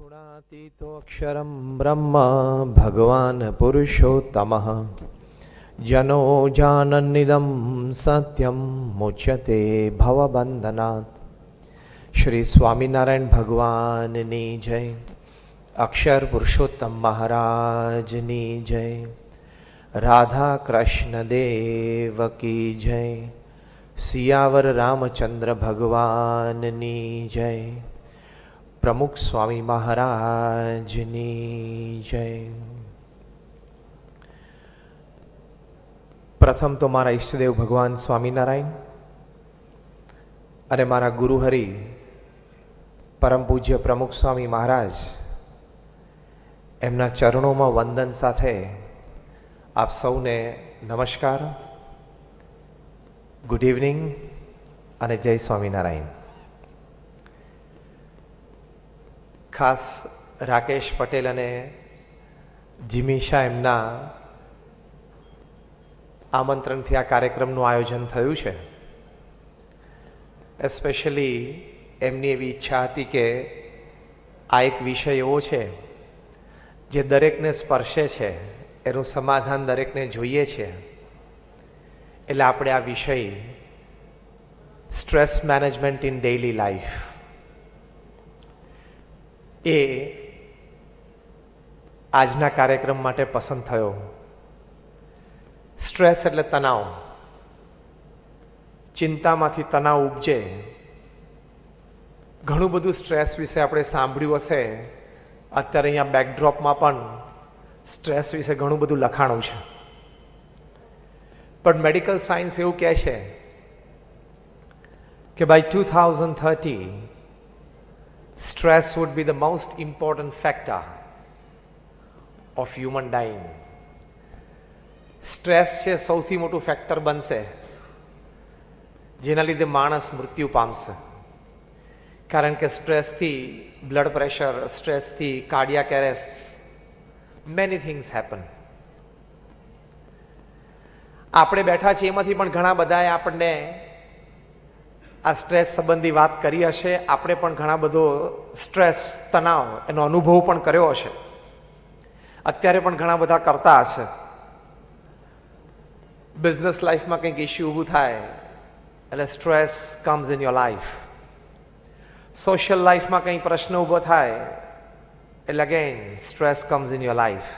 गुणातीतोऽक्षरं ब्रह्म भगवान् पुरुषोत्तमः जनो जानन्निदं सत्यं मुच्यते भवबन्धनात्। श्री स्वामीनारायण भगवाननी जय, अक्षर पुरुषोत्तम महाराजनी जय, राधा कृष्ण देव की जय, सियावर रामचंद्र भगवाननी जय, प्रमुख स्वामी महाराजनी जय। प्रथम तो मारा इष्टदेव भगवान स्वामीनारायण अने मारा गुरुहरि परम पूज्य प्रमुख स्वामी महाराज एमना चरणों में वंदन साथे आप सौने नमस्कार, गुड इवनिंग अने जय स्वामीनारायण। खास राकेश पटेल अने जिमी शाह एमना आमंत्रणथी आ कार्यक्रमનું आयोजन થયું છે। એસ્પેશિયલી એમની એવી ઈચ્છા હતી કે આ એક વિષય એવો છે જે દરેકને સ્પર્શે છે, એનું સમાધાન દરેકને જોઈએ છે, એટલે આપણે આ વિષય stress management in daily life એ આજના કાર્યક્રમ માટે પસંદ થયો। સ્ટ્રેસ એટલે તણાવ, ચિંતામાંથી તણાવ ઉપજે। ઘણું બધું સ્ટ્રેસ વિશે આપણે સાંભળ્યું હશે। અત્યારે અહીંયા બેકડ્રોપમાં પણ સ્ટ્રેસ વિશે ઘણું બધું લખાણું છે, પણ મેડિકલ સાયન્સ એવું કહે છે કે by 2030 stress would be the most important factor of human dying. Stress છે સૌથી મોટું ફેક્ટર બનશે જેના લીધે માણસ મૃત્યુ પામશે। કારણ કે સ્ટ્રેસથી બ્લડ પ્રેશર, સ્ટ્રેસથી cardiac arrest, many things happen. આપણે બેઠા છીએ એમાંથી પણ ઘણા બધાએ આપણને આ સ્ટ્રેસ સંબંધી વાત કરી હશે। આપણે પણ ઘણા બધો સ્ટ્રેસ, તણાવ એનો અનુભવ પણ કર્યો હશે, અત્યારે પણ ઘણા બધા કરતા હશે। બિઝનેસ લાઈફમાં કંઈક ઇશ્યુ ઊભું થાય એટલે stress comes in your life. Social લાઈફમાં કંઈ પ્રશ્ન ઊભો થાય એટલે again stress comes in your life.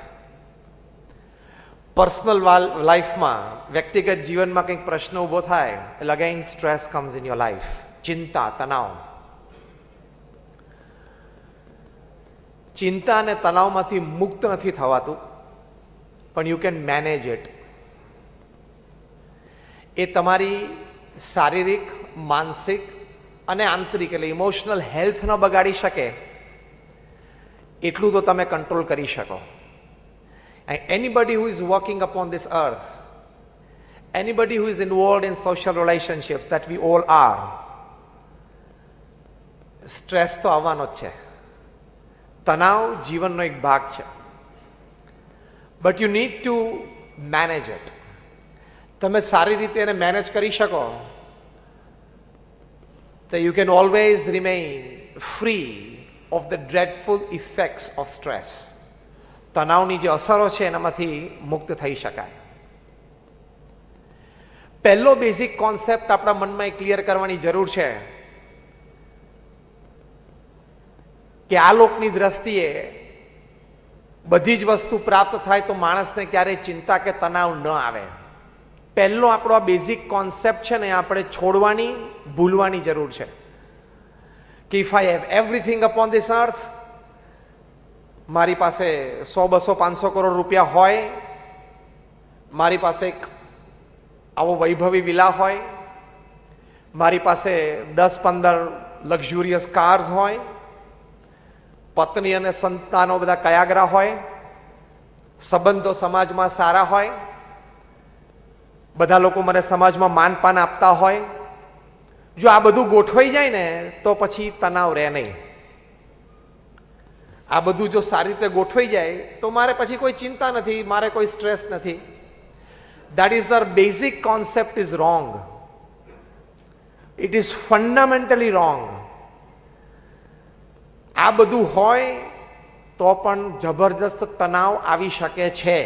Personal લાઈફમાં, વ્યક્તિગત જીવનમાં કંઈક પ્રશ્ન ઊભો થાય એટલે again stress comes in your life. ચિંતા, તણાવ, ચિંતા અને તણાવમાંથી મુક્ત નથી થવાતું, પણ યુ કેન મેનેજ ઇટ। એ તમારી શારીરિક, માનસિક અને આંતરિક એટલે ઇમોશનલ હેલ્થ ન બગાડી શકે એટલું તો તમે કંટ્રોલ કરી શકો। And anybody who is walking upon this earth, anybody who is involved in social relationships, that we all are, stress તો આવવાનો જ છે, તણાવ જીવનનો એક ભાગ છે, but you need to manage it. તમે સારી રીતે એને મેનેજ કરી શકો તો you can always remain free of the dreadful effects of stress. તણાવની જે અસરો છે એનામાંથી મુક્ત થઈ શકાય। પહેલો બેઝિક કોન્સેપ્ટ આપણા મનમાં ક્લિયર કરવાની જરૂર છે કે આ લોકની દ્રષ્ટિએ બધી જ વસ્તુ પ્રાપ્ત થાય તો માણસને ક્યારેય ચિંતા કે તણાવ ન આવે। પહેલો આપણો આ બેઝિક કોન્સેપ્ટ છે ને આપણે છોડવાની, ભૂલવાની જરૂર છે કે if I have everything upon this અર્થ, મારી પાસે 100, 200, 500 કરોડ રૂપિયા હોય, મારી પાસે એક આવો વૈભવી વિલા હોય, મારી પાસે 10-15 લક્ઝુરિયસ કાર્સ હોય, પત્ની અને સંતાનો બધા કયાગરા હોય, સંબંધો સમાજમાં સારા હોય, બધા લોકો મને સમાજમાં માનપાન આપતા હોય, જો આ બધું ગોઠવાઈ જાય ને તો પછી તણાવ રહે નહીં। આ બધું જો સારી રીતે ગોઠવાઈ જાય તો મારે પછી કોઈ ચિંતા નથી, મારે કોઈ સ્ટ્રેસ નથી। That is the basic concept is wrong. It is fundamentally wrong. આ બધું હોય તો પણ જબરજસ્ત તણાવ આવી શકે છે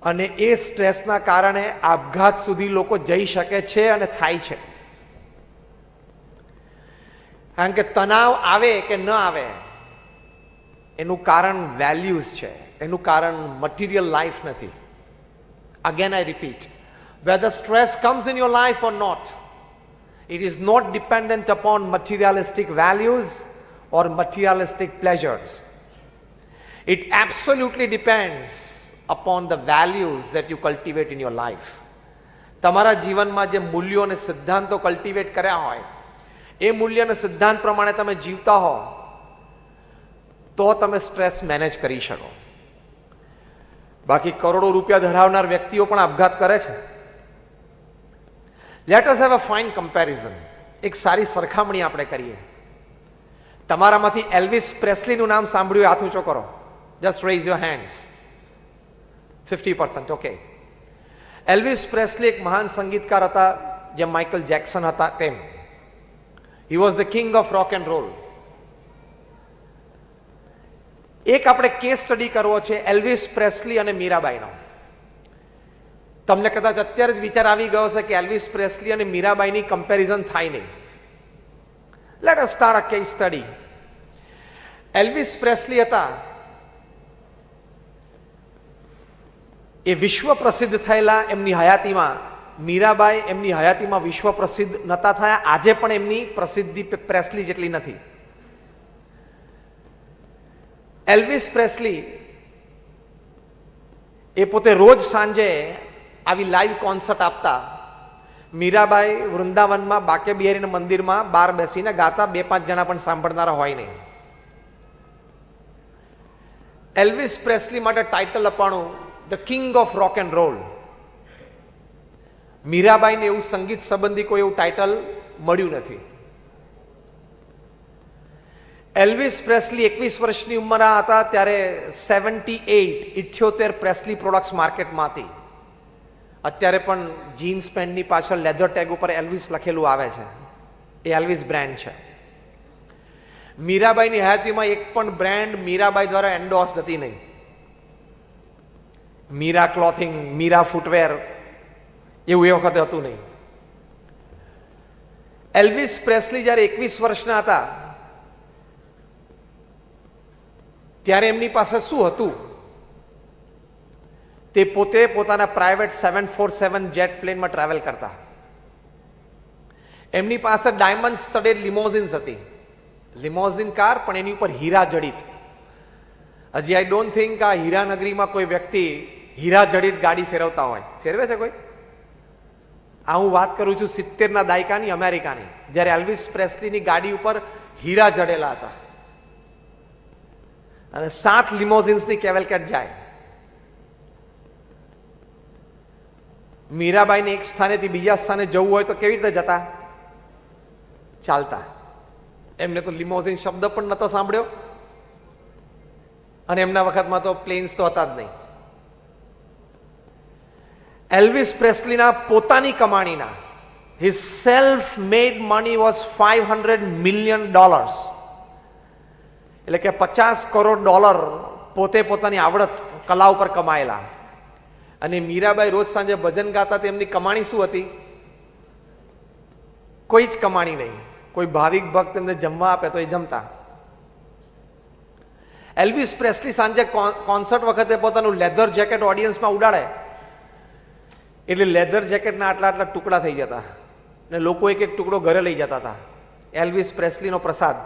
અને એ સ્ટ્રેસના કારણે આપઘાત સુધી લોકો જઈ શકે છે અને થાય છે. કારણ કે તણાવ આવે કે ન આવે એનું કારણ વેલ્યુઝ છે, એનું કારણ મટીરિયલ લાઈફ નથી. Again I repeat, whether stress comes in your life or not, it is not dependent upon materialistic values or materialistic pleasures. It absolutely depends upon the values that you cultivate in your life. તમારા જીવનમાં જે મૂલ્યો અને સિદ્ધાંતો cultivate કર્યા હોય એ મૂલ્ય અને સિદ્ધાંત પ્રમાણે તમે જીવતા હો તો તમે સ્ટ્રેસ મેનેજ કરી શકો. બાકી કરોડો રૂપિયા ધરાવનાર વ્યક્તિઓ પણ આપઘાત કરે છે. Let us have a fine comparison. એક સારી સરખામણી આપણે કરીએ. તમારામાંથી એલ્વિસ પ્રેસ્લીનું નામ સાંભળ્યું? હાથ ઊંચો કરો. Just raise your hands. 50%. Okay. Elvis Presley એક મહાન સંગીતકાર હતા, જેમ માઇકલ જેક્સન હતા તેમ. He was the king of rock and roll. એક આપણે કેસ સ્ટડી કરવો છે એલ્વિસ પ્રેસ્લી અને મીરાબાઈનો. તમને કદાચ અત્યારે જ વિચાર આવી ગયો છે કે એલ્વિસ પ્રેસ્લી અને મીરાબાઈની કમ્પેરિઝન થાય નહીં. Let us start a case study. Elvis Presley હતા એ વિશ્વ પ્રસિદ્ધ થયેલા એમની હયાતીમાં. મીરાબાઈ એમની હયાતીમાં વિશ્વ પ્રસિદ્ધ નતા થયા. આજે પણ એમની પ્રસિદ્ધિ પ્રેસ્લી જેટલી નથી. એલ્વિસ પ્રેસ્લી એ પોતે રોજ સાંજે આવી લાઈવ કોન્સર્ટ આપતા. મીરાબાઈ વૃંદાવનમાં બાકે બિહારીના મંદિરમાં બહાર બેસીને ગાતા. 2-5 જણા પણ સાંભળનારા હોય નહીં. એલ્વિસ પ્રેસ્લી માટે ટાઇટલ અપાણું the king of rock and roll. મીરાબાઈને એવું સંગીત સંબંધી કોઈ એવું ટાઇટલ મળ્યું નથી. એલ્વિસ પ્રેસ્લી 21 વર્ષની ઉંમરના હતા ત્યારે 78 પ્રેસ્લી પ્રોડક્ટ્સ માર્કેટમાં હતી. અત્યારે પણ જીન્સ પેન્ટની પાછળ લેધર ટેગ ઉપર એલ્વિસ લખેલું આવે છે. એ એલ્વિસ બ્રાન્ડ છે. મીરાબાઈની હયાતીમાં એક પણ બ્રાન્ડ મીરાબાઈ દ્વારા એન્ડોર્સ્ડ હતી નહીં. મીરા ક્લોથિંગ, મીરા ફૂટવેર એવું એ વખતે હતું નહીં. એલ્વિસ પ્રેસ્લી જ્યારે 21 વર્ષના હતા ત્યારે એમની પાસે શું હતું? તે પોતે પોતાના પ્રાઇવેટ 747 જેટ પ્લેનમાં ટ્રાવેલ કરતા. એમની પાસે ડાયમંડ સ્ટડેડ લિમોઝિન્સ હતી. લિમોઝિન કાર, પણ એની ઉપર હીરા જડિત. હજી આઈ ડોન્ટ થિંક આ હીરાનગરીમાં કોઈ વ્યક્તિ હીરા જડિત ગાડી ફેરવતા હોય. ફેરવે છે કોઈ? આ હું વાત કરું છું 70ના દાયકાની અમેરિકાની, જ્યારે એલ્વિસ પ્રેસ્લીની ગાડી ઉપર હીરા જડેલા હતા અને 7 લિમોઝિન્સની કેવેલકેટ જાય. મીરાબાઈને એક સ્થાનેથી બીજા સ્થાને જવું હોય તો કેવી રીતે જતા? ચાલતા. એમને તો લિમોઝિન શબ્દ પણ નતો સાંભળ્યો અને એમના વખતમાં તો પ્લેન્સ તો હતા જ નહીં. એલ્વિસ પ્રેસ્લીના પોતાની કમાણીના his self made money was $500 million. એટલે કે $50 કરોડ પોતે પોતાની આવડત કલા ઉપર કમાયેલા. અને મીરાબાઈ રોજ સાંજે ભજન ગાતા. તેમની કમાણી શું હતી? કોઈ જ કમાણી નહીં. કોઈ ભાવિક ભક્ત એમને જમવા આપે તો એ જમતા. એલ્વિસ પ્રેસ્લી સાંજે કોન્સર્ટ વખતે પોતાનું લેધર જેકેટ ઓડિયન્સમાં ઉડાડે એટલે લેધર જેકેટના આટલા આટલા ટુકડા થઈ જતા અને લોકો એક એક ટુકડો ઘરે લઈ જતા હતા. એલ્વિસ પ્રેસ્લીનો પ્રસાદ.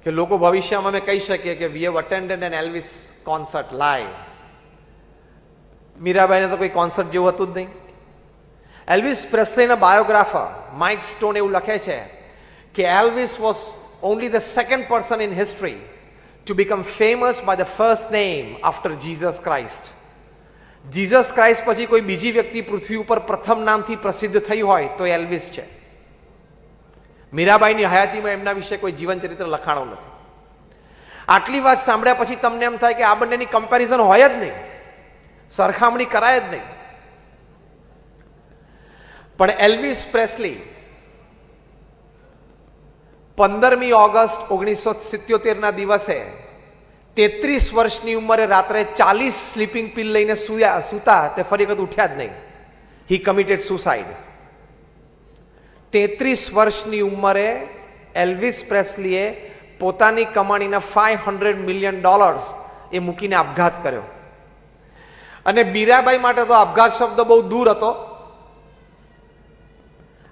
કે લોકો ભવિષ્યમાં અમે કહી શકીએ કે we have attended an Elvis concert live. મીરાબાઈને તો કોઈ કોન્સર્ટ જેવું હતું જ નહીં. એલ્વિસ પ્રેસ્લીના બાયોગ્રાફર માઇક સ્ટોન એવું લખે છે કે Elvis was only the second person in history to become famous by the first name after Jesus Christ. Jesus Christ પછી કોઈ બીજી વ્યક્તિ પૃથ્વી ઉપર પ્રથમ નામથી પ્રસિદ્ધ થઈ હોય તો એલ્વિસ છે. મીરાબાઈની હયાતીમાં એમના વિશે કોઈ જીવન ચરિત્ર લખાણો નથી. આટલી વાત સાંભળ્યા પછી તમને એમ થાય કે આ બંનેની કમ્પેરિઝન હોય જ નહીં, સરખામણી કરાય જ નહીં. પણ એલ્વિસ પ્રેસ્લી 15મી ઓગસ્ટ 1977 ના દિવસે 33 વર્ષની ઉંમરે રાત્રે 40 સ્લીપિંગ પિલ લઈને સૂતા તે ફરી વખત ઉઠ્યા જ નહીં. હી કમિટેડ સુસાઇડ. 33 વર્ષની ઉંમરે એલ્વિસ પ્રેસ્લીએ પોતાની કમાણીના $500 મિલિયન એ મૂકીને આપઘાત કર્યો. અને મીરાબાઈ માટે તો આપઘાત શબ્દ બહુ દૂર હતો.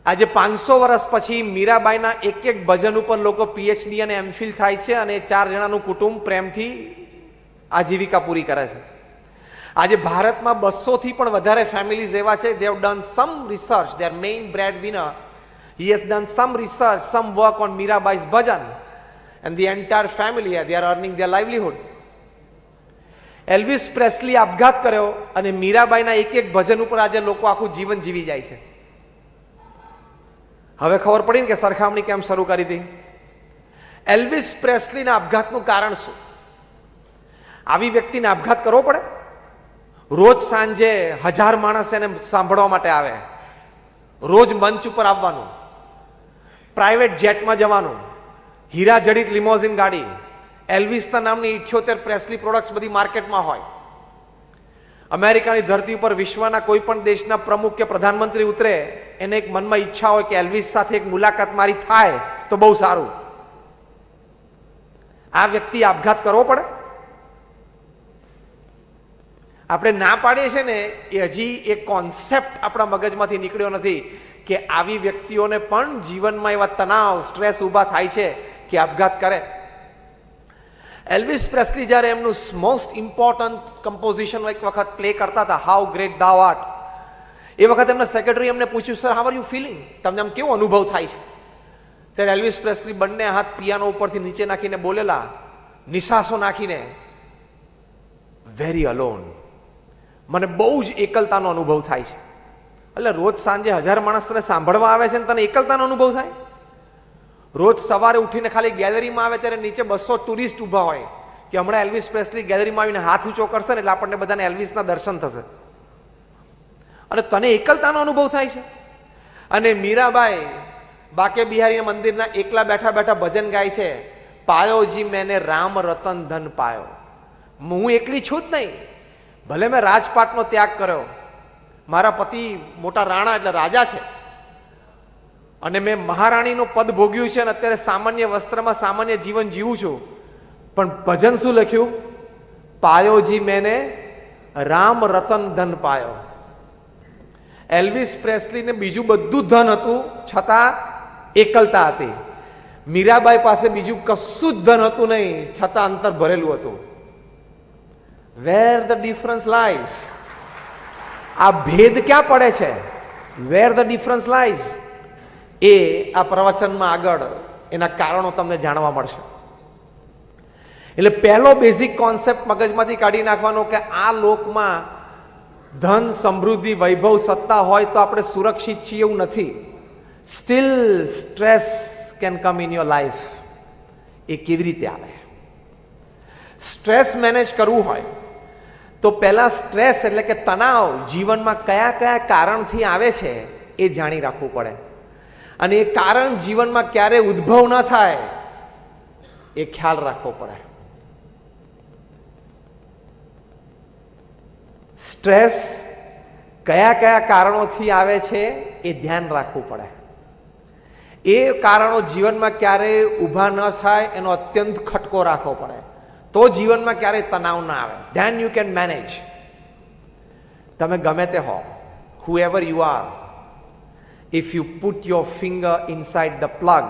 આજે 500 વર્ષ પછી મીરાબાઈના એક એક ભજન ઉપર લોકો પીએચડી અને એમફિલ થાય છે અને 4 જણાનું કુટુંબ પ્રેમથી આજીવિકા પૂરી કરે છે. આજે ભારતમાં 200 થી પણ વધારે ફેમિલીઝ એવા છે. they have done some research. their main breadwinner, he has done some research, some work on Mirabai's bhajan, and the entire family they are earning their livelihood. Elvis Presley આપઘાત કર્યો અને મીરાબાઈના એક એક ભજન ઉપર આજે લોકો આખું જીવન જીવી જાય છે. હવે ખબર પડી ને કે સરખામણી કેમ શરૂ કરી હતી. એલ્વિસ પ્રેસ્લીના આપઘાતનું કારણ શું? આવી વ્યક્તિને આપઘાત કરવો પડે? રોજ સાંજે 1000 માણસ એને સાંભળવા માટે આવે, રોજ મંચ ઉપર આવવાનું, પ્રાઇવેટ જેટમાં જવાનું, હીરા જડિત લિમોઝિન ગાડી, એલ્વિસના નામની 78 પ્રેસ્લી પ્રોડક્ટ્સ બધી માર્કેટમાં હોય. અમેરિકાની ધરતી ઉપર વિશ્વના કોઈ પણ દેશના પ્રમુખ કે પ્રધાનમંત્રી ઉતરે એને એક મનમાં ઈચ્છા હોય કે એલ્વિસ સાથે એક મુલાકાત મારી થાય તો બહુ સારું. આ વ્યક્તિ આપઘાત કરવો પડે? આપણે ના પાડીએ છીએ ને એ હજી એક કોન્સેપ્ટ આપણા મગજમાંથી નીકળ્યો નથી કે આવી વ્યક્તિઓને પણ જીવનમાં એવા તણાવ, સ્ટ્રેસ ઊભા થાય છે કે આપઘાત કરે. એલ્વિસ પ્રેસ્લી જ્યારે એમનું મોસ્ટ ઇમ્પોર્ટન્ટ કમ્પોઝિશન એક વખત પ્લે કરતા હતા, હાઉ ગ્રેટ ધા આર્ટ, એ વખત એમના સેક્રેટરી એમને પૂછ્યું, sir how are you feeling, તમને આમ કેવો અનુભવ થાય છે? ત્યારે એલ્વિસ પ્રેસ્લી બંને હાથ પિયાનો ઉપરથી નીચે નાખીને બોલેલા, નિશાસો નાખીને, વેરી અલોન, મને બહુ જ એકલતાનો અનુભવ થાય છે. એટલે રોજ સાંજે 1000 માણસ તને સાંભળવા આવે છે ને તને એકલતાનો અનુભવ થાય? રોજ સવારે ઉઠીને ખાલી ગેલેરીમાં આવે ત્યારે નીચે 200 ટુરિસ્ટ ઊભા હોય કે હમણાં એલ્વિસ પ્રેસ્લી ગેલેરીમાં આવીને હાથ ઊંચો કરશે ને એટલે આપણને બધાને એલ્વિસના દર્શન થશે, અને તને એકલતાનો અનુભવ થાય છે? અને મીરાબાઈ બાકે બિહારીના મંદિરના એકલા બેઠા બેઠા ભજન ગાય છે, પાયો જી મેને રામ રતન ધન પાયો. હું એકલી છું જ નહીં, ભલે મેં રાજપાટનો ત્યાગ કર્યો, મારા પતિ મોટા રાણા એટલે રાજા છે, અને મેં મહારાણીનું પદ ભોગ્યું છે અને અત્યારે સામાન્ય વસ્ત્રમાં સામાન્ય જીવન જીવું છું, પણ ભજન શું લખ્યું? પાયોજી મેને રામ રતન ધન પાયો. એલ્વિસ પ્રેસ્લીને બીજું બધું ધન હતું છતાં એકલતા હતી. મીરાબાઈ પાસે બીજું કશું જ ધન હતું નહીં છતાં અંતર ભરેલું હતું. વેર ધ ડિફરન્સ લાઈઝ? આ ભેદ ક્યાં પડે છે? વેર ધ ડિફરન્સ લાઈઝ? એ આ પ્રવચનમાં આગળ એના કારણો તમને જાણવા મળશે. એટલે પહેલો બેઝિક કોન્સેપ્ટ મગજમાંથી કાઢી નાખવાનો કે આ લોકમાં ધન, સમૃદ્ધિ, વૈભવ, સત્તા હોય તો આપણે સુરક્ષિત છીએ એવું નથી. Still stress can come in your life. એ કેવી રીતે આવે? સ્ટ્રેસ મેનેજ કરવું હોય તો પહેલા સ્ટ્રેસ એટલે કે તણાવ જીવનમાં કયા કયા કારણથી આવે છે એ જાણી રાખવું પડે, અને એ કારણ જીવનમાં ક્યારે ઉદ્ભવ ન થાય એ ખ્યાલ રાખવો પડે. સ્ટ્રેસ કયા કયા કારણોથી આવે છે એ ધ્યાન રાખવું પડે. એ કારણો જીવનમાં ક્યારેય ઊભા ન થાય એનો અત્યંત ખટકો રાખવો પડે, તો જીવનમાં ક્યારેય તણાવ ના આવે. Then you can manage. તમે ગમે તે હો, whoever you are, if you put your finger inside the plug.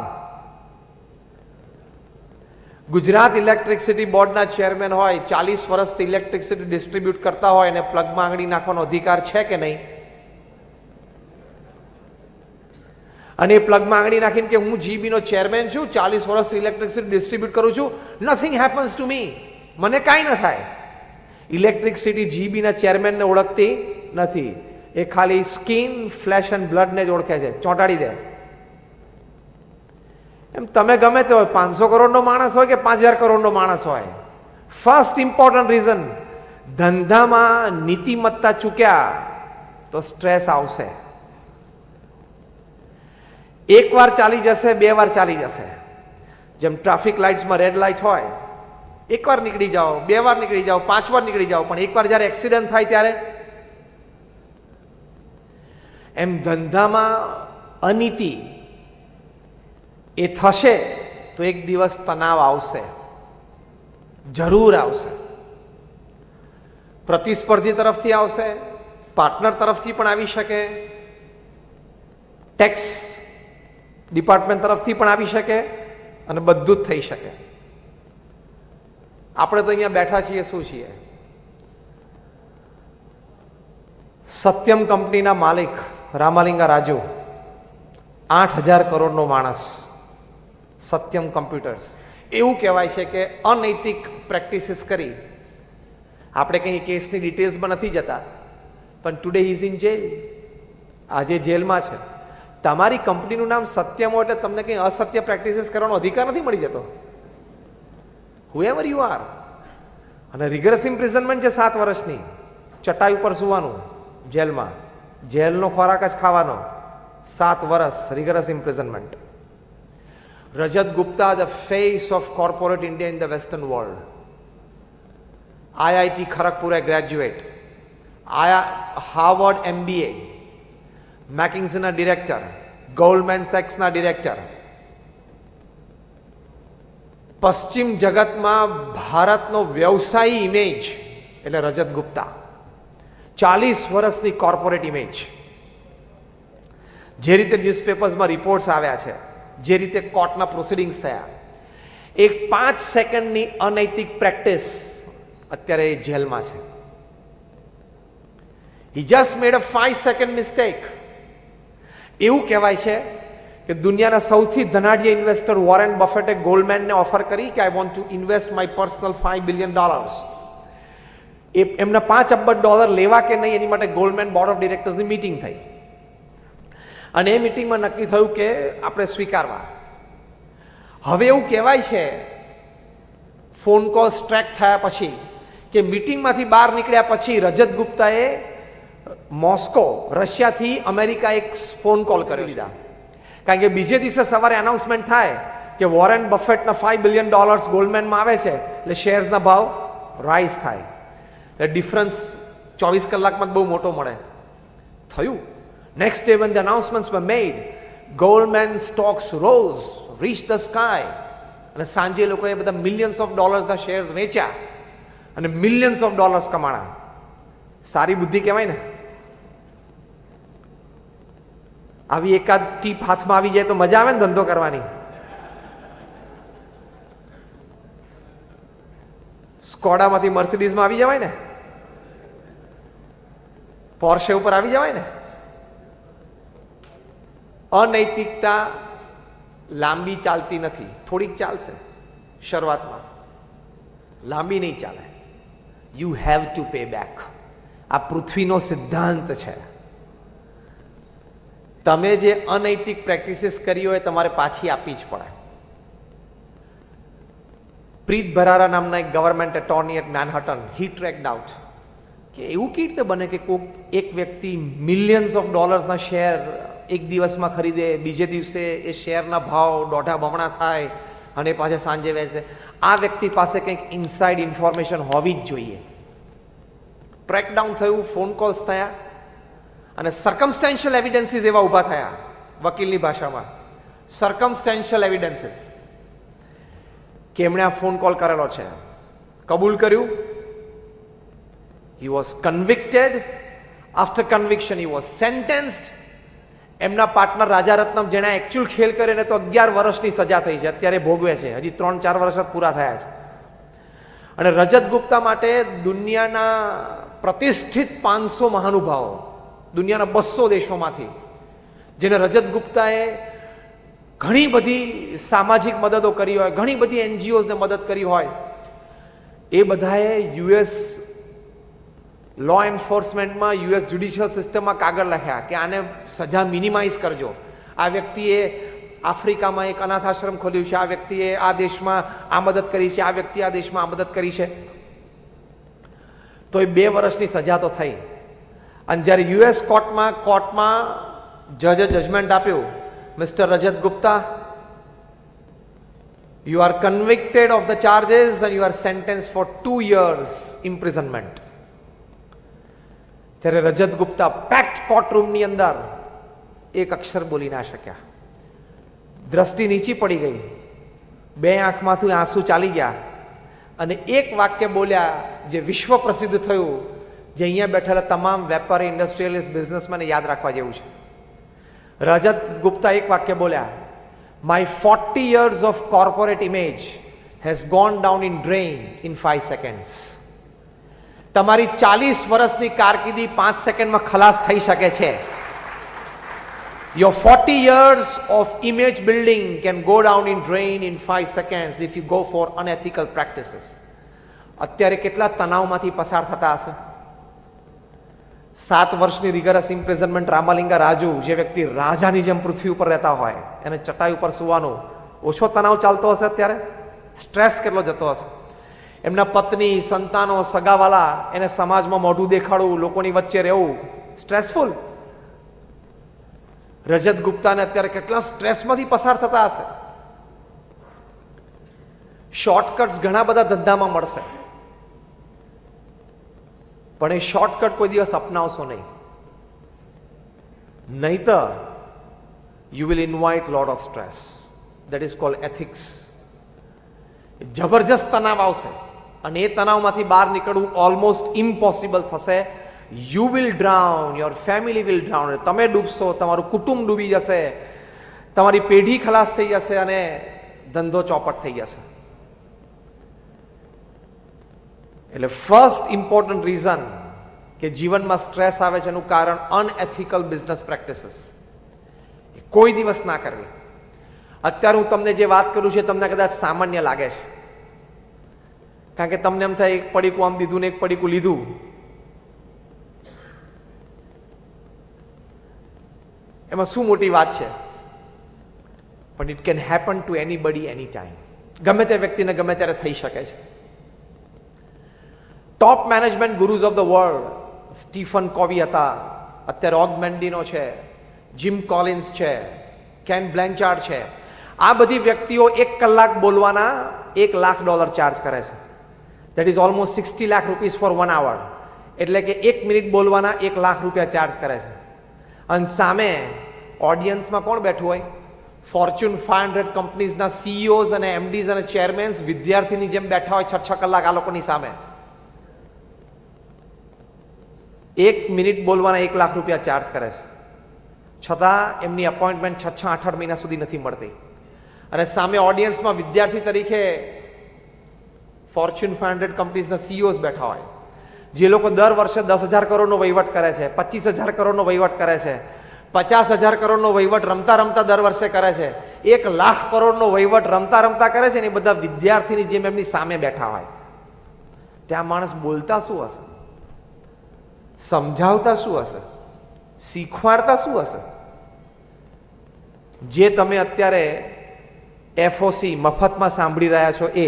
Gujarat electricity બોર્ડના ચેરમેન હોય, 40 વર્ષથી ઇલેક્ટ્રિસિટી ડિસ્ટ્રીબ્યુટ કરતા હોય અને પ્લગમાં આંગળી નાખવાનો અધિકાર છે કે નહીં? અને એ પ્લગમાં આંગળી નાખીને કે હું જીબીનો ચેરમેન છું, 40 વર્ષથી ઇલેક્ટ્રિસિટી ડિસ્ટ્રીબ્યુટ કરું છું, નથિંગ હેપન્સ ટુ મી, મને કાંઈ ન થાય. ઇલેક્ટ્રિસિટી જીબીના ચેરમેનને ઓળખતી નથી, એ ખાલી સ્કિન, ફ્લેશ એન્ડ બ્લડને જ ઓળખે છે, ચોંટાડી દે. એમ તમે ગમે તે હોય, 500 કરોડનો માણસ હોય કે 5000 કરોડનો માણસ હોય, ફર્સ્ટ ઇમ્પોર્ટન્ટ રીઝન, ધંધામાં નીતિમત્તા ચૂક્યા તો સ્ટ્રેસ આવશે. એક વાર ચાલી જશે, 2 વાર ચાલી જશે, જેમ ટ્રાફિક લાઇટ્સમાં રેડ લાઇટ હોય, એકવાર નીકળી જાઓ, 2 વાર નીકળી જાઓ, 5 વાર નીકળી જાઓ, પણ એકવાર જ્યારે એક્સિડન્ટ થાય ત્યારે, એમ ધંધામાં અનીતિ એ થશે તો એક દિવસ તણાવ આવશે, જરૂર આવશે. પ્રતિસ્પર્ધી તરફથી આવશે, પાર્ટનર તરફથી પણ આવી શકે, ટેક્સ ડિપાર્ટમેન્ટ તરફથી પણ આવી શકે, અને બધું જ થઈ શકે. આપણે તો અહીંયા બેઠા છીએ, શું છીએ? સત્યમ કંપનીના માલિક રામાલિંગા રાજુ, 8,000 કરોડનો માણસ, સત્યમ કોમ્પ્યુટર્સ. એવું કહેવાય છે કે અનૈતિક પ્રેક્ટિસીસ કરી, આપણે કંઈ કેસની ડિટેલ્સમાં નથી જતા, પણ ટુડે ઇઝ ઇન જેલ, આજે જેલમાં છે. તમારી કંપનીનું નામ સત્યમ હોય એટલે તમને કંઈ અસત્ય પ્રેક્ટિસીસ કરવાનો અધિકાર નથી મળી જતો, હુએવર યુ આર. અને રિગરસ ઇમ્પ્રિઝનમેન્ટ છે 7 વર્ષની, ચટાઈ ઉપર સુવાનું જેલમાં, જેલનો ખોરાક જ ખાવાનો, 7 વર્ષ rigorous imprisonment. Rajat Gupta, the face of corporate India in the western world, IIT ખરગપુરા ગ્રેજ્યુએટ, હાર્વર્ડ MBA, મેકિન્સીના ડિરેક્ટર, ગોલ્ડમેન સેક્સના ડિરેક્ટર. પશ્ચિમ જગતમાં ભારતનો વ્યવસાયી ઇમેજ એટલે રજત ગુપ્તા. 40 વર્ષની કોર્પોરેટ ઇમેજ. જે રીતે ન્યૂઝપેપર્સમાં રિપોર્ટ્સ આવ્યા છે, જે રીતે કોર્ટના પ્રોસિડિંગ્સ થયા, એક 5 સેકન્ડની અનૈતિક પ્રેક્ટિસ અત્યારે એ જેલમાં છે. He just made a 5 second mistake. એવું કહેવાય છે કે દુનિયાના સૌથી ધનાઢ્ય ઇન્વેસ્ટર વોરેન બફેટે ગોલ્ડમેનને ઓફર કરી કે I want to invest my personal $5 billion. એમના $5 અબજ લેવા કે નહીં એની માટે ગોલ્ડમેન બોર્ડ ઓફ ડિરેક્ટર્સની મીટિંગ થઈ, અને એ મીટિંગમાં નક્કી થયું કે આપણે સ્વીકારવા. હવે એવું કહેવાય છે ફોન કોલ્સ ટ્રેક થયા પછી કે મીટિંગમાંથી બહાર નીકળ્યા પછી રજત ગુપ્તાએ મોસ્કો, રશિયાથી અમેરિકા એક ફોન કોલ કરી લીધા, કારણ કે બીજે દિવસે સવારે એનાઉન્સમેન્ટ થાય કે વોરેન બફેટના $5 billion ગોલ્ડમેનમાં આવે છે, એટલે શેર્સના ભાવ રાઇઝ થાય, એટલે ડિફરન્સ 24 કલાકમાં બહુ મોટો મળે. થયું. Next day when the announcements were made, Goldman stocks rose, reached the sky, અને સાંજે લોકોએ બધા millions of dollars ના શેર્સ વેચ્યા અને millions of dollars કમાણા. સારી બુદ્ધિ કહેવાય ને. આવી એકાદ ટીપ હાથમાં આવી જાય તો મજા આવે ને ધંધો કરવાની. સ્કોડામાંથી મર્સિડીઝમાં આવી જવાય ને, પોર્શે ઉપર આવી જવાય ને. અનૈતિકતા લાંબી ચાલતી નથી, થોડીક ચાલશે શરૂઆતમાં, લાંબી નહીં ચાલે. You have to pay back. આ પૃથ્વીનો સિદ્ધાંત છે. તમે જે અનૈતિક પ્રેક્ટિસીસ કરી હોય તમારે પાછી આપવી જ પડે. પ્રીત ભરારા નામના એક government attorney at Manhattan, he tracked out કે એવું કેવી રીતે બને કે કોઈક એક વ્યક્તિ millions of dollars ના શેર એક દિવસમાં ખરીદે, બીજે દિવસે એ શેરના ભાવ 1.5 બમણા થાય અને પાછા સાંજે વેચે. આ વ્યક્તિ પાસે કંઈક ઇનસાઇડ ઇન્ફોર્મેશન હોવી જ જોઈએ. ટ્રેકડાઉન થયું, ફોન કોલ્સ થયા અને સર્કમસ્ટેન્શિયલ એવિડન્સીસ એવા ઊભા થયા, વકીલની ભાષામાં સર્કમસ્ટેન્શિયલ એવિડન્સીસ, કે એમણે આ ફોન કોલ કરેલો છે, કબૂલ કર્યું. He was convicted. After conviction he was sentenced. એમના પાર્ટનર રાજા રત્નમ જેણે એકચ્યુઅલ ખેલ કરીને તો 11 વર્ષની સજા થઈ છે, અત્યારે ભોગવે છે, હજી 3-4 વર્ષ જ પૂરા થયા છે. અને રજત ગુપ્તા માટે દુનિયાના પ્રતિષ્ઠિત 500 મહાનુભાવો, દુનિયાના 200 દેશોમાંથી, જેને રજત ગુપ્તાએ ઘણી બધી સામાજિક મદદો કરી હોય, ઘણી બધી એનજીઓઝને મદદ કરી હોય, એ બધાએ યુએસ લો એન્ફોર્સમેન્ટમાં, યુએસ જ્યુડિશિયલ સિસ્ટમમાં કાગળ લખ્યા કે આને સજા મિનિમાઇઝ કરજો. આ વ્યક્તિએ આફ્રિકામાં એક અનાથ આશ્રમ ખોલ્યું છે, આ વ્યક્તિએ આ દેશમાં આ મદદ કરી છે, આ વ્યક્તિએ આ દેશમાં આ મદદ કરી છે. તો એ 2 વર્ષની સજા તો થઈ. અને જ્યારે યુએસ કોર્ટમાં જજે જજમેન્ટ આપ્યું, mister Rajat Gupta, You are convicted of the charges and you are sentenced for 2 years imprisonment. ત્યારે રજત ગુપ્તા પેક્ડ કોર્ટરૂમની અંદર એક અક્ષર બોલી ના શક્યા. દ્રષ્ટિ નીચી પડી ગઈ, બે આંખમાંથી આંસુ ચાલી ગયા અને એક વાક્ય બોલ્યા જે વિશ્વ પ્રસિદ્ધ થયું, જે અહીંયા બેઠેલા તમામ વેપારી, ઇન્ડસ્ટ્રીયલિસ્ટ, બિઝનેસમેન યાદ રાખવા જેવું છે. રજત ગુપ્તા એક વાક્ય બોલ્યા, My 40 years of corporate image has gone down in drain in 5 seconds. તમારી 40 વર્ષની કારકિર્દી 5 સેકન્ડમાં ખલાસ થઈ શકે છે. Your 40 years of image building can go down in drain in 5 seconds if you go for unethical practices. અત્યારે કેટલા તણાવમાંથી પસાર થતા હશે. 7 વર્ષની રિગરસ ઇમ્પ્રિઝનમેન્ટ રામાલિંગા રાજુ, જે વ્યક્તિ રાજાની જેમ પૃથ્વી ઉપર રહેતા હોય, એને ચટાઈ ઉપર સુવાનું ઓછો તણાવ ચાલતો હશે અત્યારે? સ્ટ્રેસ કેટલો જતો હશે? એમના પત્ની, સંતાનો, સગાવાલા, એને સમાજમાં મોઢું દેખાડવું, લોકોની વચ્ચે રહેવું સ્ટ્રેસફુલ. રજત ગુપ્તાને અત્યારે કેટલા સ્ટ્રેસમાંથી પસાર થતા હશે. શોર્ટકટ્સ ઘણા બધા ધંધામાં મળશે, પણ એ શોર્ટકટ કોઈ દિવસ અપનાવશો નહીં, નહીતર you will invite lot of stress. That is called ethics. જબરજસ્ત તણાવ આવશે અને એ તણાવમાંથી બહાર નીકળવું ઓલમોસ્ટ ઇમ્પોસિબલ થશે. You will drown, your family will drown. તમે ડૂબશો, તમારું કુટુંબ ડૂબી જશે, તમારી પેઢી ખલાસ થઈ જશે અને ધંધો ચોપટ થઈ જશે. એટલે ફર્સ્ટ ઇમ્પોર્ટન્ટ રીઝન કે જીવનમાં સ્ટ્રેસ આવે છે એનું કારણ અનએથિકલ બિઝનેસ પ્રેક્ટિસીસ. કોઈ દિવસ ના કરવી. અત્યારે હું તમને જે વાત કરું છું તમને કદાચ સામાન્ય લાગે છે, કારણ કે તમને એમ થાય એક પડીકું આમ દીધું ને એક પડીકું લીધું. એમાં શું મોટી વાત છે? પણ it can happen to anybody any time. ગમે તે વ્યક્તિને ગમે ત્યારે થઈ શકે છે. Top management gurus of the world Stephen Covey હતા, અત્યારે ઓગમેન્ડિનો છે, જીમ કોલિન્સ છે, કેન બ્લેન્ચાર્ડ છે. આ બધી વ્યક્તિઓ 1 કલાક બોલવાના $1 લાખ ચાર્જ કરે છે. That is almost 60 lakh rupees four 1 hour. એટલે કે 1 મિનિટ બોલવાના $1 લાખ ચાર્જ કરે છે. અને સામે ઓડિયન્સમાં કોણ બેઠું હોય? ફોર્ચ્યુન 500 કંપનીઝના સીઈઓઝ અને એમડીઝ અને ચેરમેન્સ વિદ્યાર્થીની જેમ બેઠા હોય 6 કલાક આ લોકોની સામે. 1 મિનિટ બોલવાના $1 લાખ ચાર્જ કરે છે, છતાં એમની અપોઇન્ટમેન્ટ 6-8 મહિના સુધી નથી મળતી. અને સામે ઓડિયન્સમાં વિદ્યાર્થી તરીકે ફોર્ચ્યુન 500 કંપનીઝના સીઈઓઝ બેઠા હોય, જે લોકો દર વર્ષે 10,000 કરોડનો વહીવટ કરે છે, 25,000 કરોડનો વહીવટ કરે છે, 50,000 કરોડનો વહીવટ રમતા રમતા દર વર્ષે કરે છે, 1 લાખ કરોડનો વહીવટ રમતા રમતા કરે છે ને એ બધા વિદ્યાર્થીની જેમ એમની સામે બેઠા હોય. ત્યાં માણસ બોલતા શું હશે? સમજાવતા શું હશે? શીખવાડતા શું હશે? જે તમે અત્યારે FOC મફતમાં સાંભળી રહ્યા છો એ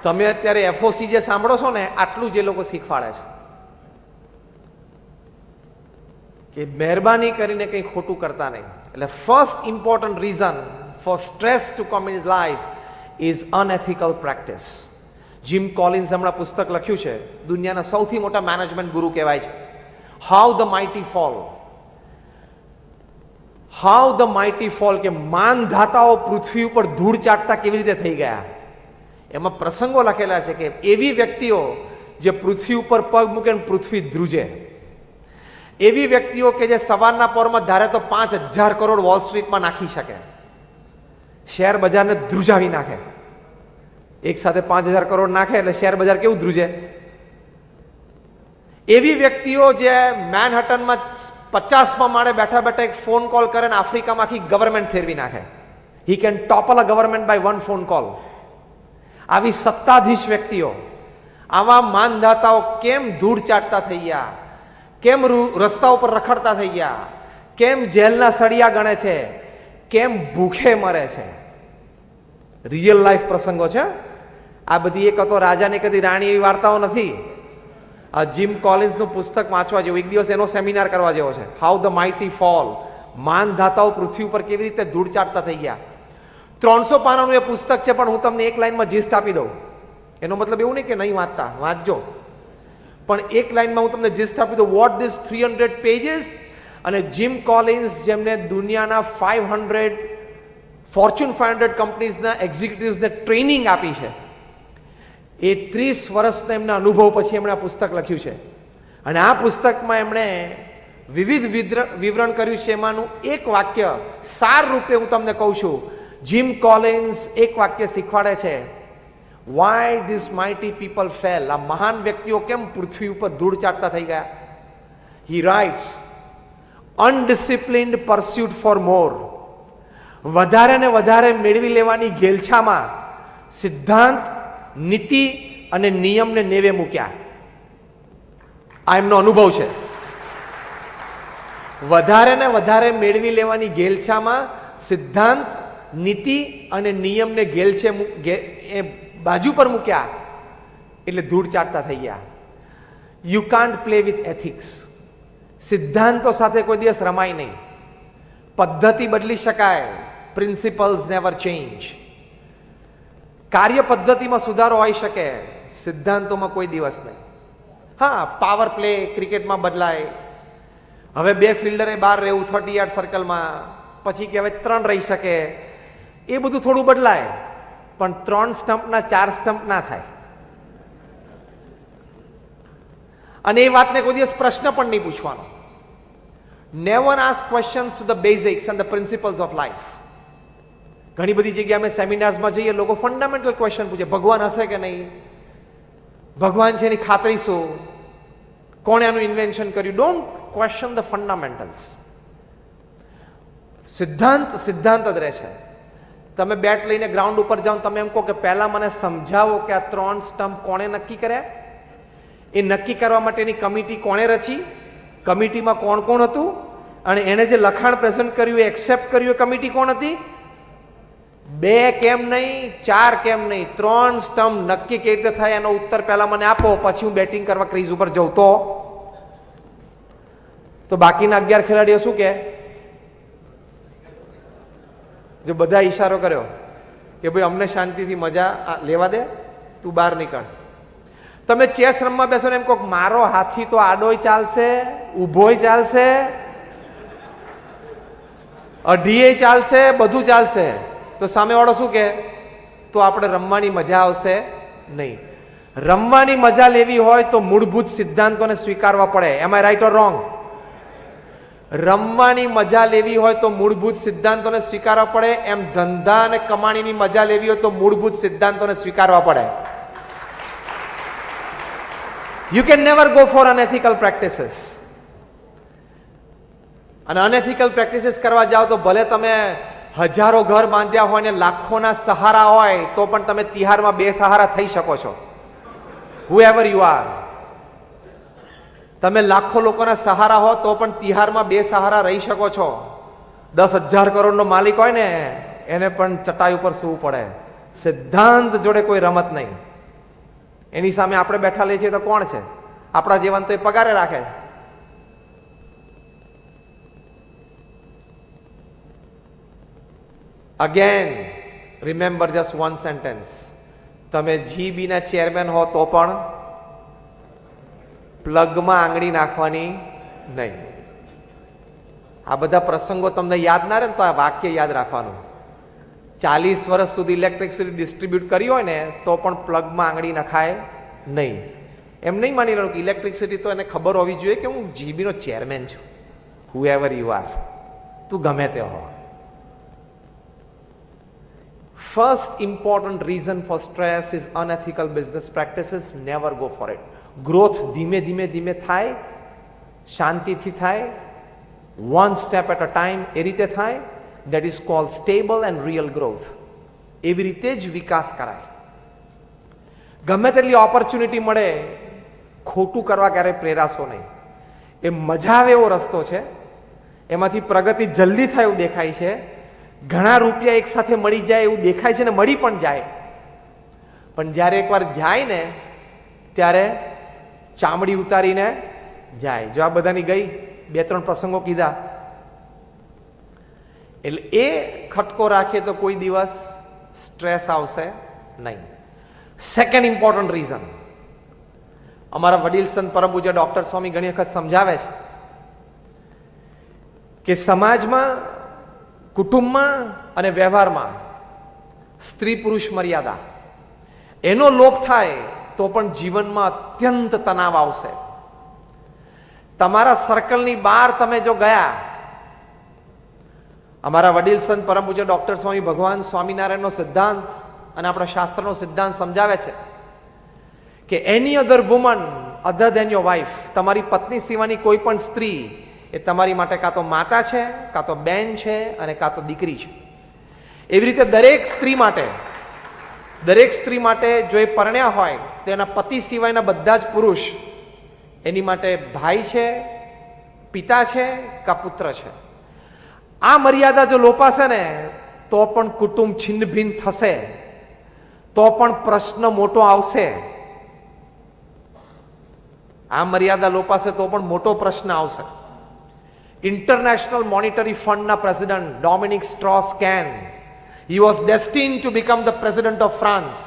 તમે અત્યારે FOC જે સાંભળો છો ને, આટલું જે લોકો શીખવાડે છે કે મહેરબાની કરીને કંઈ ખોટું કરતા નહીં. એટલે first important reason for stress to come in his life is unethical practice. Jim Collins હમણાં પુસ્તક લખ્યું છે, દુનિયાના સૌથી મોટા મેનેજમેન્ટ ગુરુ કહેવાય છે, how the mighty fall. How the mighty fall, કે માનધાતાઓ પૃથ્વી ઉપર ધૂળ ચાટતા કેવી રીતે થઈ ગયા. એમાં પ્રસંગો લખેલા છે કે એવી વ્યક્તિઓ જે પૃથ્વી ઉપર પગ મૂકે ને પૃથ્વી ધ્રુજે, એવી વ્યક્તિઓ કે જે સવારના પોરમાં ધારે તો 5,000 કરોડ વોલ સ્ટ્રીટમાં નાખી શકે, શેર બજારને ધ્રુજાવી નાખે. એક સાથે 5,000 કરોડ નાખે એટલે શેર બજાર કેવું ધ્રુજે. એવી વ્યક્તિઓ જે મેનહટનમાં 50માં માળે બેઠા બેઠા એક ફોન કોલ કરે ને આફ્રિકામાં આખી ગવર્મેન્ટ ફેરવી નાખે. He can topple a government by 1 phone call. આવી સત્તાધીશ વ્યક્તિઓ, આવા માનધાતાઓ કેમ ધૂળ ચાટતા થઈ ગયા, કેમ રસ્તા ઉપર રખડતા થઈ ગયા, કેમ જેલના સળિયા ગણે છે, કેમ ભૂખે મરે છે? રિયલ લાઈફ પ્રસંગો છે આ બધી. એક હતો રાજાને કદી રાણી, એવી વાર્તાઓ નથી. આ જીમ કોલિન્સનું પુસ્તક વાંચવા જેવું, એક દિવસ એનો સેમિનાર કરવા જેવો છે. હાઉ ધ માઇટી ફોલ, માનધાતાઓ પૃથ્વી ઉપર કેવી રીતે ધૂળ ચાટતા થઈ ગયા. 300 પાનાનું એ પુસ્તક છે, પણ હું તમને એક લાઈનમાં જીસ્ટ આપી દઉં. એનો મતલબ એવું નહીં કે નહીં વાંચતા, વાંચજો, પણ એક લાઈનમાં હું તમને જીસ્ટ આપી દઉં. What this 300 pages. અને જીમ કોલિન્સ, જેમને દુનિયાના 500 ફોર્ચ્યુન 500 કંપનીઝના એક્ઝિક્યુટિવ્સને ટ્રેનિંગ આપી છે, એ 30 વર્ષના એમના અનુભવ પછી એમણે આ પુસ્તક લખ્યું છે. અને આ પુસ્તકમાં એમણે વિવિધ વિવરણ કર્યું છે. એમાંનું એક વાક્ય સાર રૂપે હું તમને કહું છું. જીમ કોલિન્સ એક વાક્ય શીખવાડે છે, Y this mighty people fail. આ મહાન વ્યક્તિઓ કેમ પૃથ્વી ઉપર ધૂળ ચાટતા થઈ ગયા? હી રાઇટ્સ, અનડિસિપ્લિન્ડ પરસ્યુટ ફોર મોર. વધારે ને વધારે મેળવી લેવાની ઘેલછામાં સિદ્ધાંત, નીતિ અને નિયમને નેવે મૂક્યા. આ એમનો અનુભવ છે. વધારે ને વધારે મેળવી લેવાની ઘેલછામાં સિદ્ધાંત, નીતિ અને નિયમને બાજુ પર મૂક્યા એટલે ધૂળ ચાટતા થઈ ગયા. You can't play with ethics. સિદ્ધાંતો સાથે કોઈ દિવસ રમાય નહીં. પદ્ધતિ બદલી શકાય, પ્રિન્સિપલ્સ નેવર ચેન્જ. કાર્ય પદ્ધતિમાં સુધારો હોઈ શકે, સિદ્ધાંતોમાં કોઈ દિવસ નહીં. હા, પાવર પ્લે ક્રિકેટમાં બદલાય. હવે 2 ફિલ્ડરે બહાર રહેવું 30 યાર્ડ સર્કલમાં, પછી કે હવે 3 રહી શકે, એ બધું થોડું બદલાય, પણ 3 સ્ટમ્પના 4 સ્ટમ્પ ના થાય. અને એ વાતને કોઈ દિવસ પ્રશ્ન પણ નહીં પૂછવાનો. Never ask questions to the basics and the principles of life. ઘણી બધી જગ્યાએ અમે સેમિનાર્સમાં જઈએ, લોકો ફંડામેન્ટલ ક્વેશ્ચન પૂછે, ભગવાન હશે કે નહીં, ભગવાન છે એની ખાતરી શું, કોણે આનું ઇન્વેન્શન કર્યું. Don't question the fundamentals. સિદ્ધાંત સિદ્ધાંત જ રહે છે. તમે બેટ લઈને ગ્રાઉન્ડ ઉપર જાઓ, તમે એમ કહો કે પહેલા મને સમજાવો કે આ 3 સ્ટમ્પ કોણે નક્કી કર્યા, એ નક્કી કરવા માટેની કમિટી કોણે રચી, કમિટીમાં કોણ કોણ હતું, અને એને જે લખાણ પ્રેઝન્ટ કર્યું એ એક્સેપ્ટ કર્યું એ કમિટી કોણ હતી. 2 કેમ નહીં, 4 કેમ નહીં, 3 સ્ટમ્પ નક્કી કેવી રીતે થાય એનો ઉત્તર પહેલા મને આપો, પછી હું બેટિંગ કરવા ક્રીઝ ઉપર જઉં. તો બાકીના 11 ખેલાડીઓ શું કે? જો બધા ઈશારો કર્યો કે ભાઈ અમને શાંતિથી મજા લેવા દે, તું બહાર નીકળ. તમે ચેસ રમવા બેસો ને એમ કહો મારો હાથી તો આડોય ચાલશે, ઊભોય ચાલશે, અઢીએ ચાલશે, બધું ચાલશે, તો સામેવાળો શું કે? તો આપણે રમવાની મજા આવશે નહીં. રમવાની મજા લેવી હોય તો મૂળભૂત સિદ્ધાંતોને સ્વીકારવા પડે. એમ આઈ રાઈટ ઓર રોંગ? રમવાની મજા લેવી હોય તો મૂળભૂત સિદ્ધાંતોને સ્વીકારવા પડે. એમ ધંધા અને કમાણીની મજા લેવી હોય તો મૂળભૂત સિદ્ધાંતોને સ્વીકારવા પડે. You can never go for unethical practices. અને અનએથિકલ પ્રેક્ટિસીસ કરવા જાઓ તો ભલે તમે હજારો ઘર બાંધ્યા હોય ને લાખોના સહારા હોય તો પણ તમે તિહારમાં 2 સહારા થઈ શકો છો. whoever you are. તમે લાખો લોકોના સહારા હો તો પણ તિહારમાં 2 સહારા રહી શકો છો. 10,000 કરોડનો માલિક હોય ને એને પણ ચટાઈ ઉપર સૂવું પડે. સિદ્ધાંત જોડે કોઈ રમત નહીં. એની સામે આપણે બેઠા લઈએ છીએ તો કોણ છે? આપણા જીવન તો એ પગારે રાખે. Again remember just one sentence. તમે જીબી ના ચેરમેન હો તો પણ પ્લગમાં આંગળી નાખવાની નહીં. આ બધા પ્રસંગો તમને યાદ ના રહે ને તો આ વાક્ય યાદ રાખવાનું. 40 વર્ષ સુધી ઇલેક્ટ્રિસિટી ડિસ્ટ્રીબ્યુટ કરી હોય ને તો પણ પ્લગમાં આંગળી નખાય નહીં. એમ નહીં માની લેવાનું કે ઇલેક્ટ્રિસિટી તો એને ખબર હોવી જોઈએ કે હું જીબીનો ચેરમેન છું. whoever you are, તું ગમે તે હો. First important reason for stress is unethical business practices. Never go for it. Growth ધીમે ધીમે ધીમે થાય, શાંતિથી થાય, one step at a time, એ રીતે થાય. That is called stable and real growth. એવી રીતે જ વિકાસ કરાય. ગમે તેટલી ઓપોર્ચ્યુનિટી મળે, ખોટું કરવા ક્યારેય પ્રેરાશો નહીં. એ મજા આવે એવો રસ્તો છે, એમાંથી પ્રગતિ જલ્દી થાય એવું દેખાય છે, ઘણા રૂપિયા એક સાથે મળી જાય એવું દેખાય છે ને મળી પણ જાય, પણ જ્યારે એકવાર જાય ને ત્યારે ચામડી ઉતારીને જાય. જો આ બધાની ગઈ 2-3 પ્રસંગો કીધા. એટલે એ ખટકો રાખીએ તો કોઈ દિવસ સ્ટ્રેસ આવશે નહીં. સેકન્ડ ઇમ્પોર્ટન્ટ રીઝન, અમારા વડીલ સંત પરમ પૂજ્ય ડોક્ટર સ્વામી ઘણી વખત સમજાવે છે કે સમાજમાં, કુટુંબમાં અને વ્યવહારમાં સ્ત્રી પુરુષ મર્યાદા એનો લોપ થાય તો પણ જીવનમાં અત્યંત તણાવ આવશે. તમારા સર્કલની બહાર તમે જો ગયા, અમારા વડીલ સંત પરમ પૂજ્ય ડોક્ટર સ્વામી ભગવાન સ્વામિનારાયણનો સિદ્ધાંત અને આપણા શાસ્ત્રનો સિદ્ધાંત સમજાવે છે કે any other woman other than your wife, તમારી પત્ની સિવાયની કોઈ પણ સ્ત્રી એ તમારી માટે કાં તો માતા છે, કાં તો બેન છે અને કાં તો દીકરી છે. એવી રીતે દરેક સ્ત્રી માટે જો એ પરણ્યા હોય તો એના પતિ સિવાયના બધા જ પુરુષ એની માટે ભાઈ છે, પિતા છે કાં પુત્ર છે. આ મર્યાદા જો લોપાશે ને તો પણ કુટુંબ છિન્ન ભિન્ન થશે, તો પણ પ્રશ્ન મોટો આવશે. આ મર્યાદા લોપાશે તો પણ મોટો પ્રશ્ન આવશે. ઇન્ટરનેશનલ મોનિટરી ફંડના president Dominique Strauss-Kahn, he was destined to become the president of France.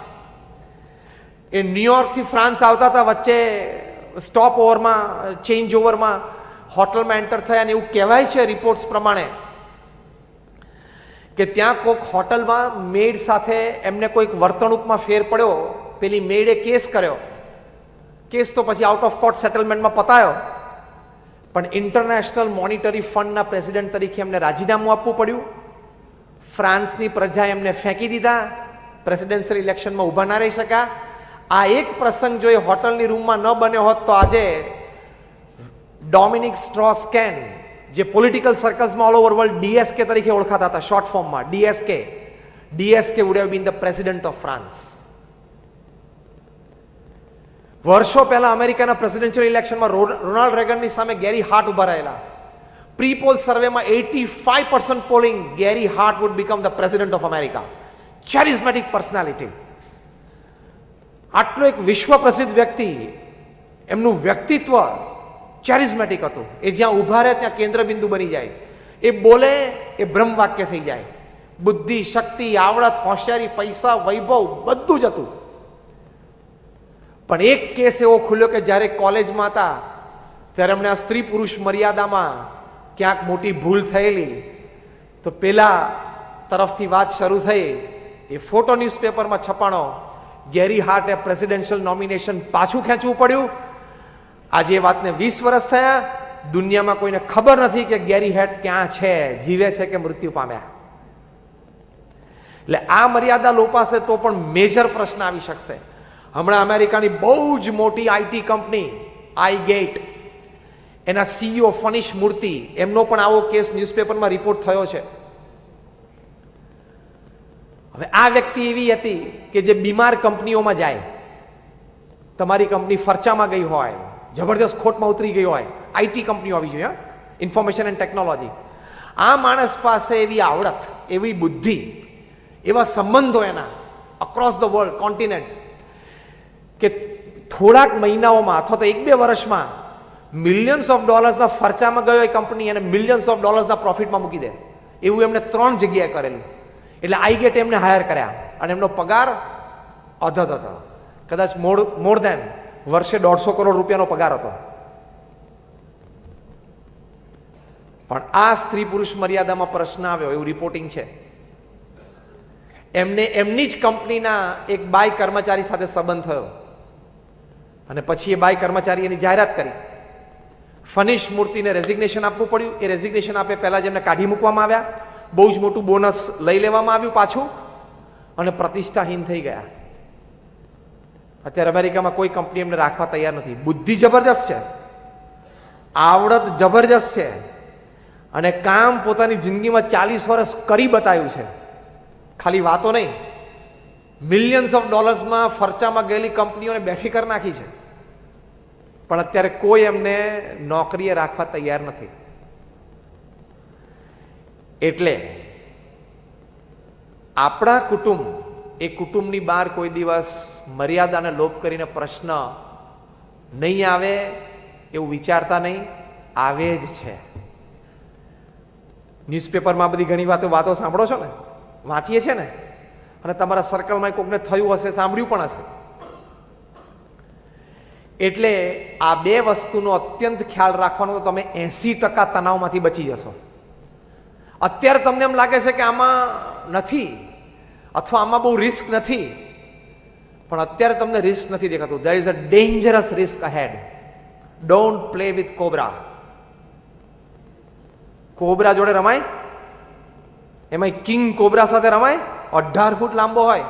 એ ન્યુયોર્કથી ફ્રાન્સ આવતા હતા, વચ્ચે સ્ટોપ ઓવરમાં, ચેન્જ ઓવરમાં હોટલમાં એન્ટર થયા અને એવું કહેવાય છે રિપોર્ટ્સ પ્રમાણે કે ત્યાં કોઈક હોટલમાં મેડ સાથે એમને કોઈક વર્તણૂકમાં ફેર પડ્યો, પેલી મેડે કેસ કર્યો. કેસ તો પછી આઉટ ઓફ કોર્ટ સેટલમેન્ટમાં પતાયો, પણ ઇન્ટરનેશનલ મોનિટરી ફંડના પ્રેસિડેન્ટ તરીકે એમને રાજીનામું આપવું પડ્યું. ફ્રાન્સની પ્રજા એમને ફેંકી દીધા, પ્રેસિડેન્શિયલ ઇલેક્શનમાં ઊભા ના રહી શક્યા. આ એક પ્રસંગ જો એ હોટલની રૂમમાં ન બન્યો હોત તો આજે ડોમિનિક સ્ટ્રોસ-કેન, જે પોલિટિકલ સર્કલ્સમાં ઓલ ઓવર વર્લ્ડ ડીએસકે તરીકે ઓળખાતા હતા, શોર્ટ ફોર્મમાં DSK would have been the president of France. વર્ષો પહેલા અમેરિકાના પ્રેસિડેન્શિયલ ઇલેક્શનમાં રોનાલ્ડ રેગનની સામે ગેરી હાર્ટ ઉભા રહેલા. પ્રી-પોલ સર્વેમાં 85% polling, Gary Hart would become the president of America. charismatic personality. આટલો એક વિશ્વ પ્રસિદ્ધ વ્યક્તિ, એમનું વ્યક્તિત્વ charismatic હતું. એ જ્યાં ઉભા રહે ત્યાં કેન્દ્ર બિંદુ બની જાય. એ બોલે એ બ્રહ્મ વાક્ય થઈ જાય. બુદ્ધિ, શક્તિ, આવડત, હોશિયારી, પૈસા, વૈભવ બધું જ હતું. પણ એક કેસ એવો ખુલ્યો કે જ્યારે કોલેજમાં હતા ત્યારે એમણે આ સ્ત્રી પુરુષ મર્યાદામાં ક્યાંક મોટી ભૂલ થયેલી, તો પેલા તરફથી વાત શરૂ થઈ. એ ફોટો ન્યૂઝપેપરમાં છપાણો. ગેરી હાર્ટે પ્રેસિડેન્શિયલ નોમિનેશન પાછું ખેંચવું પડ્યું. આજે એ વાતને 20 વર્ષ થયા. દુનિયામાં કોઈને ખબર નથી કે ગેરી હાર્ટ ક્યાં છે, જીવે છે કે મૃત્યુ પામ્યા. એટલે આ મર્યાદા લોપાશે તો પણ મેજર પ્રશ્ન આવી શકશે. હમણાં અમેરિકાની બહુ જ મોટી આઈટી કંપની આઈગેટ, એના સીઈઓ ફનીશ મૂર્તિ, એમનો પણ આવો કેસ ન્યૂઝપેપરમાં રિપોર્ટ થયો છે. હવે આ વ્યક્તિ એવી હતી કે જે બીમાર કંપનીઓમાં જાય, તમારી કંપની ફરચામાં ગઈ હોય, જબરદસ્ત ખોટમાં ઉતરી ગઈ હોય, આઈટી કંપનીઓ આવી જોઈએ, ઇન્ફોર્મેશન એન્ડ ટેકનોલોજી. આ માણસ પાસે એવી આવડત, એવી બુદ્ધિ, એવા સંબંધો એના અક્રોસ ધ વર્લ્ડ, કોન્ટિનેન્ટ્સ, કે થોડાક મહિનાઓમાં અથવા તો 1-2 વર્ષમાં મિલિયન્સ ઓફ ડોલર્સના ખર્ચામાં ગયો એ કંપની અને મિલિયન્સ ઓફ ડોલર્સના પ્રોફિટમાં મૂકી દે. એવું એમને 3 જગ્યાએ કરેલું. એટલે આઈગેટ એમને હાયર કર્યા અને એમનો પગાર અધધ હતો. કદાચ મોર દેન વર્ષે 150 કરોડ રૂપિયાનો પગાર હતો. પણ આ સ્ત્રી પુરુષ મર્યાદામાં પ્રશ્ન આવ્યો એવું રિપોર્ટિંગ છે. એમને એમની જ કંપનીના એક બાય કર્મચારી સાથે સંબંધ થયો અને પછી એ બાય કર્મચારી એની જાહેરાત કરી. ફનીશ મૂર્તિને રેઝિગ્નેશન આપવું પડ્યું. એ રેઝિગ્નેશન આપે પહેલા જ એમને કાઢી મૂકવામાં આવ્યા. બહુ જ મોટું બોનસ લઈ લેવામાં આવ્યું પાછું અને પ્રતિષ્ઠાહીન થઈ ગયા. અત્યારે અમેરિકામાં કોઈ કંપની એમને રાખવા તૈયાર નથી. બુદ્ધિ જબરજસ્ત છે, આવડત જબરજસ્ત છે અને કામ પોતાની જિંદગીમાં 40 વર્ષ કરી બતાવ્યું છે. ખાલી વાતો નહીં, મિલિયન્સ ઓફ ડોલર્સમાં ફરચામાં ગયેલી કંપનીઓને બેઠી કરી નાખી છે. પણ અત્યારે કોઈ એમને નોકરીએ રાખવા તૈયાર નથી. એટલે આપણા કુટુંબ, એ કુટુંબની બહાર કોઈ દિવસ મર્યાદાને લોપ કરીને પ્રશ્ન નહીં આવે એવું વિચારતા નહીં, આવે જ છે. ન્યૂઝપેપરમાં બધી ઘણી વાતો સાંભળો છો ને, વાંચીએ છીએ ને, અને તમારા સર્કલમાં કોકને થયું હશે, સાંભળ્યું પણ હશે. એટલે આ બે વસ્તુનો અત્યંત ખ્યાલ રાખવાનો, તો તમે 80% તણાવમાંથી બચી જશો. અત્યારે તમને એમ લાગે છે કે આમાં નથી અથવા આમાં બહુ રિસ્ક નથી, પણ અત્યારે તમને રિસ્ક નથી દેખાતું. There is a dangerous risk ahead. Don't play with cobra. Cobra જોડે રમાય? એમાં કિંગ કોબ્રા સાથે રમાય? 18 ફૂટ લાંબો હોય.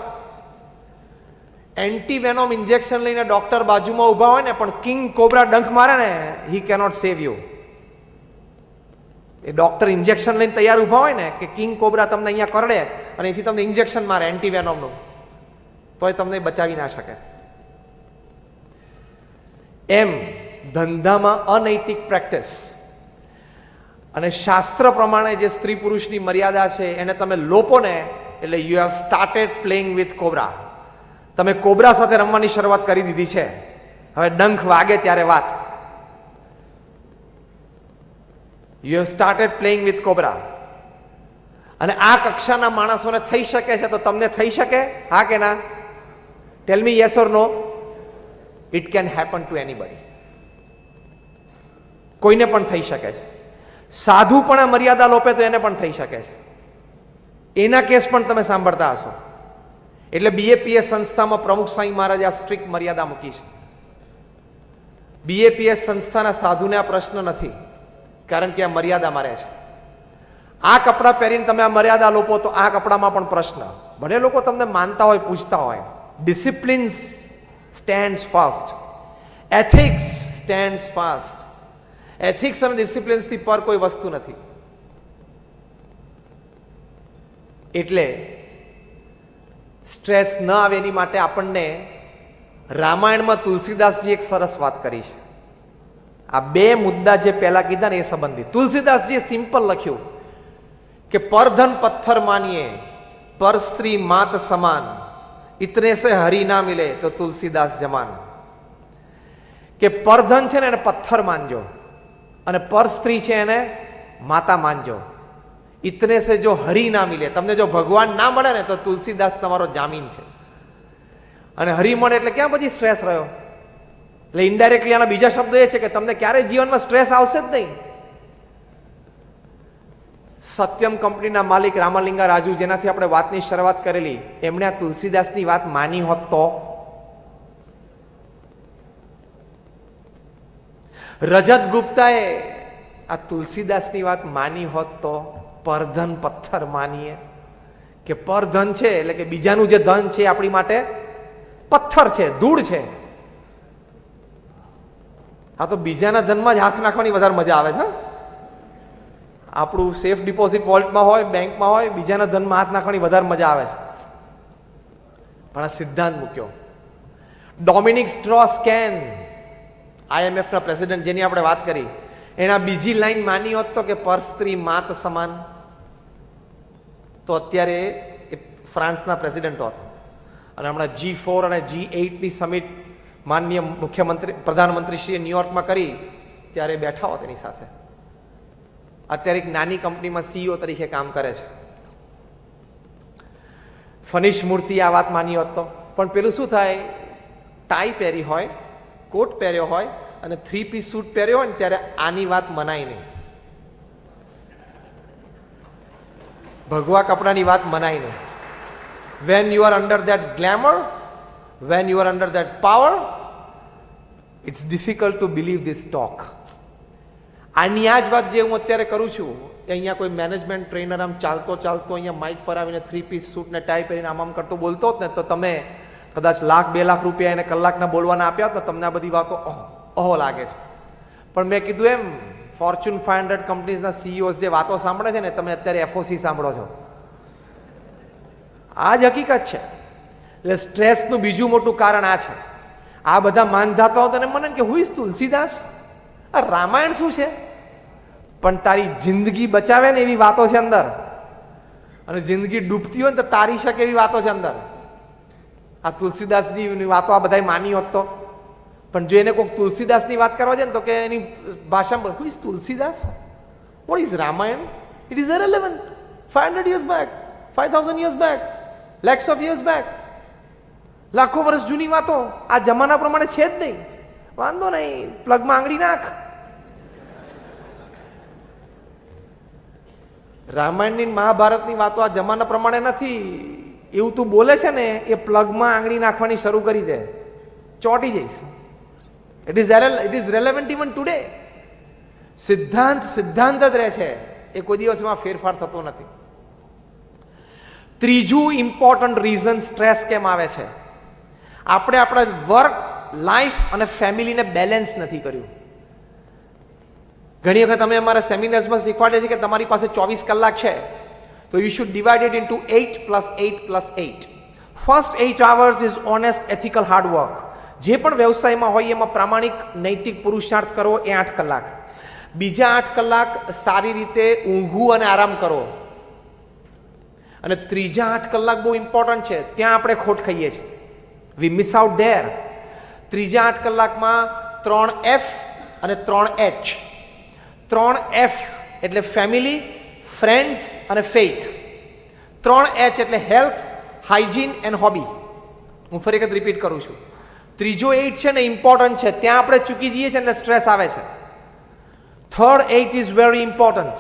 એન્ટીવેનોમ ઇન્જેક્શન લઈને ડોક્ટર બાજુમાં ઉભા હોય ને, પણ કિંગ કોબ્રા ડંખ મારે ને, હી cannot save you. A doctor injection લઈને તૈયાર ઉભા હોય ને કે કિંગ કોબ્રા તમને અહીંયા કરડે અને એથી તમને ઇન્જેક્શન મારે એન્ટીવેનોમનું, તોય તમને બચાવી ના શકે. એમ ધંધામાં અનૈતિક પ્રેક્ટિસ અને શાસ્ત્ર પ્રમાણે જે સ્ત્રી પુરુષની મર્યાદા છે એને તમે લોપો ને, એટલે you have started playing with cobra. તમે કોબ્રા સાથે રમવાની શરૂઆત કરી દીધી છે. હવે ડંખ વાગે ત્યારે વાત. You have started playing with cobra. અને આ કક્ષાના માણસોને થઈ શકે છે, તો તમને થઈ શકે? હા કે ના? Tell me yes or no. It can happen to anybody. કોઈને પણ થઈ શકે છે. સાધુ પણ મર્યાદા લોપે તો એને પણ થઈ શકે છે. એના કેસ પણ તમે સાંભળતા હશો. એટલે બીએપીએસ સંસ્થામાં પ્રમુખ સ્વામી મહારાજે આ સ્ટ્રિક્ટ મર્યાદા મૂકી છે. બીએપીએસ સંસ્થાના સાધુને આ પ્રશ્ન નથી, કારણ કે આ મર્યાદા મારે છે. આ કપડાં પહેરીને તમે આ મર્યાદા લોપો તો આ કપડામાં પણ પ્રશ્ન. ભલે લોકો તમને માનતા હોય, પૂછતા હોય. Discipline stands fast. Ethics stands fast. Ethics અને ડિસિપ્લિન્સથી પર કોઈ વસ્તુ નથી. એટલે સ્ટ્રેસ ન આવે એની માટે આપણને રામાયણમાં તુલસીદાસજી એક સરસ વાત કરી છે. આ બે મુદ્દા જે પહેલા કીધા ને એ સંબંધિત. તુલસીદાસજીએ સિમ્પલ લખ્યું કે પરધન પથ્થર માનીએ, પર સ્ત્રી માત સમાન, ઇતને સે હરી ના મિલે તો તુલસીદાસ જમાન. કે પરધન છે ને એને પથ્થર માનજો, અને પર સ્ત્રી છે એને માતા માનજો. ઇતને સે જો હરી ના મિલે, તમને જો ભગવાન ના મળે ને તો તુલસીદાસ તમારો જામીન છે. અને હરી મળે એટલે ક્યાં પછી સ્ટ્રેસ રહ્યો? એટલે ઇનડાયરેક્ટલી આના બીજા શબ્દ એ છે કે તમને ક્યારેય જીવનમાં સ્ટ્રેસ આવશે જ નહીં. સત્યમ કંપનીના માલિક રામલિંગા રાજુ, જેનાથી આપણે વાતની શરૂઆત કરેલી, એમણે આ તુલસીદાસની વાત માની હોત તો? રજત ગુપ્તાએ આ તુલસીદાસની વાત માની હોત તો? પરધન પથ્થર માનીએ, કે પરધન છે એટલે કે બીજાનું જે ધન છે આપણી માટે પથ્થર છે, ધૂળ છે. આ તો બીજાના ધનમાં જ હાથ નાખવાની વધારે મજા આવે છે. આપણું સેફ ડિપોઝિટ વોલ્ટમાં હોય, બેંકમાં હોય, બીજાના ધનમાં હાથ નાખવાની વધારે મજા આવે છે. પણ આ સિદ્ધાંત મૂક્યો. ડોમિનિક સ્ટ્રોસ કેન, IMF ના પ્રેસિડેન્ટ, જેની આપણે વાત કરી, એના બીજી લાઈન માની હોત તો કે પર સ્ત્રી માત સમાન, તો અત્યારે એ ફ્રાન્સના પ્રેસિડેન્ટ હોત. અને હમણાં G4 અને G8 ની સમિટ માનનીય મુખ્યમંત્રી પ્રધાનમંત્રીશ્રીએ ન્યુયોર્કમાં કરી ત્યારે બેઠા હોત એની સાથે. અત્યારે એક નાની કંપનીમાં CEO તરીકે કામ કરે છે. ફનીશ મૂર્તિ આ વાત માની હોત તો. પણ પેલું શું થાય, ટાઈ પહેરી હોય, કોટ પહેર્યો હોય અને 3 પીસ સૂટ પહેર્યો હોય ને, ત્યારે આની વાત મનાય નહીં. ભગવા કપડાની વાત મનાય નહીં. when you are under that glamour, when you are under that power, it's difficult to believe this talk. આની આ જ વાત જે હું અત્યારે કરું છું, એ અહીંયા કોઈ મેનેજમેન્ટ ટ્રેનર આમ ચાલતો અહીંયા માઇક પર આવીને 3 પીસ સૂટ ને ટાઈ પહેરીને આમ કરતો બોલતો હોત ને, તો તમે કદાચ ₹1,00,000-2 લાખ એને કલાકના બોલવાના આપ્યા હોત ને, તમને આ બધી વાતો ઓહો લાગે છે. પણ મેં કીધું એમ, ફોર્ચ્યુન 500 કંપનીઝના CEOs જે વાતો સાંભળે છે ને, તમે અત્યારે FOC સાંભળો છો. આ જ હકીકત છે. એટલે સ્ટ્રેસનું બીજું મોટું કારણ આ છે. આ બધા માનધાતાઓ તને મને કે હું તુલસીદાસ, આ રામાયણ શું છે? પણ તારી જિંદગી બચાવે ને એવી વાતો છે અંદર, અને જિંદગી ડૂબતી હોય ને તો તારી શકે એવી વાતો છે અંદર. આ તુલસીદાસની વાતો આ બધા માની હોત તો. પણ જો એને કોઈક તુલસીદાસની વાત કરવા જાય ને, તો કે એની ભાષામાં, who is Tulsidas, what is Ramayana, It is irrelevant. 500 years back, 5,000 years back, lakhs of years back. લાખો વર્ષ જૂની વાતો આ જમાના પ્રમાણે છે જ નહીં. વાંધો નહીં, પ્લગમાં આંગળી નાખ. રામાયણની મહાભારતની વાતો આ જમાના પ્રમાણે નથી. એવું તું બોલે છે ને એ પ્લગમાં આંગળી નાખવાની શરૂ કરી દે, ચોંટી જઈશ. It is relevant even today. સિદ્ધાંત સિદ્ધાંત જ રહે છે, એ કોઈ દિવસમાં ફેરફાર થતો નથી. ત્રીજું ઇમ્પોર્ટન્ટ રીઝન સ્ટ્રેસ કેમ આવે છે? આપણે આપણા વર્ક, લાઈફ અને ફેમિલીને બેલેન્સ નથી કર્યું. ઘણી વખત અમે અમારા સેમિનાર્સમાં શીખવાડે છે કે તમારી પાસે 24 કલાક છે, તો you should divide it into 8 + 8 + 8. First 8 hours is honest, ethical, hard work. જે પણ વ્યવસાયમાં હોય એમાં પ્રામાણિક, નૈતિક પુરુષાર્થ કરો, એ 8 કલાક. બીજા 8 કલાક સારી રીતે ઊંઘવું અને આરામ કરો. અને ત્રીજા 8 કલાક બહુ ઇમ્પોર્ટન્ટ છે, ત્યાં આપણે ખોટ ખાઈએ છીએ. વી મિસ આઉટ ધેર. ત્રીજા 8 કલાકમાં 3 F અને 3 H. 3 F એટલે ફેમિલી, ફ્રેન્ડ્સ અને ફેઇથ. 3 H એટલે હેલ્થ, હાઇજીન એન્ડ હોબી. હું ફરી વખત રિપીટ કરું છું. ત્રીજો 8 છે ને ઇમ્પોર્ટન્ટ છે, ત્યાં આપણે ચૂકી જઈએ છીએ એટલે સ્ટ્રેસ આવે છે. Third 8 is very important.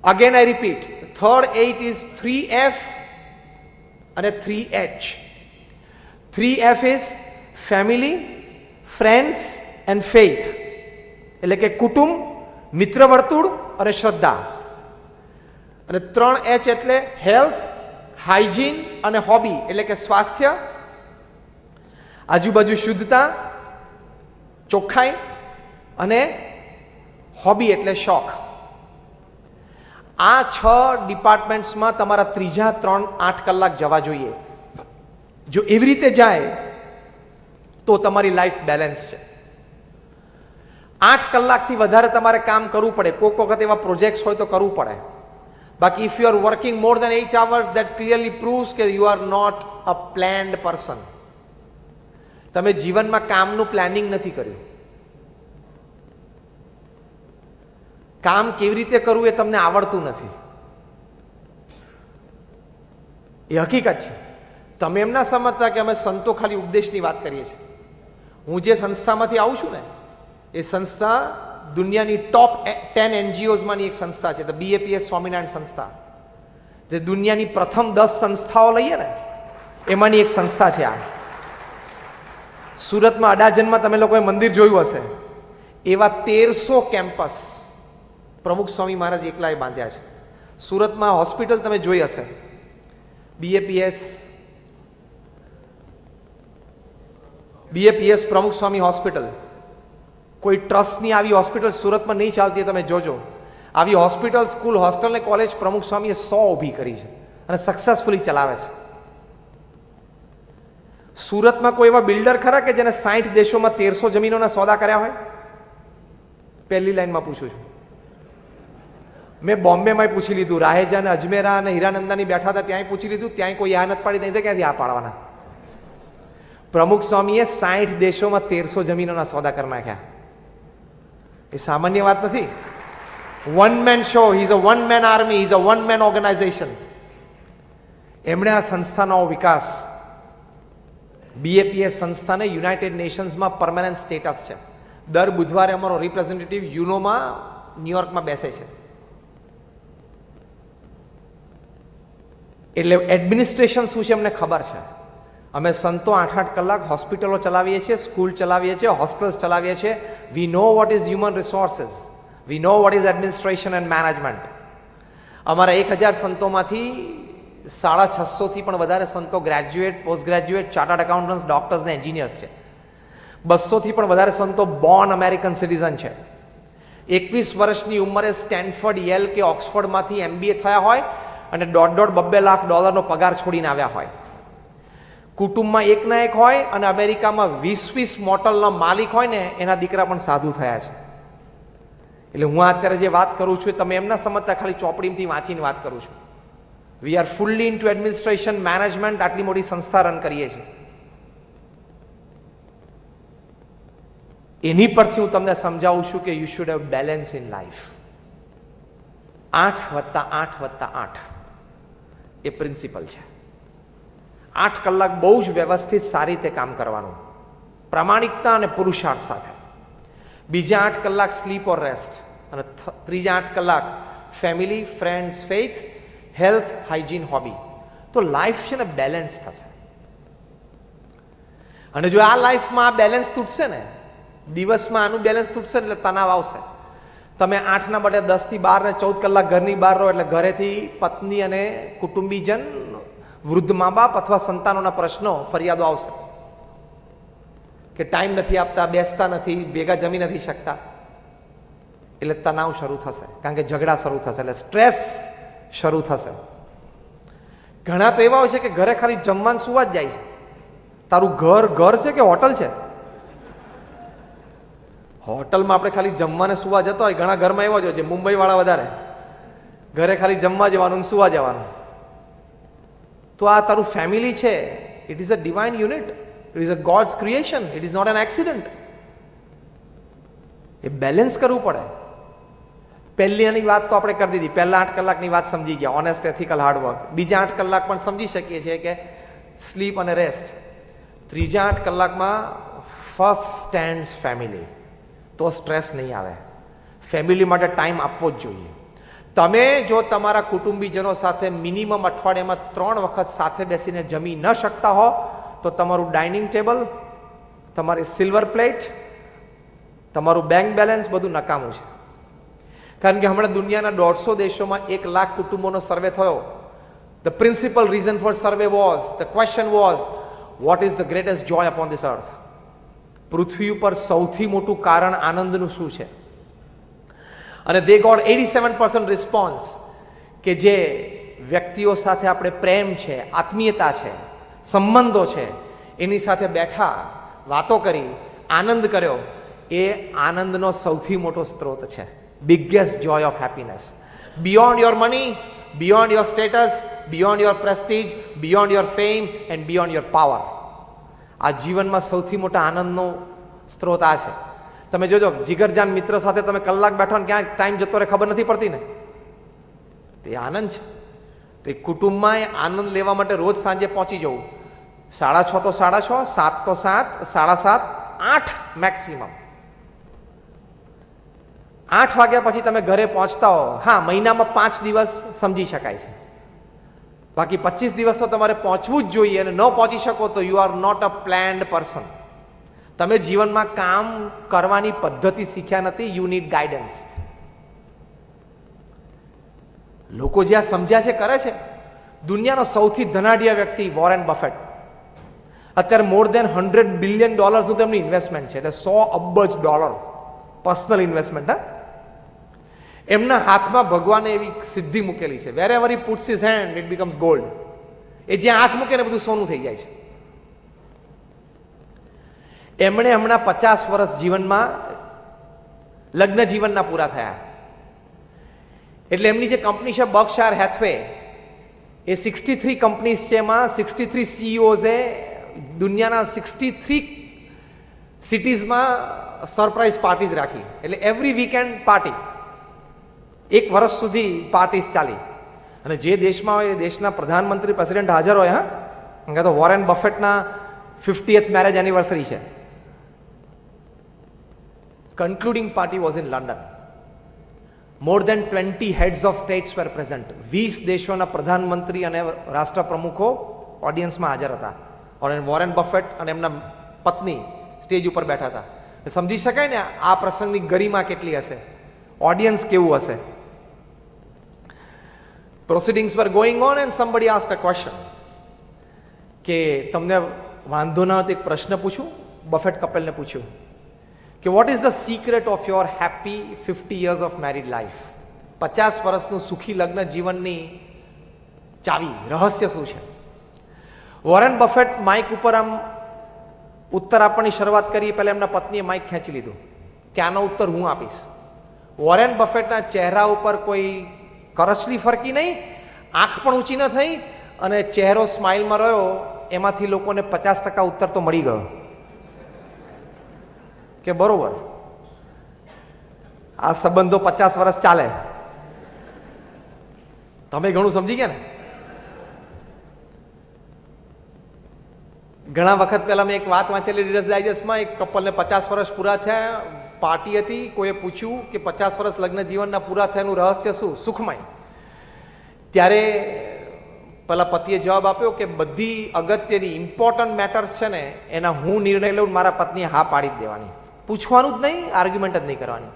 Again I repeat, third 8 is 3 F અને 3 H. 3 F is family, friends and faith, એટલે કે કુટુંબ, મિત્ર વર્તુળ અને શ્રદ્ધા. અને 3 H એટલે હેલ્થ, હાઇજીન અને હોબી, એટલે કે સ્વાસ્થ્ય, આજુબાજુ શુદ્ધતા, ચોખ્ખાઈ અને હોબી એટલે શોખ. આ 6 ડિપાર્ટમેન્ટ્સમાં તમારા ત્રીજા 8 કલાક જવા જોઈએ. જો એવી રીતે જાય તો તમારી લાઈફ બેલેન્સ છે. 8 કલાકથી વધારે તમારે કામ કરવું પડે. કોઈક વખત એવા પ્રોજેક્ટ્સ હોય તો કરવું પડે. બાકી if you are working more than 8 hours, that clearly proves કે you are not a planned person. તમે જીવનમાં કામનું પ્લાનિંગ નથી કર્યું. કામ કેવી રીતે કરવું એ તમને આવડતું નથી. એ હકીકત છે. તમે એમ ના સમજતા કે અમે સંતો ખાલી ઉપદેશની વાત કરીએ છીએ. હું જે સંસ્થામાંથી આવું છું ને, એ સંસ્થા દુનિયાની ટોપ 10 NGOsમાંની એક સંસ્થા છે, ધ BAPS સ્વામિનારાયણ સંસ્થા. જે દુનિયાની પ્રથમ 10 સંસ્થાઓ લઈએ ને એમાંની એક સંસ્થા છે આ. સુરતમાં અડાજનમાં તમે લોકોએ મંદિર જોયું હશે, એવા 1300 કેમ્પસ પ્રમુખ સ્વામી મહારાજ એકલાએ બાંધ્યા છે. સુરતમાં હોસ્પિટલ તમે જોઈ હશે, BAPS પ્રમુખ સ્વામી હોસ્પિટલ. કોઈ ટ્રસ્ટની આવી હોસ્પિટલ સુરતમાં નહીં ચાલતી, તમે જોજો. આવી હોસ્પિટલ, સ્કૂલ, હોસ્ટેલ ને કોલેજ પ્રમુખ સ્વામીએ 100 ઊભી કરી છે અને સક્સેસફુલી ચલાવે છે. સુરતમાં કોઈ એવા બિલ્ડર ખરા કે જેને 60 દેશોમાં 1300 જમીનોના સોદા કર્યા હોય? પહેલી લાઈનમાં પૂછું છું. મેં બોમ્બેમાં પૂછી લીધું, રાહેજા અને અજમેરા અને હીરાનંદાની બેઠા હતા ત્યાંય પૂછી લીધું, ત્યાંય કોઈ આ નથી પાડી, નહીં ક્યાંથી આ પાડવાના. પ્રમુખ સ્વામીએ 60 દેશોમાં 1300 જમીનોના સોદા કરી નાખ્યા. એ સામાન્ય વાત નથી. One man show, he is a one man army, he is a one man organisation. એમણે આ સંસ્થાનો વિકાસ, BAPS સંસ્થાને યુનાઇટેડ નેશન્સમાં પરમેનન્ટ સ્ટેટસ છે. દર બુધવારે અમારો રિપ્રેઝેન્ટેટિવ યુનોમાં ન્યુયોર્કમાં બેસે છે. એટલે એડમિનિસ્ટ્રેશન શું છે એમને ખબર છે. અમે સંતો 8-8 કલાક હોસ્પિટલો ચલાવીએ છીએ, સ્કૂલ ચલાવીએ છીએ, હોસ્ટેલ્સ ચલાવીએ છીએ. We know what is human resources, we know what is administration and management. અમારા 1000 સંતોમાંથી 650 થી પણ વધારે સંતો graduate, post graduate, chartered accountants, doctors ને એન્જિનિયર્સ છે. 200 થી પણ વધારે સંતો બોર્ન અમેરિકન સિટીઝન છે. 21 વર્ષની ઉંમરે સ્ટેનફર્ડ, યેલ કે ઓક્સફર્ડમાંથી MBA થયા હોય અને $1.5-2 લાખ પગાર છોડીને આવ્યા હોય. કુટુંબમાં એક ના એક હોય અને અમેરિકામાં 20 મોટલના માલિક હોય ને એના દીકરા પણ સાધુ થયા છે. એટલે હું અત્યારે જે વાત કરું છું તમે એમ ના સમજતા ખાલી ચોપડીમાંથી વાંચીને વાત કરું છું. We are fully into administration, management. આટલી મોટી સંસ્થા રન કરીએ છીએ. એની પરથી હું તમને સમજાવું છું કે you should have balance in life. 8+8+8 A principal છે. 8 કલાક બહુ જ વ્યવસ્થિત સારી રીતે કામ કરવાનું, પ્રામાણિકતા અને પુરુષાર્થ સાથે. બીજા 8 કલાક સ્લીપ ઓર રેસ્ટ, અને ત્રીજા 8 કલાક family, friends, faith, health, hygiene, hobby. તો લાઈફ છે ને બેલેન્સ થશે. અને જો આ લાઈફમાં આ બેલેન્સ તૂટશે ને, દિવસમાં આનું બેલેન્સ તૂટશે એટલે તણાવ આવશે. તમે 8ના બદલે 10 થી 12 ને 14 કલાક ઘરની બહાર રહો એટલે ઘરેથી પત્ની અને કુટુંબીજન, વૃદ્ધ મા બાપ અથવા સંતાનોના પ્રશ્નો, ફરિયાદો આવશે કે ટાઈમ નથી આપતા, બેસતા નથી, ભેગા જમી નથી શકતા. એટલે તણાવ શરૂ થશે, કારણ કે ઝઘડા શરૂ થશે, એટલે સ્ટ્રેસ શરૂ થશે. ઘણા તો એવા હોય છે કે ઘરે ખાલી જમવાનું સુવા જ જાય છે. તારું ઘર છે કે હોટલ છે? હોટલમાં આપણે ખાલી જમવાને સુવા જતા હોય, ઘણા ઘરમાં એવા જ હોય છે, મુંબઈ વાળા વધારે. ઘરે ખાલી જમવા જવાનું, સુવા જવાનું. તો આ તારું ફેમિલી છે, it is a divine unit, it is a god's creation, it is not an accident. એ બેલેન્સ કરવું પડે. પહેલીની વાત તો આપણે કરી દીધી, પહેલા 8 કલાકની વાત સમજી ગયા, ઓનેસ્ટ, એથિકલ, હાર્ડવર્ક. બીજા 8 કલાક પણ સમજી શકીએ છીએ કે સ્લીપ અને રેસ્ટ. ત્રીજા 8 કલાકમાં ફર્સ્ટ સ્ટેન્ડ્સ ફેમિલી. તો સ્ટ્રેસ નહીં આવે. ફેમિલી માટે ટાઈમ આપવો જ જોઈએ. તમે જો તમારા કુટુંબીજનો સાથે મિનિમમ અઠવાડિયામાં 3 વખત સાથે બેસીને જમી ન શકતા હો, તો તમારું ડાઇનિંગ ટેબલ, તમારી સિલ્વર પ્લેટ, તમારું બેંક બેલેન્સ બધું નકામું છે. કારણ કે હમણાં દુનિયાના 150 દેશોમાં 1 લાખ કુટુંબોનો સર્વે થયો. The principal reason for survey was, the question was, what is the greatest joy upon this earth? પૃથ્વી ઉપર સૌથી મોટું કારણ આનંદનું શું છે? અને દે ગોટ 87% રિસ્પોન્સ કે જે વ્યક્તિઓ સાથે આપણે પ્રેમ છે, આત્મીયતા છે, સંબંધો છે, એની સાથે બેઠા, વાતો કરી, આનંદ કર્યો, એ આનંદનો સૌથી મોટો સ્ત્રોત છે. Biggest joy of happiness. Beyond your money, beyond your status, beyond your prestige, beyond your fame and beyond your power. આ જીવનમાં સૌથી મોટા આનંદનો સ્ત્રોત આ છે. તમે જોજો, જીગરજાન મિત્ર સાથે તમે કલાક બેઠો ને ક્યાં ટાઈમ જતો રહે ખબર નથી પડતી ને. તે આનંદ છે. તો એ કુટુંબમાં આનંદ લેવા માટે રોજ સાંજે પહોંચી જવું. 6:30 તો 6:30, 7 તો 7, 7:30, 8 મેક્સિમમ. 8 વાગ્યા પછી તમે ઘરે પહોંચતા હો, હા, મહિનામાં 5 દિવસ સમજી શકાય છે, બાકી 25 દિવસ તો તમારે પહોંચવું જ જોઈએ. અને ન પહોંચી શકો તો you are not a planned person. તમે જીવનમાં કામ કરવાની પદ્ધતિ શીખ્યા નથી. You need guidance. લોકો જ્યાં સમજ્યા છે કરે છે. દુનિયાનો સૌથી ધનાઢ્ય વ્યક્તિ વોરેન બફેટ, અત્યારે મોર દેન $100 બિલિયન નું તેમની ઇન્વેસ્ટમેન્ટ છે, એટલે $100 અબજ પર્સનલ ઇન્વેસ્ટમેન્ટ. હા, એમના હાથમાં ભગવાને એવી સિદ્ધિ મૂકેલી છે, wherever he puts his hand it becomes gold. એ જ્યાં હાથ મૂકે ને બધું સોનું થઈ જાય છે. એમણે હમણાં 50 વર્ષ જીવનમાં, લગ્ન જીવનના પૂરા થયા. એટલે એમની જે કંપની છે બર્કશાયર હેથવે, એ 63 કંપનીઝ છે, એમાં 63 CEOs એ દુનિયાના 63 સિટીઝમાં સરપ્રાઈઝ પાર્ટીઝ રાખી. એટલે એવરી વીકેન્ડ પાર્ટી, 1 વર્ષ સુધી પાર્ટીઝ ચાલી. અને જે દેશમાં હોય એ દેશના પ્રધાનમંત્રી, પ્રેસિડેન્ટ હાજર હોય. હા, કારણ કે તો વોરેન બફેટના 50th મેરેજ એનિવર્સરી છે. Concluding party was in London. More than 20 heads of states were present. 20 દેશોના પ્રધાનમંત્રી અને રાષ્ટ્રપ્રમુખો ઓડિયન્સમાં હાજર હતા. અને વોરેન બફેટ અને એમના પત્ની સ્ટેજ ઉપર બેઠા હતા. સમજી શકાય ને આ પ્રસંગની ગરિમા કેટલી હશે, ઓડિયન્સ કેવું હશે. Proceedings were going on and somebody asked a question કે તમને વાંધો ના હોય તો એક પ્રશ્ન પૂછું. બફેટ કપલને પૂછ્યું કે what is the secret of your happy 50 years of married life? 50 વર્ષનું સુખી લગ્ન જીવનની ચાવી, રહસ્ય શું છે? વોરેન બફેટ માઇક ઉપર આમ ઉત્તર આપવાની શરૂઆત કરી, પહેલા એમના પત્નીએ માઇક ખેંચી લીધું કે આનો ઉત્તર હું આપીશ. વોરેન બફેટના ચહેરા ઉપર કોઈ કરચલી ફરકી નહીં, આંખ પણ ઊંચી ન થઈ, અને ચહેરો સ્માઇલમાં રહ્યો. એમાંથી લોકોને 50% ઉત્તર તો મળી ગયો કે બરોબર, આ સંબંધો 50 વર્ષ ચાલે. તમે ઘણું સમજી ગયા ને? ઘણા વખત પહેલા મેં એક વાત વાંચેલી રીડર્સ ડાયજેસ્ટમાં. એક કપલને 50 વર્ષ પૂરા થયા, પાર્ટી હતી. કોઈએ પૂછ્યું કે 50 વર્ષ લગ્ન જીવનના પૂરા થયાનું રહસ્ય શું? સુખમય. ત્યારે પેલા પતિએ જવાબ આપ્યો કે બધી અગત્યની ઇમ્પોર્ટન્ટ મેટર્સ છે ને એના હું નિર્ણય લઉં, મારા પત્નીએ હા પાડી જ દેવાની, પૂછવાનું જ નહીં, આર્ગ્યુમેન્ટ જ નહીં કરવાની.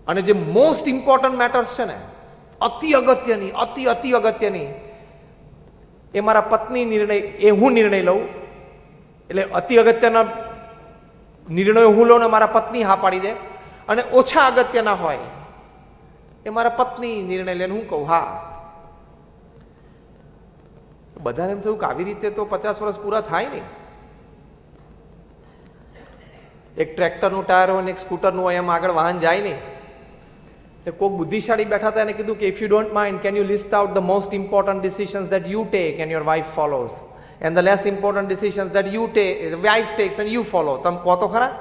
અને જે મોસ્ટ ઇમ્પોર્ટન્ટ મેટર્સ છે ને, અતિ અગત્યની, અતિ અગત્યની, એ મારા પત્ની નિર્ણય, એ હું નિર્ણય લઉં. એટલે અતિ અગત્યના નિર્ણયો હું લઉં ને મારા પત્ની હા પાડી દે. અને ઓછા અગત્યના હોય એ મારા પત્ની નિર્ણય લઈને હું કહું હા. બધાને એમ થયું કે આવી રીતે તો 50 વર્ષ પૂરા થાય નહીં. એક ટ્રેક્ટરનું ટાયર હોય ને એક સ્કૂટરનું હોય, એમ આગળ વાહન જાય નહીં. કોઈક બુદ્ધિશાળી બેઠા હતા, એને કીધું કે if you don't mind, can you list out the most important decisions that you take and your wife follows, and the less important decisions that you take, wife takes and you follow. તમે કહો તો ખરા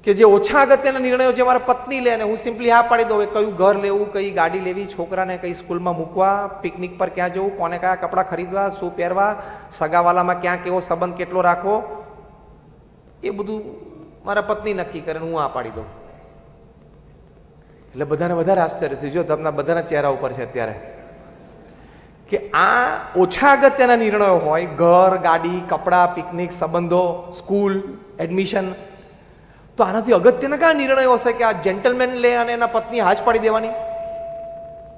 કે જે ઓછા અગત્યના નિર્ણયો જે મારા પત્ની લે ને હું સિમ્પલી હા પાડી દઉં. કયું ઘર લેવું, કઈ ગાડી લેવી, છોકરાને કઈ સ્કૂલમાં મૂકવા, પિકનિક પર ક્યાં જવું, કોને કયા કપડાં ખરીદવા, શું પહેરવા, સગાવાલામાં ક્યાં કેવો સંબંધ કેટલો રાખવો, એ બધું મારા પત્ની નક્કી કરે, હું હા પાડી દઉં. એટલે બધાને વધારે આશ્ચર્ય થયું. જો તમને બધાના ચહેરા ઉપર છે અત્યારે કે આ ઓછા અગત્યના નિર્ણયો હોય, ઘર, ગાડી, કપડા, પિકનિક, સંબંધો, સ્કૂલ, એડમિશન, તો આનાથી અગત્યના કયા નિર્ણયો હશે કે આ જેન્ટલમેન લે અને એના પત્ની હાજ પાડી દેવાની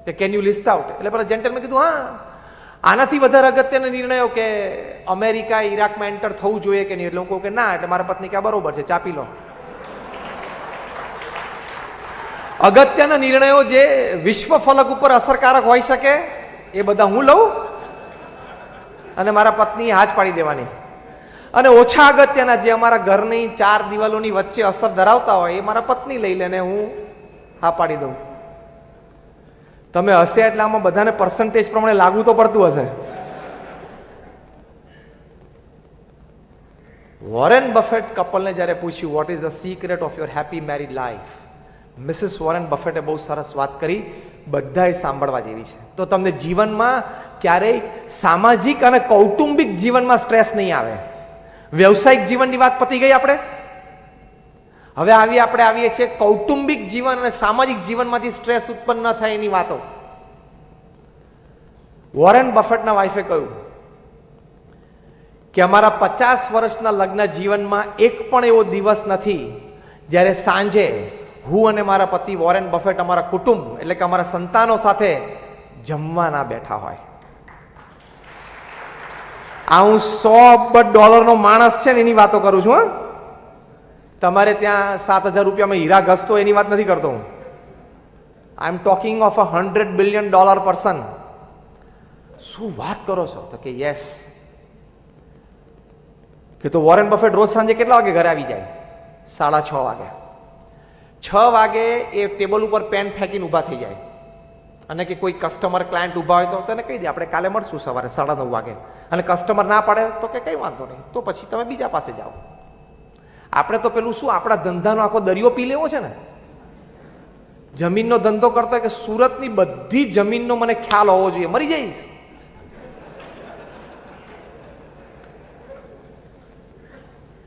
કે કેન યુ લિસ્ટ આઉટ? એટલે પેલા જેન્ટલમેન કીધું હા. આનાથી વધારે અગત્યના નિર્ણયો કે અમેરિકા ઈરાકમાં એન્ટર થવું જોઈએ કે નહીં? એટલે હું કહું કે ના. એટલે મારા પત્ની કે બરોબર છે, ચાપી લો. અગત્યના નિર્ણયો જે વિશ્વ ફલક ઉપર અસરકારક હોઈ શકે એ બધા હું લઉં અને મારા પત્ની હાજ પાડી દેવાની. અને ઓછા અગત્યના જે અમારા ઘરની 4 દિવાલોની વચ્ચે અસર ધરાવતા હોય એ મારા પત્ની લઈ લેને હું હા પાડી દઉં. તમે હશે એટલે આમાં બધાને પર્સન્ટેજ પ્રમાણે લાગુ તો પડતું હશે. વોરેન બફેટ કપલને જ્યારે પૂછ્યું what is the secret of your happy married life, Mrs Warren બફેટે બહુ સરસ વાત કરી, બધાએ સાંભળવા જેવી છે. તો તમને જીવનમાં ક્યારેય સામાજિક અને કૌટુંબિક જીવનમાં સ્ટ્રેસ નહીં આવે. વ્યવસાયિક જીવનની વાત પતી ગઈ. આપણે હવે આપણે આવીએ છીએ કૌટુંબિક જીવન અને સામાજિક જીવનમાંથી સ્ટ્રેસ ઉત્પન્ન ન થાય એની વાતો. વોરેન બફેટના વાઈફે કહ્યું કે અમારા 50 વર્ષના લગ્ન જીવનમાં એક પણ એવો દિવસ નથી જ્યારે સાંજે હું અને મારા પતિ વોરેન બફેટ અમારા કુટુંબ એટલે કે અમારા સંતાનો સાથે જમવા ના બેઠા હોય. આ હું $100 અબજ માણસ છે ને એની વાતો કરું છું. તમારે ત્યાં 7,000 રૂપિયામાં હીરા ઘસતો એની વાત નથી કરતો હું. I am talking of $100 billion person. શું વાત કરો છો? તો કે યસ. કે તો વોરેન બફેટ રોજ સાંજે કેટલા વાગે ઘરે આવી જાય? 6:30 વાગે. 6 વાગે એ ટેબલ ઉપર પેન ફેંકીને ઊભા થઈ જાય અને કે કોઈ કસ્ટમર ક્લાયન્ટ ઊભા હોય તો તેને કહી દે આપણે કાલે મળશું સવારે 9:30 વાગે. અને કસ્ટમર ના પાડે તો કે કઈ વાંધો નહીં, તો પછી તમે બીજા પાસે જાઓ. આપણે તો પેલું શું આપણા ધંધાનો આખો દરિયો પી લેવો છે ને. જમીનનો ધંધો કરતો હોય કે સુરતની બધી જમીનનો મને ખ્યાલ હોવો જોઈએ, મરી જઈશ.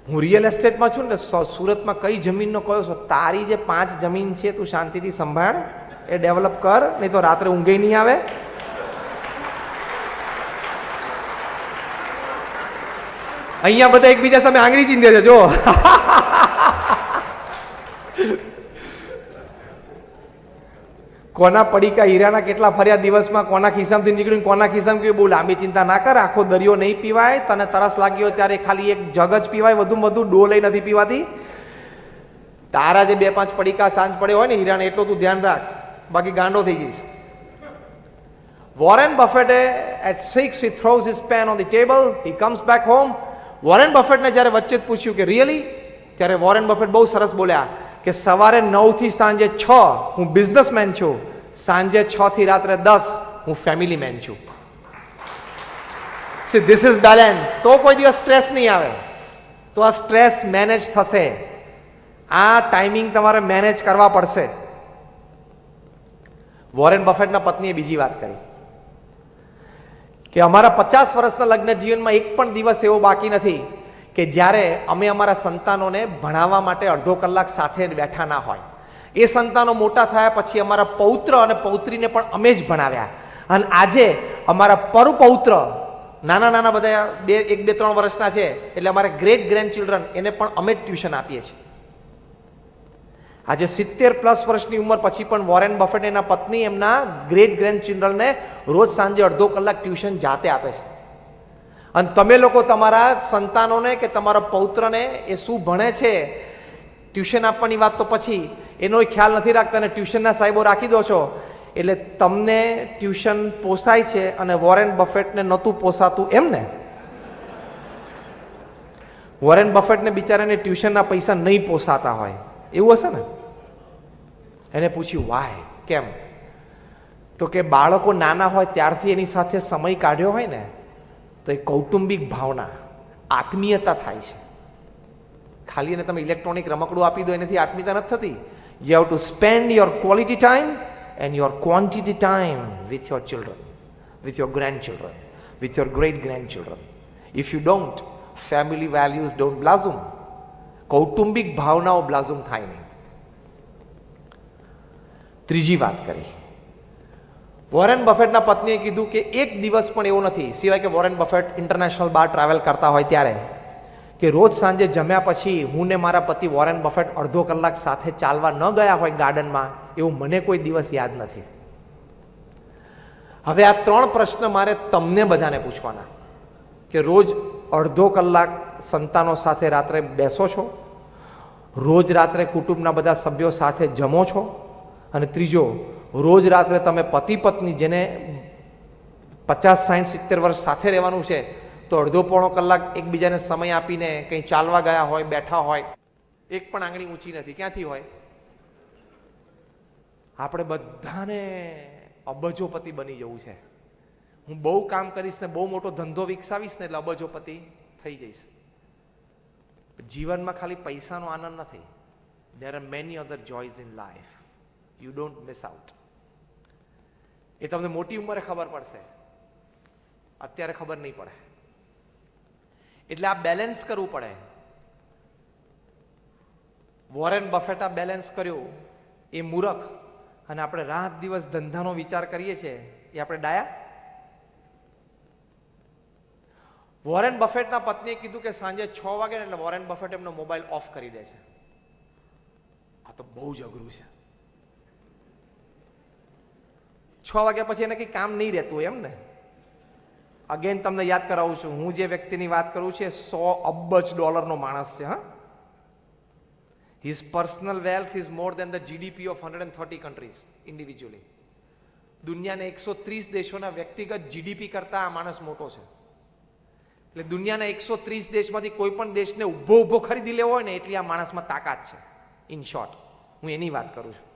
હું રિયલ એસ્ટેટમાં છું ને, સુરતમાં કઈ જમીનનો કયો છો, તારી જે 5 જમીન છે તું શાંતિથી સંભાળ, એ ડેવલપ કર, નહીં તો રાત્રે ઊંઘે નહીં આવે. અહીંયા બધા એકબીજા સામે આંગળી ચીંધે છે જો. કોના પડીકા હીરાના કેટલા ફર્યા દિવસમાં, કોના ખિસ્સામાંથી નીકળ્યું, કોના ખિસ્સામાં ગયું, બહુ લાંબી ચિંતા ના કર. આખો દરિયો નહીં પીવાય. તને તરસ લાગી હોય ત્યારે ખાલી એક જગ જ પીવાય, વધુમાં વધુ ડોલ નથી પીવાતી. તારા જે 2-5 પડીકા સાંજ પડે હોય ને હીરાને, એટલો તું ધ્યાન રાખ, બાકી ગાંડો થઈ જઈશ. વોરેન બફેટે at 6 he throws his pen on the table, he comes back home. Warren બફેટને જ્યારે વચ્ચે જ પૂછ્યું કે રિયલી, ત્યારે વોરેન બફેટ બહુ સરસ બોલ્યા કે સવારે 9 થી સાંજે 6 હું બિઝનેસમેન છું, સાંજે 6 થી રાત્રે 10 હું ફેમિલી મેન છું. See this is balance. તો કોઈ દિવસ સ્ટ્રેસ નહીં આવે. તો આ સ્ટ્રેસ મેનેજ થશે. આ ટાઈમિંગ તમારે મેનેજ કરવા પડશે. વોરેન બફેટના પત્નીએ બીજી વાત કરી કે અમારા 50 વર્ષના લગ્ન જીવનમાં એક પણ દિવસ એવો બાકી નથી કે જ્યારે અમે અમારા સંતાનોને ભણાવવા માટે અડધો કલાક સાથે બેઠા ના હોય. એ સંતાનો મોટા થયા પછી અમારા પૌત્ર અને પૌત્રીને પણ અમે જ ભણાવ્યા. અને આજે અમારા પરપૌત્ર નાના નાના બધા 1, 2, 3 વર્ષના છે, એટલે અમારા ગ્રેટ ગ્રેન્ડ ચિલ્ડ્રન, એને પણ અમે જ ટ્યુશન આપીએ છીએ. આજે 70+ વર્ષની ઉંમર પછી પણ વોરેન બફેટ એના પત્ની એમના ગ્રેટ ગ્રેન્ડ ચિલ્ડ્રનને રોજ સાંજે અડધો કલાક ટ્યુશન જાતે આપે છે. અને તમે લોકો તમારા સંતાનોને કે તમારા પૌત્રને એ શું ભણે છે ટ્યુશન આપવાની વાત તો પછી, એનો ખ્યાલ નથી રાખતા અને ટ્યુશનના સાહેબો રાખી દો છો. એટલે તમને ટ્યુશન પોસાય છે અને વોરેન બફેટને નહોતું પોસાતું એમ ને? વોરેન બફેટને બિચારાને ટ્યુશનના પૈસા નહીં પોસાતા હોય એવું હશે ને? એને પૂછ્યું વાય, કેમ? તો કે બાળકો નાના હોય ત્યારથી એની સાથે સમય કાઢ્યો હોય ને તો એ કૌટુંબિક ભાવના, આત્મીયતા થાય છે. ખાલી એને તમે ઇલેક્ટ્રોનિક રમકડું આપી દો એનાથી આત્મીયતા નથી થતી. You have to spend your quality time and your quantity time with your children, with your grandchildren, with your great grandchildren. If you don't, family values don't blossom. કૌટુંબિક ભાવનાઓ બ્લાઝમ થાય નહીં. ત્રીજી વાત કરી, વોરેન બફેટના પત્નીએ કીધું કે એક દિવસ પણ એવો નથી, સિવાય કે વોરેન બફેટ ઇન્ટરનેશનલ બહાર ટ્રાવેલ કરતા હોય ત્યારે, કે રોજ સાંજે જમ્યા પછી હું ને મારા પતિ વોરેન બફેટ અડધો કલાક સાથે ચાલવા ન ગયા હોય ગાર્ડનમાં, એવું મને કોઈ દિવસ યાદ નથી. હવે આ 3 પ્રશ્ન મારે તમને બધાને પૂછવાના કે રોજ અડધો કલાક સંતાનો સાથે રાત્રે બેસો છો? રોજ રાત્રે કુટુંબના બધા સભ્યો સાથે જમો છો? અને ત્રીજો, રોજ રાત્રે તમે પતિ પત્ની જેને 50, 60, 70 વર્ષ સાથે રહેવાનું છે તો અડધો પોણો કલાક એકબીજાને સમય આપીને કંઈ ચાલવા ગયા હોય, બેઠા હોય, એક પણ આંગળી ઊંચી નથી, ક્યાંથી હોય? આપણે બધાને અબજોપતિ બની જવું છે. હું બહુ કામ કરીશ ને બહુ મોટો ધંધો વિકસાવીશ ને એટલે અબજોપતિ થઈ જઈશ. જીવનમાં ખાલી પૈસાનો આનંદ નથી. There are many other joys in life. You don't miss out. એ તમને મોટી ઉંમરે ખબર પડશે, અત્યારે ખબર નહીં પડે. એટલે આ બેલેન્સ કરવું પડે. વોરેન બફેટ આ બેલેન્સ કર્યું, એ મૂર્ખ. અને આપણે રાત દિવસ ધંધાનો વિચાર કરીએ છીએ, એ આપણે ડાયા. વોરેન બફેટના પત્નીએ કીધું કે સાંજે 6 વાગે એટલે વોરેન બફેટ એમનો મોબાઈલ ઓફ કરી દે છે. આ તો બહુ જ અઘરું છે. 6 વાગ્યા પછી એને કઈ કામ નહીં રહેતું એમ ને? અગેન તમને યાદ કરાવું છું, હું જે વ્યક્તિની વાત કરું છું $100 અબજ માણસ છે. હા, his personal wealth is more than the GDP of 130 countries individually. દુનિયાના 130 દેશોના વ્યક્તિગત જીડીપી કરતા આ માણસ મોટો છે. એટલે દુનિયાના 130 દેશમાંથી કોઈ પણ દેશને ઊભો ખરીદી લેવો હોય ને એટલી આ માણસમાં તાકાત છે. ઇન શોર્ટ, હું એની વાત કરું છું.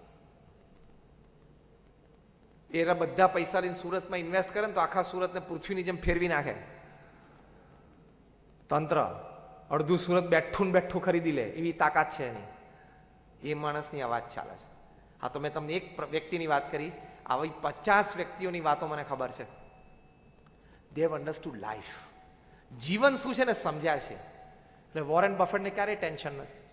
એના બધા પૈસા લઈને સુરતમાં ઇન્વેસ્ટ કરે ને તો આખા સુરતને પૃથ્વીની જેમ ફેરવી નાખે. તંત્ર અડધું સુરત બેઠું ખરીદી લે એવી તાકાત છે એની. એ માણસની આ વાત ચાલે છે. હા, તો મેં તમને એક વ્યક્તિની વાત કરી, આવી 50 વ્યક્તિઓની વાતો મને ખબર છે. They have understood life. જીવન શું છે ને સમજ્યા છે. એટલે વોરેન બફેટને ક્યારેય ટેન્શન નથી.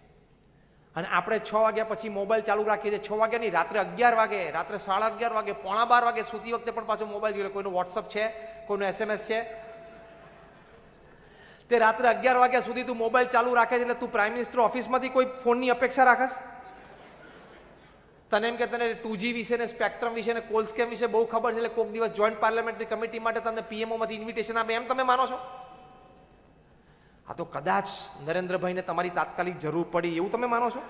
અને આપણે 6 વાગ્યા પછી મોબાઈલ ચાલુ રાખીએ છીએ. 6 વાગ્યા નહીં, રાત્રે 11 વાગે, રાત્રે 11:30 વાગે, 11:15 વાગે સુતી વખતે પણ પાછો મોબાઈલ જોઈએ. કોઈનું વોટ્સઅપ છે, કોઈનું SMS છે. તે રાત્રે 11 વાગ્યા સુધી તું મોબાઈલ ચાલુ રાખે છે એટલે તું પ્રાઇમ મિનિસ્ટર ઓફિસમાંથી કોઈ ફોનની અપેક્ષા રાખસ? તને એમ કે તને 2G વિશે ને સ્પેક્ટ્રમ વિશે ને કોલ સ્કેમ વિશે બહુ ખબર છે એટલે કોઈક દિવસ જોઈન્ટ પાર્લામેન્ટરી કમિટી માટે તમને PMO માંથી ઇન્વિટેશન આપે એમ તમે માનો છો? આ તો કદાચ નરેન્દ્રભાઈને તમારી તાત્કાલિક જરૂર પડી એવું તમે માનો છો?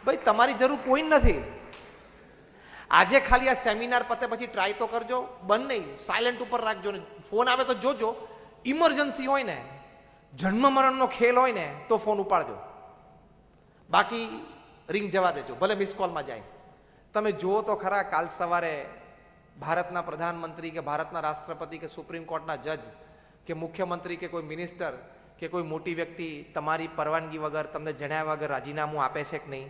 ભાઈ, તમારી જરૂર કોઈ નથી. આજે ખાલી આ સેમિનાર પતે પછી ટ્રાય તો કરજો. બંધ નહીં, સાયલેન્ટ ઉપર રાખજો ને ફોન આવે તો જોજો. ઇમરજન્સી હોય ને, જન્મ મરણનો ખેલ હોય ને તો ફોન ઉપાડજો. બાકી રિંગ જવા દેજો, ભલે મિસ કોલમાં જાય. તમે જુઓ તો ખરા, કાલ સવારે ભારતના પ્રધાનમંત્રી કે ભારતના રાષ્ટ્રપતિ કે સુપ્રીમ કોર્ટના જજ કે મુખ્યમંત્રી કે કોઈ મિનિસ્ટર કે કોઈ મોટી વ્યક્તિ તમારી પરવાનગી વગર, તમને જણાવ્યા વગર રાજીનામું આપે છે કે નહીં?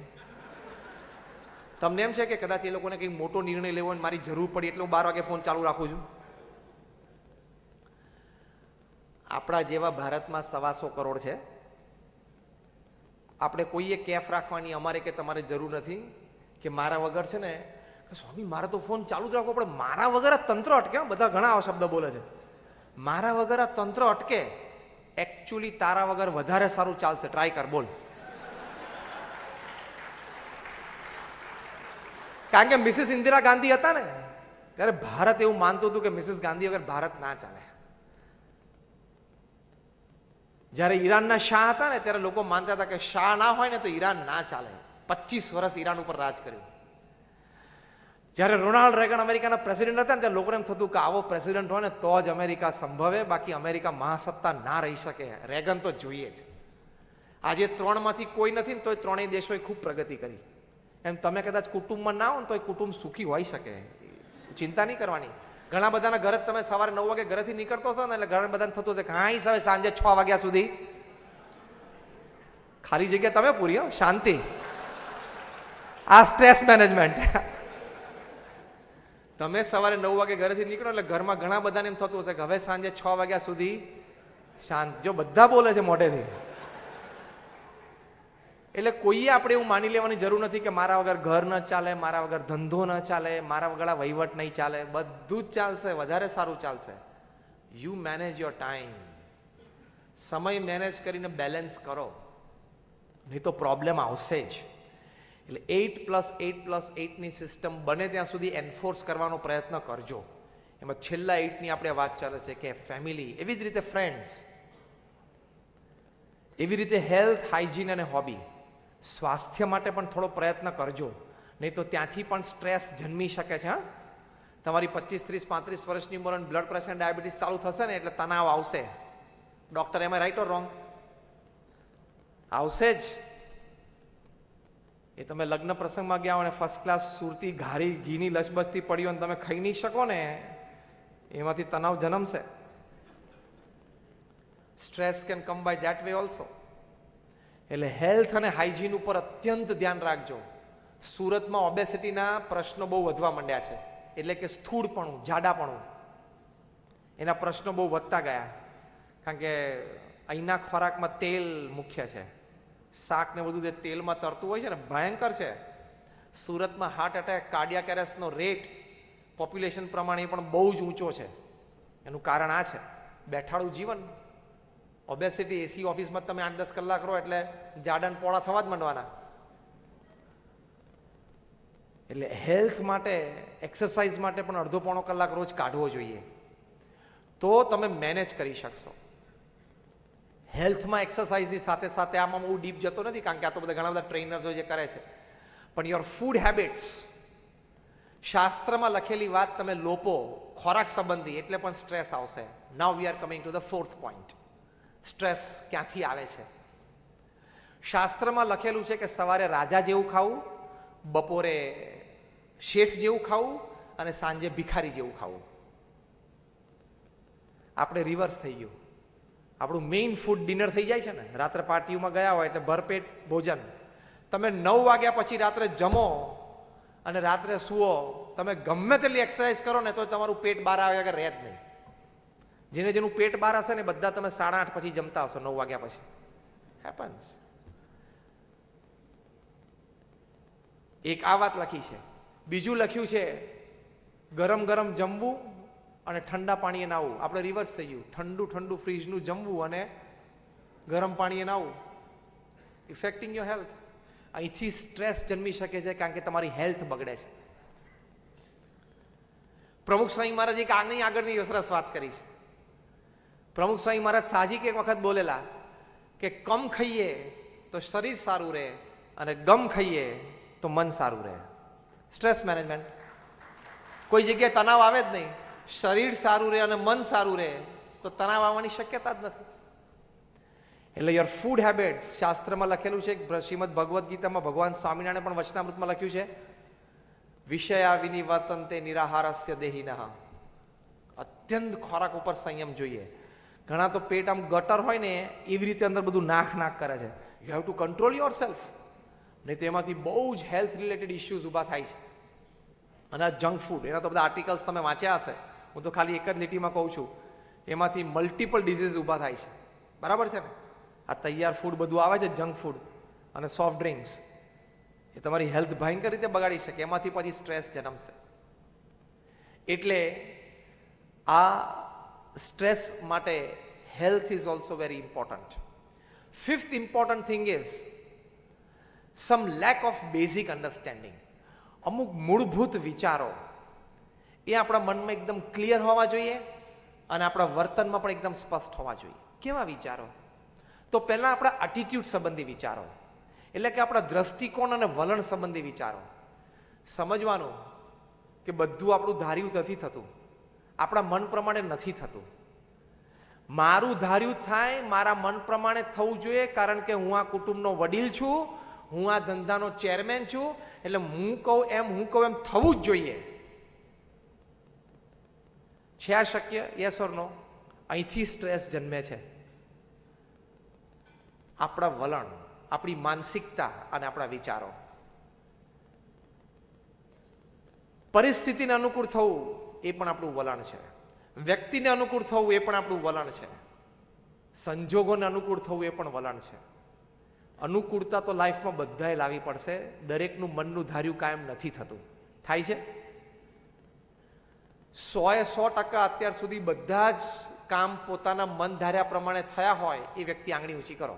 તમને એમ છે કે કદાચ એ લોકોને કંઈક મોટો નિર્ણય લેવો હોય, મારી જરૂર પડી એટલે હું 12 વાગે ફોન ચાલુ રાખું છું? આપણા જેવા ભારતમાં 125 કરોડ છે. આપણે કોઈએ કેફ રાખવાની અમારે કે તમારે જરૂર નથી કે મારા વગર છે ને સ્વામી મારે તો ફોન ચાલુ જ રાખવો પડે, મારા વગર આ તંત્ર અટકે. બધા ઘણા શબ્દ બોલે છે, મારા વગર આ તંત્ર અટકે. એકચ્યુઅલી તારા વગર વધારે સારું ચાલશે. ટ્રાય કર, બોલ. કારણ કે મિસિસ ઇન્દિરા ગાંધી હતા ને ત્યારે ભારત એવું માનતું હતું કે મિસિસ ગાંધી વગર ભારત ના ચાલે. જયારે ઈરાનના શાહ હતા ને ત્યારે લોકો માનતા હતા કે શાહ ના હોય ને તો ઈરાન ના ચાલે. 25 વર્ષ ઈરાન ઉપર રાજ કર્યું. જયારે રોનાલ્ડ રેગન અમેરિકાના પ્રેસિડેન્ટ હતા ને ત્યારે લોકોને એમ થતું કે આવો પ્રેસિડેન્ટ હોય ને તો જ અમેરિકા સંભવે, બાકી અમેરિકા મહાસત્તા ના રહી શકે. રેગન તો જોઈએ જ. આજે 3 માંથી કોઈ નથી ને તો ત્રણેય દેશોએ ખૂબ પ્રગતિ કરી. એમ તમે કદાચ કુટુંબમાં ના હો ને તો કુટુંબ સુખી હોઈ શકે. ચિંતા નહીં કરવાની. ઘણા બધાના ઘરે તમે સવારે 9 વાગે ઘરેથી નીકળતો છો ને એટલે ઘણા બધાને થતું હશે કે હા હવે સાંજે 6 વાગ્યા સુધી ખાલી જગ્યા તમે પૂરી. હો, શાંતિ. આ સ્ટ્રેસ મેનેજમેન્ટ. તમે સવારે 9 વાગે ઘરેથી નીકળો એટલે ઘરમાં ઘણા બધાને એમ થતું હશે કે હવે સાંજે 6 વાગ્યા સુધી શાંત. જો બધા બોલે છે મોઢેથી, એટલે કોઈએ આપણે એવું માની લેવાની જરૂર નથી કે મારા વગર ઘર ન ચાલે, મારા વગર ધંધો ન ચાલે, મારા વગર વહીવટ નહીં ચાલે. બધું જ ચાલશે, વધારે સારું ચાલશે. You manage your time. સમય મેનેજ કરીને બેલેન્સ કરો, નહીં તો પ્રોબ્લેમ આવશે જ. એટલે 8+8+8 ની સિસ્ટમ બને ત્યાં સુધી એન્ફોર્સ કરવાનો પ્રયત્ન કરજો. એમાં છેલ્લા 8 ની આપણે વાત ચાલે છે કે ફેમિલી, એવી જ રીતે ફ્રેન્ડ્સ, એવી રીતે હેલ્થ, હાઇજીન અને હોબી. સ્વાસ્થ્ય માટે પણ થોડો પ્રયત્ન કરજો, નહીં તો ત્યાંથી પણ સ્ટ્રેસ જન્મી શકે છે. હા, તમારી 25, 30, 35 વર્ષની ઉંમર બ્લડ પ્રેશર, ડાયાબિટીસ ચાલુ થશે ને એટલે તણાવ આવશે. Doctor am right or wrong? આવશે જ. એ તમે લગ્ન પ્રસંગમાં ગયા હોય ને ફર્સ્ટ ક્લાસ સુરતી ઘારી ઘીની લસબસતી પડી હોય ને તમે ખાઈ નહીં શકો ને, એમાંથી તણાવ જન્મશે. Stress can come by that way also. એટલે હેલ્થ અને હાઇજીન ઉપર અત્યંત ધ્યાન રાખજો. સુરતમાં ઓબેસિટીના પ્રશ્નો બહુ વધવા માંડ્યા છે, એટલે કે સ્થૂળપણું, જાડાપણું, એના પ્રશ્નો બહુ વધતા ગયા. કારણ કે અહીંના ખોરાકમાં તેલ મુખ્ય છે. શાક ને બધું જે તેલમાં તરતું હોય છે ને, ભયંકર છે. સુરતમાં હાર્ટ એટેક, કાર્ડિયાક એરેસ્ટનો રેટ પોપ્યુલેશન પ્રમાણે પણ બહુ જ ઊંચો છે. એનું કારણ આ છે, બેઠાડું જીવન. ઓબેસિટી, એસી ઓફિસમાં તમે 8-10 કલાક રહો એટલે જાડાન પોળા થવા જ માંડવાના. એટલે હેલ્થ માટે, એક્સરસાઇઝ માટે પણ અડધો-પોણો કલાક રોજ કાઢવો જોઈએ, તો તમે મેનેજ કરી શકશો. હેલ્થમાં એક્સરસાઇઝની સાથે સાથે, આમાં હું ડીપ જતો નથી કારણ કે આ તો બધા ઘણા બધા ટ્રેનર્સ હોય જે કરે છે, પણ યોર ફૂડ હેબિટ્સ, શાસ્ત્રમાં લખેલી વાત તમે લોપો ખોરાક સંબંધી, એટલે પણ સ્ટ્રેસ આવશે. Now we are coming to the 4th point. Stress ક્યાંથી આવે છે? શાસ્ત્રમાં લખેલું છે કે સવારે રાજા જેવું ખાવું, બપોરે શેઠ જેવું ખાવું અને સાંજે ભિખારી જેવું ખાવું. આપણે રિવર્સ થઈ ગયું. આપણું મેઇન ફૂડ ડિનર થઈ જાય છે ને, રાત્રે પાર્ટીઓમાં ગયા હોય એટલે ભરપેટ ભોજન. તમે 9 વાગ્યા પછી રાત્રે જમો અને રાત્રે સુવો, તમે ગમે તેટલી એક્સરસાઇઝ કરો ને તો તમારું પેટ 12 વાગ્યા રહે જ નહીં. જેનું પેટ બહાર હશે ને બધા તમે 8:30 પછી જમતા હશો, 9 વાગ્યા પછી. હેપન્સ. એક આ વાત લખી છે. બીજું લખ્યું છે ગરમ ગરમ જમવું અને ઠંડા પાણીએ નાવું. આપણે રિવર્સ થઈ ગયું. ઠંડુ ઠંડુ ફ્રીજનું જમવું અને ગરમ પાણીએ નાવું. ઇફેક્ટિંગ યોર હેલ્થ. અહીંથી સ્ટ્રેસ જન્મી શકે છે કારણ કે તમારી હેલ્થ બગડે છે. પ્રમુખ સ્વામી મહારાજ એક આગળની સરસ વાત કરી છે. પ્રમુખ સ્વામી મહારાજ સાહજિક એક વખત બોલેલા કે કમ ખાઈએ તો શરીર સારું રહે અને ગમ ખાઈએ તો મન સારું રહે. Stress management. કોઈ જગ્યાએ તણાવ આવે જ નહીં. શરીર સારું રહે અને મન સારું રહે તો તણાવ આવવાની શક્યતા જ નથી. એટલે યોર ફૂડ હેબિટ્સ, શાસ્ત્રમાં લખેલું છે, શ્રીમદ ભગવદ્ ગીતામાં ભગવાન સ્વામિનારાયણ પણ વચનામૃતમાં લખ્યું છે, વિષયા વિનિવર્તન્તે નિરાહારસ્ય દેહિનઃ. અત્યંત ખોરાક ઉપર સંયમ જોઈએ. ઘણા તો પેટ આમ ગટર હોય ને એવી રીતે અંદર બધું નાખ કરે છે. You have to control your self. નહીં તો એમાંથી બહુ જ હેલ્થ રિલેટેડ ઇસ્યુઝ ઊભા થાય છે. અને આ જંક ફૂડ, એના તો બધા આર્ટિકલ્સ તમે વાંચ્યા હશે, હું તો ખાલી એક જ લીટીમાં કહું છું, એમાંથી મલ્ટિપલ ડિઝીઝ ઊભા થાય છે. બરાબર છે ને? આ તૈયાર ફૂડ બધું આવે છે, જંક ફૂડ અને સોફ્ટ ડ્રિંક્સ, એ તમારી હેલ્થ ભયંકર રીતે બગાડી શકે. એમાંથી પછી સ્ટ્રેસ જન્મશે. એટલે આ સ્ટ્રેસ માટે health is also very important. Fifth important thing is sum lack of basic understanding. અમુક મૂળભૂત વિચારો એ આપણા મનમાં એકદમ ક્લિયર હોવા જોઈએ અને આપણા વર્તનમાં પણ એકદમ સ્પષ્ટ હોવા જોઈએ. કેવા વિચારો? તો પહેલા આપણા એટીટ્યુડ સંબંધી વિચારો, એટલે કે આપણા દ્રષ્ટિકોણ અને વલણ સંબંધી વિચારો. સમજવાનું કે બધું આપણું ધાર્યું નથી થતું, આપણા મન પ્રમાણે નથી થતું. મારું ધાર્યું થાય, મારા મન પ્રમાણે થવું જોઈએ, કારણ કે હું આ કુટુંબનો વડીલ છું, હું આ ધંધાનો ચેરમેન છું, એટલે હું કહું એમ થવું જ જોઈએ. છે આ શક્ય? યસ ઓર નો? અહીંથી સ્ટ્રેસ જન્મે છે. આપણા વલણ, આપણી માનસિકતા અને આપણા વિચારો. પરિસ્થિતિને અનુકૂળ થવું એ પણ આપણું વલણ છે. વ્યક્તિને અનુકૂળ થવું એ પણ આપણું વલણ છે. સંજોગોને અનુકૂળ થવું એ પણ વલણ છે. અનુકૂળતા તો લાઈફમાં બધાએ લાવવી પડશે. દરેકનું મનનું ધાર્યું કાયમ નથી થતું. થાય છે? 100% અત્યાર સુધી બધા જ કામ પોતાના મન ધાર્યા પ્રમાણે થયા હોય એ વ્યક્તિ આંગળી ઊંચી કરો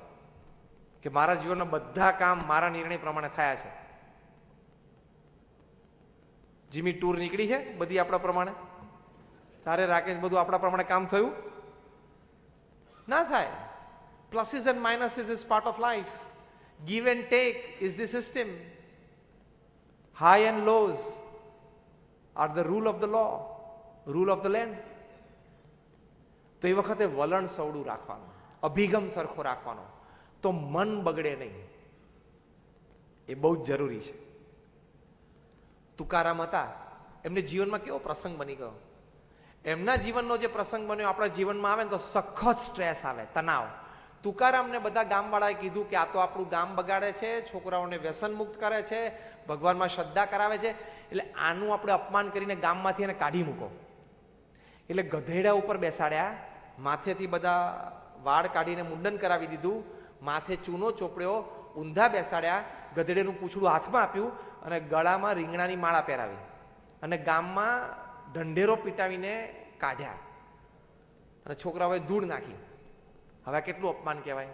કે મારા જીવનના બધા કામ મારા નિર્ણય પ્રમાણે થયા છે. જીમી ટૂર નીકળી છે બધી આપણા પ્રમાણે? તારે રાકેશ બધું આપણા પ્રમાણે કામ થયું? ના થાય. Pluses and minuses is part of life. Give and take is the system. High and lows are the rule of the law, rule of the land. તો એ વખતે વલણ સવડું રાખવાનું, અભિગમ સરખો રાખવાનો, તો મન બગડે નહીં. એ બહુ જ જરૂરી છે. તુકારામ હતા, એમને જીવનમાં કેવો પ્રસંગ બની ગયો. એમના જીવનનો જે પ્રસંગ બન્યો આપણા જીવનમાં આવે ને તો સખત સ્ટ્રેસ આવે, તણાવ. તુકારામને બધા ગામવાળાએ કીધું કે આ તો આપણું ગામ બગાડે છે, છોકરાઓને વ્યસન મુક્ત કરે છે, ભગવાનમાં શ્રદ્ધા કરાવે છે, એટલે આનું આપણે અપમાન કરીને ગામમાંથી એને કાઢી મૂકો. એટલે ગધેડા ઉપર બેસાડ્યા, માથેથી બધા વાળ કાઢીને મુંડન કરાવી દીધું, માથે ચૂનો ચોપડ્યો, ઊંધા બેસાડ્યા, ગધેડાનું પૂંછડું હાથમાં આપ્યું અને ગળામાં રીંગણાની માળા પહેરાવી અને ગામમાં ઢંઢેરો પીટાવીને કાઢ્યા અને છોકરાઓએ ધૂળ નાખી. હવે કેટલું અપમાન કહેવાય.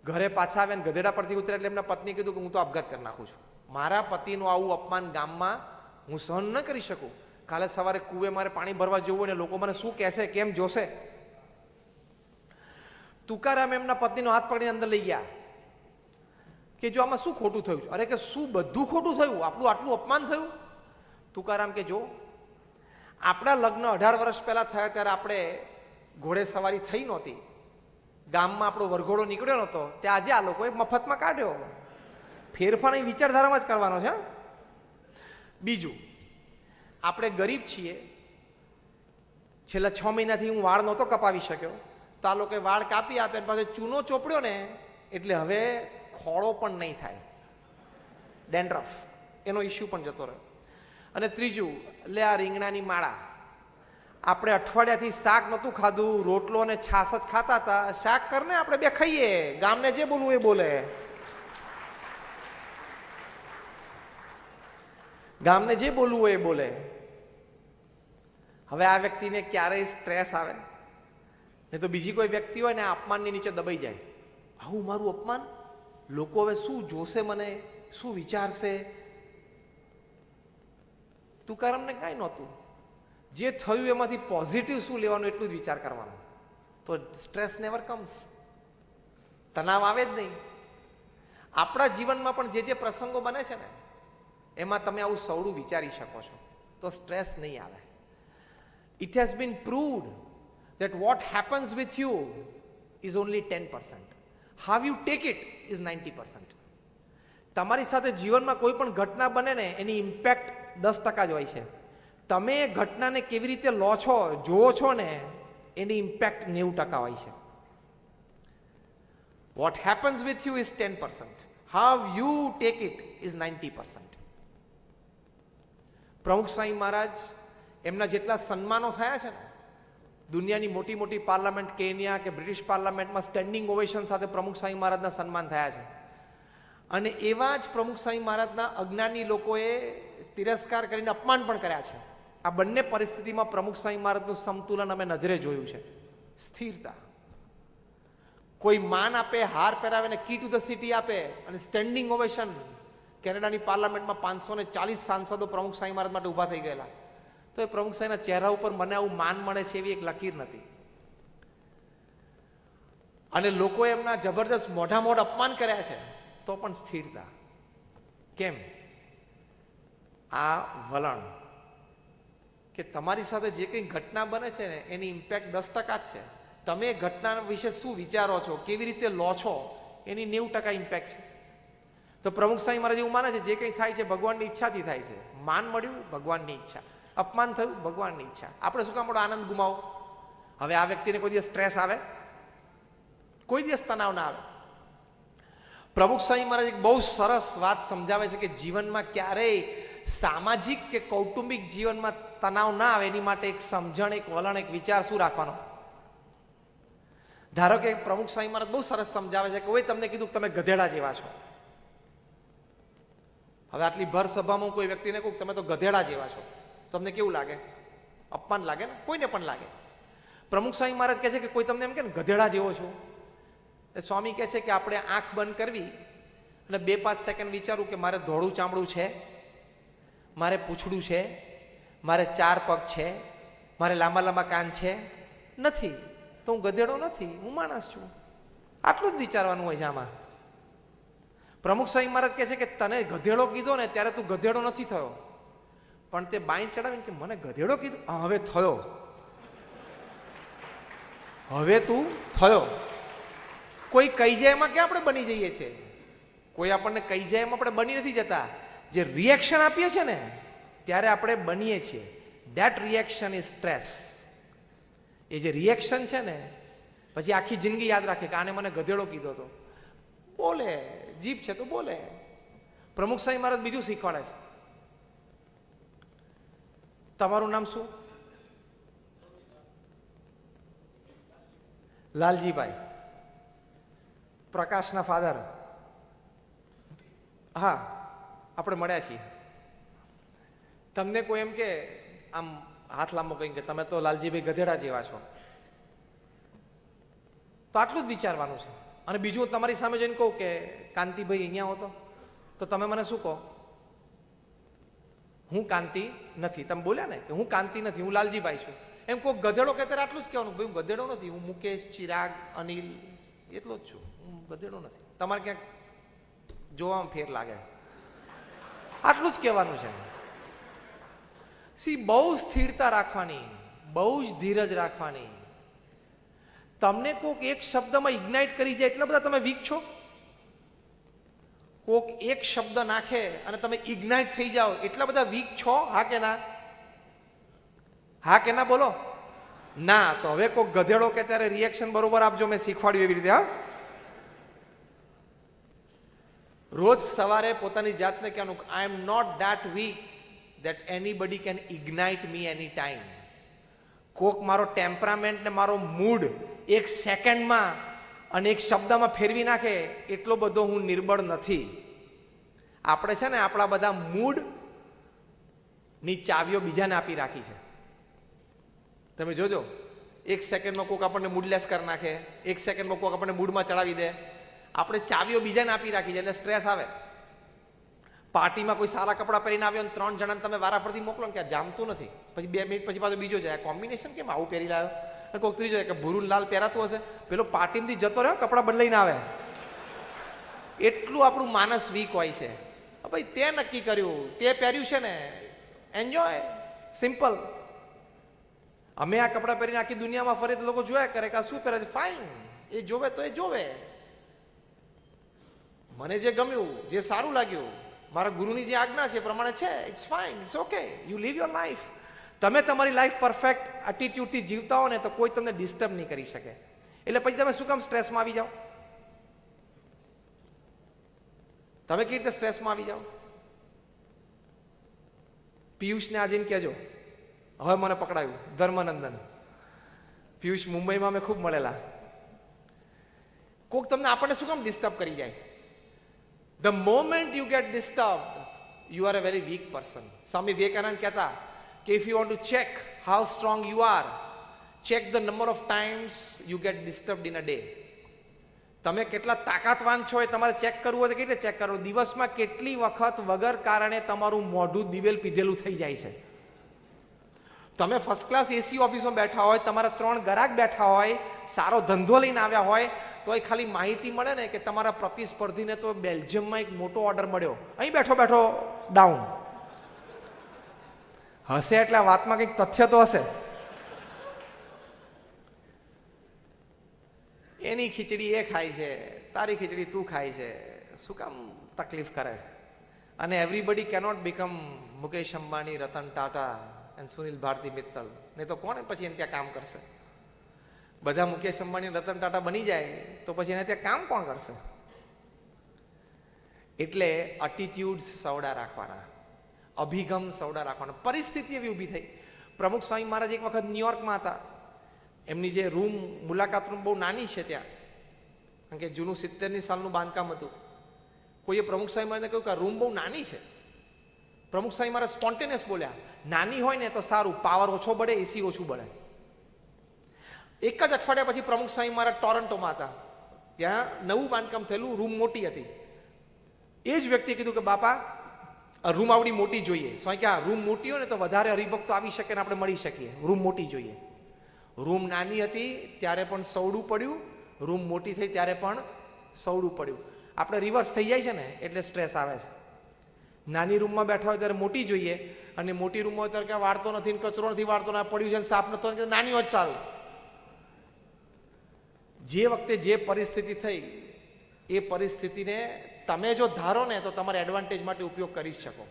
ઘરે પાછા આવ્યા ને ગધેડા પરથી ઉતર્યા એટલે એમના પત્ની કીધું કે હું તો આપઘાત કરી નાખું છું. મારા પતિનું આવું અપમાન ગામમાં હું સહન ન કરી શકું. કાલે સવારે કુએ મારે પાણી ભરવા જવું ને લોકો મને શું કહેશે, કેમ જોશે. તુકારામ એમના પત્નીનો હાથ પકડીને અંદર લઈ ગયા કે જો આમાં શું ખોટું થયું? અરે કે શું બધું ખોટું થયું? આપણું આટલું અપમાન થયું? તુકારામ કે જો આપણા લગ્ન 18 વર્ષ પહેલા થયા ત્યારે આપણે ઘોડે સવારી થઈ નહોતી, ગામમાં આપણો વરઘોડો નીકળ્યો નહોતો, ત્યાં આજે આ લોકોએ મફતમાં કાઢ્યો. ફેરફાર એ વિચારધારામાં જ કરવાનો છે. બીજું, આપણે ગરીબ છીએ, છેલ્લા 6 મહિનાથી હું વાળ નહોતો કપાવી શક્યો, તો આ લોકોએ વાળ કાપી આપે અને પાછો ચૂનો ચોપડ્યો ને એટલે હવે ખોળો પણ નહીં થાય, ડેન્ડ્રફ એનો ઇસ્યુ પણ જતો રહ્યો. અને ત્રીજું, લે આ રીંગણાની માળા. આપણે અઠવાડિયાથી શાક નહોતું ખાધું, રોટલો અને છાશ જ ખાતા હતા. શાક કરને આપણે બે ખાઈએ, ગામને જે બોલવું એ બોલે, ગામને જે બોલવું હોય એ બોલે. હવે આ વ્યક્તિને ક્યારેય સ્ટ્રેસ આવે નહીં તો બીજી કોઈ વ્યક્તિ હોય ને આ અપમાનની નીચે દબાઈ જાય. આવું મારું અપમાન, લોકો હવે શું જોશે, મને શું વિચારશે. તુકારામને કાંઈ નહોતું. જે થયું એમાંથી પોઝિટિવ શું લેવાનું એટલું જ વિચાર કરવાનો, તો સ્ટ્રેસ નેવર કમ્સ. તણાવ આવે જ નહીં. આપણા જીવનમાં પણ જે જે પ્રસંગો બને છે ને એમાં તમે આવું સવડું વિચારી શકો છો તો સ્ટ્રેસ નહીં આવે. It has been proved that what happens with you is only 10%. How you take it is 90%. તમારી સાથે જીવનમાં કોઈ પણ ઘટના બને ને એની ઇમ્પેક્ટ 10% જ હોય છે. તમે એ ઘટનાને કેવી રીતે લો છો, જોવો છો ને એની ઇમ્પેક્ટ 90% હોય છે. What happens with you is 10%. How you take it is 90%. પ્રમુખ સ્વામી મહારાજ એમના જેટલા સન્માનો થયા છે ને, દુનિયાની મોટી મોટી પાર્લામેન્ટ, કેન્યા કે બ્રિટિશ પાર્લામેન્ટમાં સ્ટેન્ડિંગ ઓવેશન સાથે પ્રમુખ સ્વામી મહારાજના સન્માન થયા છે. અને એવા જ પ્રમુખ સ્વામી મહારાજના અજ્ઞાની લોકોએ તિરસ્કાર કરીને અપમાન પણ કર્યા છે. આ બંને પરિસ્થિતિમાં પ્રમુખ સ્વામી મહારાજનું સંતુલન અમે નજરે જોયું છે. સ્થિરતા. કોઈ માન આપે, હાર પહેરાવે ને કી ટુ ધ સિટી આપે અને સ્ટેન્ડિંગ ઓવેશન. કેનેડાની પાર્લામેન્ટમાં 540 સાંસદો પ્રમુખ સ્વામી મહારાજ માટે ઉભા થઈ ગયેલા. તો એ પ્રમુખ સ્વામીના ચહેરા ઉપર મને આવું માન મળે છે એવી એક લકીર નથી. અને લોકોએ એમના જબરદસ્ત મોઢામોઢ અપમાન કર્યા છે તો પણ સ્થિરતા. કેમ? આ વલણ કે તમારી સાથે જે કંઈ ઘટના બને છે ને એની ઇમ્પેક્ટ 10% જ છે. તમે ઘટના વિશે શું વિચારો છો, કેવી રીતે લો છો, એની 90% ઇમ્પેક્ટ છે. તો પ્રમુખ સ્વામી મહારાજ એવું માને છે જે કંઈ થાય છે ભગવાનની ઈચ્છાથી થાય છે. માન મળ્યું, ભગવાનની ઈચ્છા. અપમાન થયું, ભગવાનની ઈચ્છા. આપણે શું કામ આપણો આનંદ ગુમાવો? હવે આ વ્યક્તિને કોઈ દિવસ સ્ટ્રેસ આવે? કોઈ દિવસ તણાવ ના આવે. પ્રમુખ સ્વામી મહારાજ એક બહુ સરસ વાત સમજાવે છે કે જીવનમાં ક્યારેય સામાજિક કે કૌટુંબિક જીવનમાં તણાવ ના આવે એની માટે એક સમજણ, એક વલણ, એક વિચાર શું રાખવાનો. ધારો કે પ્રમુખ સ્વામી મહારાજ બહુ સરસ સમજાવે છે કે કોઈ તમને કીધું કે તમે ગધેડા જેવા છો. હવે આટલી ભર સભામાં કોઈ વ્યક્તિને કહું તમે તો ગધેડા જેવા છો, તમને કેવું લાગે? અપમાન લાગે ને? કોઈને પણ લાગે. પ્રમુખ સ્વામી મહારાજ કહે છે કે કોઈ તમને એમ કે ને ગધેડા જેવો છો, એ સ્વામી કહે છે કે આપણે આંખ બંધ કરવી અને 2-5 સેકન્ડ વિચારવું કે મારે ધોળું ચામડું છે, મારે પૂંછડું છે, મારે 4 પગ છે, મારે લાંબા લાંબા કાન છે? નથી. તો હું ગધેડો નથી, હું માણસ છું. આટલું જ વિચારવાનું હોય છે આમાં. પ્રમુખ સ્વામી મહારાજ કહે છે કે તને ગધેડો કીધો ને ત્યારે તું ગધેડો નથી થયો, પણ તે બાઈ ચડાવીને કે મને ગધેડો કીધું, હવે થયો, હવે તું થયો. કોઈ કહી જાય એમાં કે આપણે બની જઈએ છીએ, કોઈ આપણને કહી જાય એમાં આપણે બની નથી જતા. જે રિએક્શન આપીએ છીએ ને ત્યારે આપણે બનીએ છીએ. That reaction is stress. એ જે રિએક્શન છે ને પછી આખી જિંદગી યાદ રાખે કે આને મને ગધેડો કીધો હતો. બોલે, જીભ છે તો બોલે. પ્રમુખ સ્વામી મહારાજ બીજું શીખવાડે છે. તમારું નામ શું? લાલજીભાઈ, પ્રકાશના ફાધર. હા, આપણે મળ્યા છીએ. તમને કોઈ એમ કે આમ હાથ લાંબો કહી કે તમે તો લાલજીભાઈ ગધેડા જેવા છો, તો આટલું જ વિચારવાનું છે. અને બીજું તમારી સામે જોઈને કહું કે કાંતિભાઈ અહીંયા હો તો તમે મને શું કહો? હું કાંતિ નથી. તમે બોલ્યા ને કે હું કાંતિ નથી, હું લાલજીભાઈ છું. એમ કોઈ ગધેડો કે ત્યારે આટલું જ કહેવાનું, ભાઈ હું ગધેડો નથી, હું મુકેશ, ચિરાગ, અનિલ એટલો જ છું, હું ગધેડો નથી. તમારે ક્યાંક જોવામાં ફેર લાગે, આટલું જ કહેવાનું છે. બહુ સ્થિરતા રાખવાની, બહુ જ ધીરજ રાખવાની. તમને કોક એક શબ્દમાં ઇગ્નાઇટ કરી જાય એટલા બધા તમે વીક છો. કોક એક શબ્દ નાખે અને તમે ઇગ્નાઇટ થઈ જાઓ એટલા બધા વીક છો. હા કે ના? હા કે ના બોલો? ના. તો હવે કોક ગધેડો કે ત્યારે રિએક્શન બરોબર આપજો, મેં શીખવાડ્યું એવી રીતે. હા, રોજ સવારે પોતાની જાતને કહેવાનું I am not that weak that anybody can ignite me anytime. કોક મારો ટેમ્પરામેન્ટ ને મારો મૂડ એક સેકન્ડમાં અને એક શબ્દમાં ફેરવી નાખે એટલો બધો હું નિર્બળ નથી. આપણે છે ને આપણા બધા મૂડ ની ચાવીઓ બીજાને આપી રાખી છે. તમે જોજો, એક સેકન્ડમાં કોક આપણને મૂડલેસ કરી નાખે, એક સેકન્ડમાં કોક આપણને મૂડમાં ચડાવી દે. આપણે ચાવીઓ બીજાને આપી રાખી છે એટલે સ્ટ્રેસ આવે. પાર્ટીમાં કોઈ સારા કપડાં પહેરીને આવ્યો 3 જણાને તમે વારાફરતી મોકલો કે આ જામતું નથી, પછી 2 મિનિટ પછી પાછો બીજો જાય, કોમ્બિનેશન કેમ આવું પહેરી લાવ્યો? અને કોઈક ત્રીજો જાય કે ભૂરું લાલ પહેરાતું હશે, પેલો પાર્ટીમાંથી જતો રહ્યો કપડાં બદલાઈને આવે. એટલું આપણું માનસ વીક હોય છે. ભાઈ તે નક્કી કર્યું, તે પહેર્યું છે ને, એન્જોય, સિમ્પલ. અમે આ કપડાં પહેરીને આખી દુનિયામાં ફરી તો લોકો જોયા કરે કે આ શું પહેરે છે, ફાઇન, એ જોવે તો એ જોવે. મને જે ગમ્યું, જે સારું લાગ્યું, મારા ગુરુની જે આજ્ઞા છે એ પ્રમાણે છે, it's fine, it's okay, you leave your life. તમે તમારી લાઈફ પરફેક્ટ એટીટ્યુડથી જીવતા હો ને તો કોઈ તમને ડિસ્ટર્બ નહીં કરી શકે. એટલે પછી તમે શું કામ સ્ટ્રેસમાં આવી જાઓ? તમે કેવી રીતે સ્ટ્રેસમાં આવી જાઓ? પિયુષને આજે કહેજો, હવે મને પકડાયું, ધર્મનંદન પિયુષ મુંબઈમાં અમે ખૂબ મળેલા. કોક તમને આપણને શું કામ ડિસ્ટર્બ કરી જાય? The moment you get disturb, you are a very weak person. Swami Vivekananda કહેતા કે if you want to check how strong you are, check the number of times you get disturbed in a day. તમે કેટલા તાકાતવાન છો એ તમારે check કરવું હોય તો કેવી રીતે ચેક કરવું? દિવસમાં કેટલી વખત વગર કારણે તમારું મોઢું દિવેલ પીધેલું થઈ જાય છે. તમે ફર્સ્ટ ક્લાસ એસી ઓફિસમાં બેઠા હોય, તમારા 3 ગ્રાહક બેઠા હોય, સારો ધંધો લઈને આવ્યા હોય, તો એ ખાલી માહિતી મળે ને કે તમારા પ્રતિસ્પર્ધીને તો બેલ્જિયમમાં એક મોટો ઓર્ડર મળ્યો, અહીં બેઠો બેઠો ડાઉન. હશે એટલે આ વાતમાં કંઈક તથ્ય તો હશે. એની ખીચડી એ ખાય છે, તારી ખીચડી તું ખાય છે, શું કામ તકલીફ કરે? અને everybody cannot become Mukesh Ambani, Ratan Tata અને સુનિલ ભારતી મિત્તલ. નહીં તો કોણ પછી એને ત્યાં કામ કરશે? બધા મુકેશ અંબાણી, રતન ટાટા બની જાય તો પછી એને ત્યાં કામ કોણ કરશે? એટલે એટીટ્યુડ્સ સવડા રાખવાના, અભિગમ સવડા રાખવાના. પરિસ્થિતિ એવી ઊભી થઈ. પ્રમુખ સ્વામી મહારાજ એક વખત ન્યુયોર્કમાં હતા. એમની જે રૂમ, મુલાકાત રૂમ બહુ નાની છે ત્યાં, કારણ કે જૂનું 70ની સાલનું બાંધકામ હતું. કોઈએ પ્રમુખ સ્વામી મહારાજને કહ્યું કે આ રૂમ બહુ નાની છે. પ્રમુખ સ્વામી મહારાજ સ્પોન્ટેનિયસ બોલ્યા, નાની હોય ને તો સારું, પાવર ઓછો બળે, એસી ઓછું બળે. એક જ અઠવાડિયા પછી પ્રમુખ સ્વામી મહારાજ ટોરન્ટોમાં હતા. ત્યાં નવું બાંધકામ થયેલું, રૂમ મોટી હતી. એ જ વ્યક્તિએ કીધું કે બાપા રૂમ આવડી મોટી જોઈએ. સ્વામી કે રૂમ મોટી હોય ને તો વધારે હરિભક્તો આવી શકે ને આપણે મળી શકીએ, રૂમ મોટી જોઈએ. રૂમ નાની હતી ત્યારે પણ સવડું પડ્યું, રૂમ મોટી થઈ ત્યારે પણ સવડું પડ્યું. આપણે રિવર્સ થઈ જાય છે ને એટલે સ્ટ્રેસ આવે છે. નાની રૂમમાં બેઠા હોય ત્યારે મોટી જોઈએ, અને મોટી રૂમમાં હોય ત્યારે ક્યાં વાળતો નથી, કચરો નથી વાળતો, ના પડ્યું છે, સાફ નતો, નાની હોય જ સારું. જે વખતે જે પરિસ્થિતિ થઈ એ પરિસ્થિતિને તમે જો ધારો ને તો તમારા એડવાન્ટેજ માટે ઉપયોગ કરી શકો.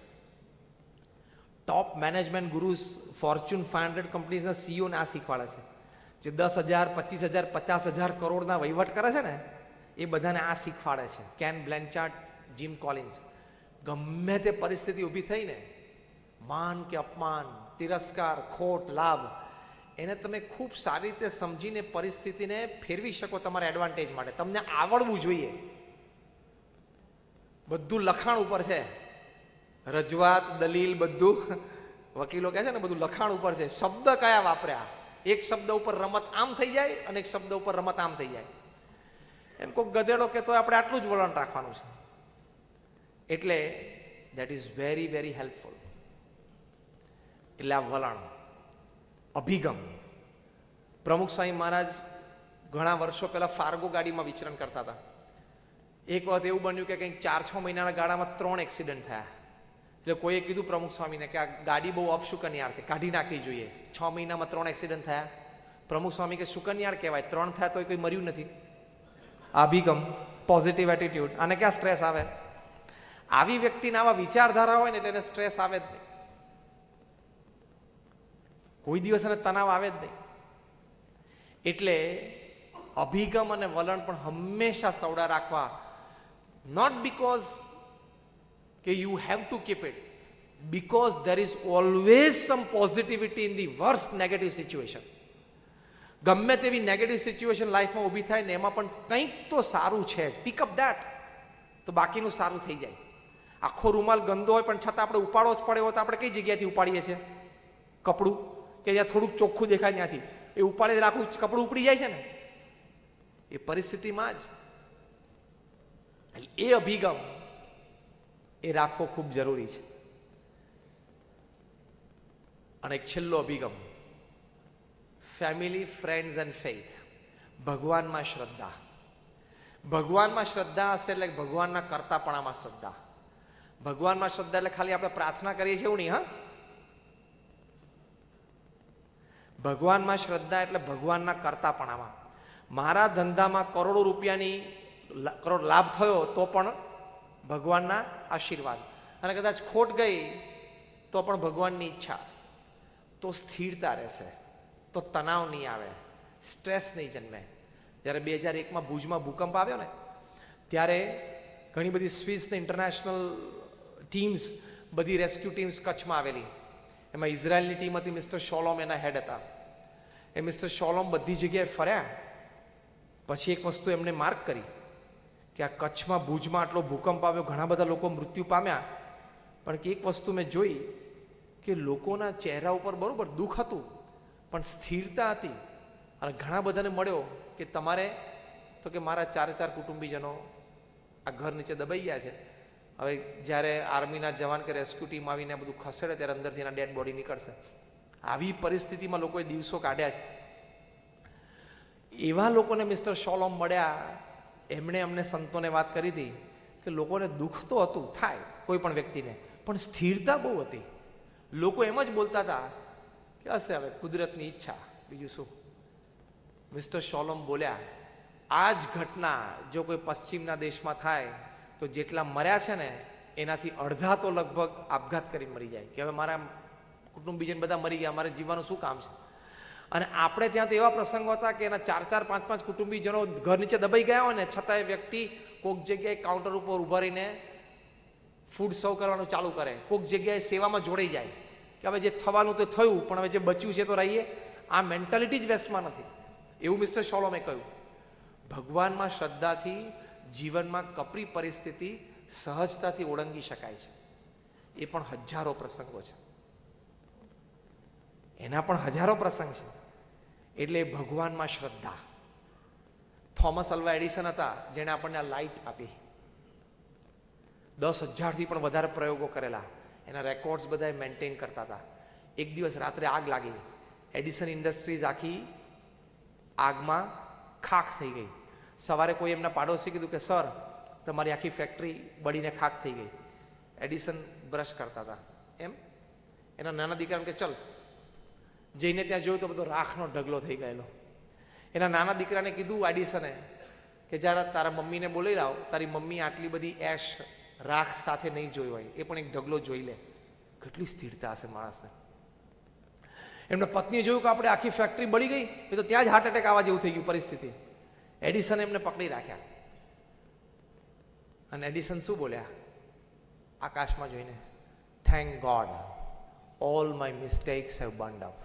ટોપ મેનેજમેન્ટ ગુરુસ, ફોર્ચ્યુન 500 કંપનીઝના સીઈઓને આ શીખવાડે છે. જે 10,000, 25,000, 50,000 કરોડના વહીવટ કરે છે ને એ બધાને આ શીખવાડે છે. Ken Blanchard, Jim Collins. ગમે તે પરિસ્થિતિ ઊભી થઈ ને, માન કે અપમાન, તિરસ્કાર, ખોટ, લાભ, એને તમે ખૂબ સારી રીતે સમજીને પરિસ્થિતિને ફેરવી શકો તમારા એડવાન્ટેજ માટે. તમને આવડવું જોઈએ. બધું લખાણ ઉપર છે, રજૂઆત, દલીલ, બધું વકીલો કહે છે ને બધું લખાણ ઉપર છે. શબ્દ કયા વાપર્યા, એક શબ્દ ઉપર રમત આમ થઈ જાય અને એક શબ્દ ઉપર રમત આમ થઈ જાય. એમ કોઈ ગધેડો કે તો આપણે આટલું જ વલણ રાખવાનું છે. એટલે that is very very helpful. એટલે આ વલણ, અભિગમ. પ્રમુખ સ્વામી મહારાજ ઘણા વર્ષો પહેલા ફાર્ગો ગાડીમાં વિચરણ કરતા હતા. એક વખત એવું બન્યું કે કંઈક 4-6 મહિનાના ગાળામાં 3 એક્સિડન્ટ થયા. એટલે કોઈએ કીધું પ્રમુખ સ્વામીને કે આ ગાડી બહુ અપશુકનિયાળ છે, કાઢી નાખવી જોઈએ. 6 મહિનામાં 3 એક્સિડન્ટ થયા. પ્રમુખ સ્વામી કે શુકનિયાળ કહેવાય, 3 થયા તો કોઈ મર્યું નથી. અભિગમ, પોઝિટિવ એટીટ્યુડ. આને ક્યાં સ્ટ્રેસ આવે? આવી વ્યક્તિને આવા વિચારધારા હોય ને એટલે એને સ્ટ્રેસ આવે જ નહીં, કોઈ દિવસ એને તણાવ આવે જ નહીં. એટલે અભિગમ અને વલણ પણ હંમેશા સવડા રાખવા. નોટ બીકોઝ કે you have to keep it, because there is always some positivity in the worst negative situation. ગમે તેવી નેગેટિવ સિચ્યુએશન લાઈફમાં ઊભી થાય ને એમાં પણ કંઈક તો સારું છે. પિક અપ ધેટ, તો બાકીનું સારું થઈ જાય. આખો રૂમાલ ગંદો હોય પણ છતાં આપણે ઉપાડવો જ પડે હોય તો આપણે કઈ જગ્યાથી ઉપાડીએ છીએ? કપડું કે જ્યાં થોડુંક ચોખ્ખું દેખાય ત્યાંથી એ ઉપાડે આખું કપડું ઉપડી જાય છે ને. એ પરિસ્થિતિમાં જ એ અભિગમ એ રાખવો ખૂબ જરૂરી છે. અને એક છેલ્લો અભિગમ, ફેમિલી, ફ્રેન્ડ્સ એન્ડ ફેથ. ભગવાનમાં શ્રદ્ધા. ભગવાનમાં શ્રદ્ધા હશે એટલે ભગવાનના કરતાપણામાં શ્રદ્ધા. ભગવાનમાં શ્રદ્ધા એટલે ખાલી આપણે પ્રાર્થના કરીએ છીએ એવું નહીં. હા, ભગવાનમાં શ્રદ્ધા એટલે ભગવાનના કરતાપણામાં. મારા ધંધામાં કરોડો રૂપિયાની કરોડ લાભ થયો તો પણ ભગવાનના આશીર્વાદ, અને કદાચ ખોટ ગઈ તો પણ ભગવાનની ઈચ્છા. તો સ્થિરતા રહેશે, તો તણાવ નહીં આવે, સ્ટ્રેસ નહીં જન્મે. જ્યારે 2001માં ભુજમાં ભૂકંપ આવ્યો ને ત્યારે ઘણી બધી સ્વિસ ને ઇન્ટરનેશનલ ટીમ્સ, બધી રેસ્ક્યુ ટીમ્સ કચ્છમાં આવેલી. એમાં ઇઝરાયલની ટીમ હતી, મિસ્ટર શોલોમ એના હેડ હતા. એ મિસ્ટર શોલોમ બધી જગ્યાએ ફર્યા. પછી એક વસ્તુ એમને માર્ક કરી કે આ કચ્છમાં, ભુજમાં આટલો ભૂકંપ આવ્યો, ઘણા બધા લોકો મૃત્યુ પામ્યા, પણ કે એક વસ્તુ મેં જોઈ કે લોકોના ચહેરા ઉપર બરોબર દુઃખ હતું પણ સ્થિરતા હતી. અને ઘણા બધાને મળ્યો કે તમારે તો કે મારા 4 કુટુંબીજનો આ ઘર નીચે દબાઈ ગયા છે, હવે જ્યારે આર્મીના જવાન કે રેસ્ક્યુ ટીમ આવીને બધું ખસેડે ત્યારે અંદરથી એના ડેડ બોડી નીકળશે. આવી પરિસ્થિતિમાં લોકોએ દિવસો કાઢ્યા છે. એવા લોકોને મિસ્ટર શોલોમ મળ્યા. એમણે અમને સંતોને વાત કરી હતી કે લોકોને દુઃખ તો હતું, થાય કોઈ પણ વ્યક્તિને, પણ સ્થિરતા બહુ હતી. લોકો એમ જ બોલતા હતા કે હશે હવે કુદરતની ઈચ્છા, બીજું શું. મિસ્ટર શોલોમ બોલ્યા, આ જ ઘટના જો કોઈ પશ્ચિમના દેશમાં થાય તો જેટલા મર્યા છે ને એનાથી અડધા તો લગભગ આપઘાત કરી મરી જાય કે હવે મારા કુટુંબીજન બધા મરી ગયા, મારે જીવવાનું શું કામ છે. અને આપણે ત્યાં તો એવા પ્રસંગો હતા કે એના 4 5 કુટુંબીજનો ઘર નીચે દબાઈ ગયા હોય ને છતાં એ વ્યક્તિ કોઈક જગ્યાએ કાઉન્ટર ઉપર ઉભા રહીને ફૂડ સર્વ કરવાનું ચાલુ કરે, કોઈક જગ્યાએ સેવામાં જોડાઈ જાય કે હવે જે થવાનું તો થયું પણ હવે જે બચ્યું છે તો રહીએ. આ મેન્ટાલિટી જ વેસ્ટમાં નથી, એવું મિસ્ટર શોલોમે કહ્યું. ભગવાનમાં શ્રદ્ધાથી જીવનમાં કપરી પરિસ્થિતિ સહજતાથી ઓળંગી શકાય છે. એ પણ હજારો પ્રસંગો છે, એના પણ હજારો પ્રસંગ છે. એટલે ભગવાનમાં શ્રદ્ધા. થોમસ અલ્વા એડિસન હતા જેણે આપણને આ લાઇટ આપી. 10,000થી પણ વધારે પ્રયોગો કરેલા, એના રેકોર્ડ્સ બધા મેન્ટેન કરતા હતા. એક દિવસ રાત્રે આગ લાગી. એડિસન ઇન્ડસ્ટ્રીઝ આખી આગમાં ખાખ થઈ ગઈ. સવારે કોઈ એમના પાડોશી કીધું કે સર તમારી આખી ફેક્ટરી બળીને ખાખ થઈ ગઈ. એડિસન બ્રશ કરતા હતા એમ એના નાના દીકરાને કે ચલ, જઈને ત્યાં જોયું તો બધો રાખનો ઢગલો થઈ ગયેલો. એના નાના દીકરાને કીધું એડિસને કે જ્યારે તારા મમ્મીને બોલાવી લાવ, તારી મમ્મી આટલી બધી એશ રાખ સાથે નહીં જોઈ હોય, એ પણ એક ઢગલો જોઈ લે. કેટલી સ્થિરતા હશે માણસને. એમના પત્નીએ જોયું કે આપણે આખી ફેક્ટરી બળી ગઈ, એ તો ત્યાં જ હાર્ટ એટેક આવવા જેવું થઈ ગયું પરિસ્થિતિ. એડિસને એમને પકડી રાખ્યા. અને એડિસન શું બોલ્યા આકાશમાં જોઈને? Thank God all my mistakes have burned up.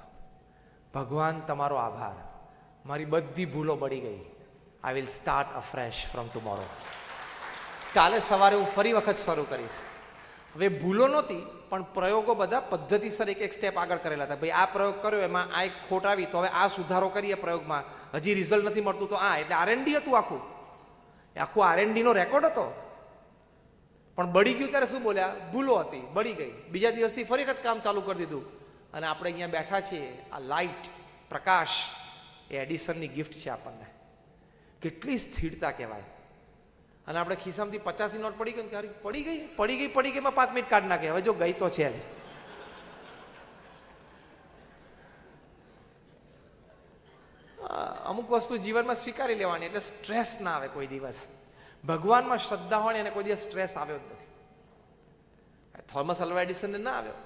ભગવાન તમારો આભાર, મારી બધી ભૂલો બળી ગઈ. I will start afresh from tomorrow. કાલે સવારે હું ફરી વખત શરૂ કરીશ. હવે ભૂલો નહોતી પણ પ્રયોગો બધા પદ્ધતિસર એક સ્ટેપ આગળ કરેલા હતા. ભાઈ આ પ્રયોગ કર્યો એમાં આ એક ખોટ આવી તો હવે આ સુધારો કરીએ પ્રયોગમાં, હજી રિઝલ્ટ નથી મળતું તો આ. એટલે R&D હતું આખું. આખું R&D નો રેકોર્ડ હતો. પણ બળી ગયું ત્યારે શું બોલ્યા? ભૂલો હતી, બળી ગઈ. બીજા દિવસથી ફરી વખત કામ ચાલુ કરી દીધું. અને આપણે અહીંયા બેઠા છીએ. આ લાઇટ, પ્રકાશ એ એડિસનની ગિફ્ટ છે આપણને. કેટલી સ્થિરતા કહેવાય. અને આપણે ખિસ્સામાંથી 50ની નોટ પડી ગઈ ને ક્યારે પડી ગઈ 5 મિનિટ કાઢ નાખે. હવે જો ગઈ તો છે જ. અમુક વસ્તુ જીવનમાં સ્વીકારી લેવાની એટલે સ્ટ્રેસ ના આવે કોઈ દિવસ. ભગવાનમાં શ્રદ્ધા હોય એને કોઈ દિવસ સ્ટ્રેસ આવ્યો જ નથી. થોમસ અલ્વા એડિસનને ના આવ્યો,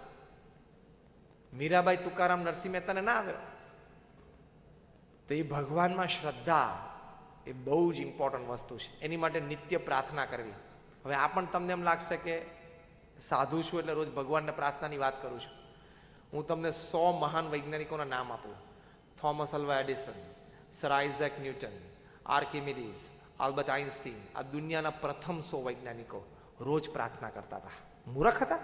મીરાબાઈ તુકારામ નરસિંહ મહેતાને ના આવ્યો. તો એ ભગવાનમાં શ્રદ્ધા એ બહુ જ ઇમ્પોર્ટન્ટ વસ્તુ છે. એની માટે નિત્ય પ્રાર્થના કરવી. હવે આ પણ તમને એમ લાગશે કે સાધુ છું એટલે રોજ ભગવાનને પ્રાર્થનાની વાત કરું છું. હું તમને 100 મહાન વૈજ્ઞાનિકોના નામ આપું. Thomas Alva Edison, sir Isaac Newton, Archimedes, Albert Einstein, આ દુનિયાના પ્રથમ 100 વૈજ્ઞાનિકો રોજ પ્રાર્થના કરતા હતા. મૂર્ખ હતા?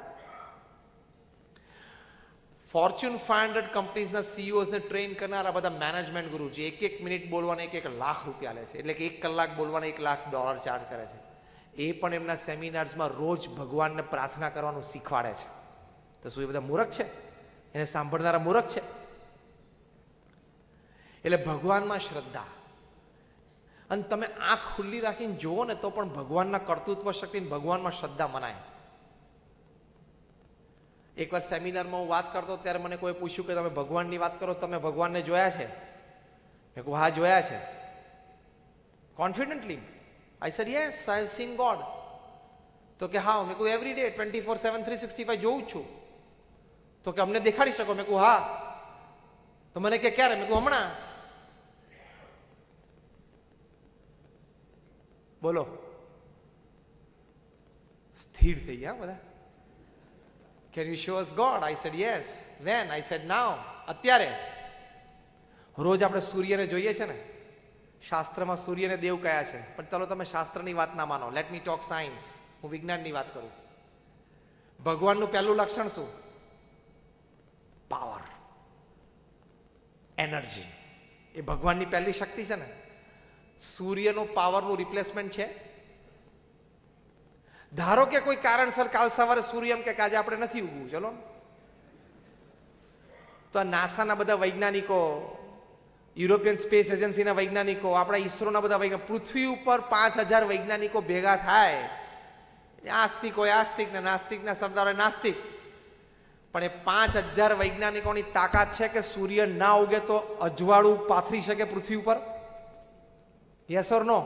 ફોર્ચ્યુન 500 કંપનીઝના CEOsને ટ્રેન કરનારા બધા મેનેજમેન્ટ ગુરુ છે. 1 મિનિટ બોલવાના 1 લાખ રૂપિયા લે છે. એટલે કે 1 કલાક બોલવાના $1 લાખ ચાર્જ કરે છે. એ પણ એમના સેમિનાર્સમાં રોજ ભગવાનને પ્રાર્થના કરવાનું શીખવાડે છે. તો શું એ બધા મૂર્ખ છે? એને સાંભળનારા મૂર્ખ છે? એટલે ભગવાનમાં શ્રદ્ધા. અને તમે આંખ ખુલ્લી રાખીને જુઓ ને તો પણ ભગવાનના કર્તૃત્વ શક્તિ, ભગવાનમાં શ્રદ્ધા મનાય. એકવાર સેમિનારમાં હું વાત કરતો ત્યારે મને કોઈ પૂછ્યું કે તમે ભગવાનની વાત કરો, તમે ભગવાનને જોયા છે? મેં કહ્યું હા જોયા છે. Confidently I said yes I have seen God. તો કે હા. મેં કહ્યું એવરી ડે 24/7 365 જોઉં છું. તો કે અમને દેખાડી શકો? મેં કહ્યું હા. તો મને કે ક્યારે? મેં કહ્યું હમણાં. બોલો અધીર થઈ ગયા બધા. Can you show us God? I said yes. When? I said now. અત્યારે. રોજ આપણે સૂર્યને જોઈએ છે ને, શાસ્ત્રમાં સૂર્યને દેવ કયા છે, પણ ચાલો તમે શાસ્ત્રની વાત ના માનો. Let me talk science. હું વિજ્ઞાનની વાત કરું. ભગવાનનું પહેલું લક્ષણ શું? Power, energy. એ ભગવાનની પહેલી શક્તિ છે ને. સૂર્યનો પાવરનું રિપ્લેસમેન્ટ છે? ધારો કે કોઈ કારણસર કાલ સવારે સૂર્ય એમ કે આજે આપણે નથી ઉગવું, ચલો, તો આ નાસાના બધા વૈજ્ઞાનિકો, યુરોપિયન સ્પેસ એજન્સીના વૈજ્ઞાનિકો, આપણા ઈસરોના બધા વૈજ્ઞાનિકો, પૃથ્વી ઉપર 5000 વૈજ્ઞાનિકો ભેગા થાય, આસ્તિક હોય આસ્તિક ને નાસ્તિક ના સરદાર હોય નાસ્તિક, પણ એ 5000 વૈજ્ઞાનિકોની તાકાત છે કે સૂર્ય ના ઉગે તો અજવાળું પાથરી શકે પૃથ્વી ઉપર? યસ ઓર નો?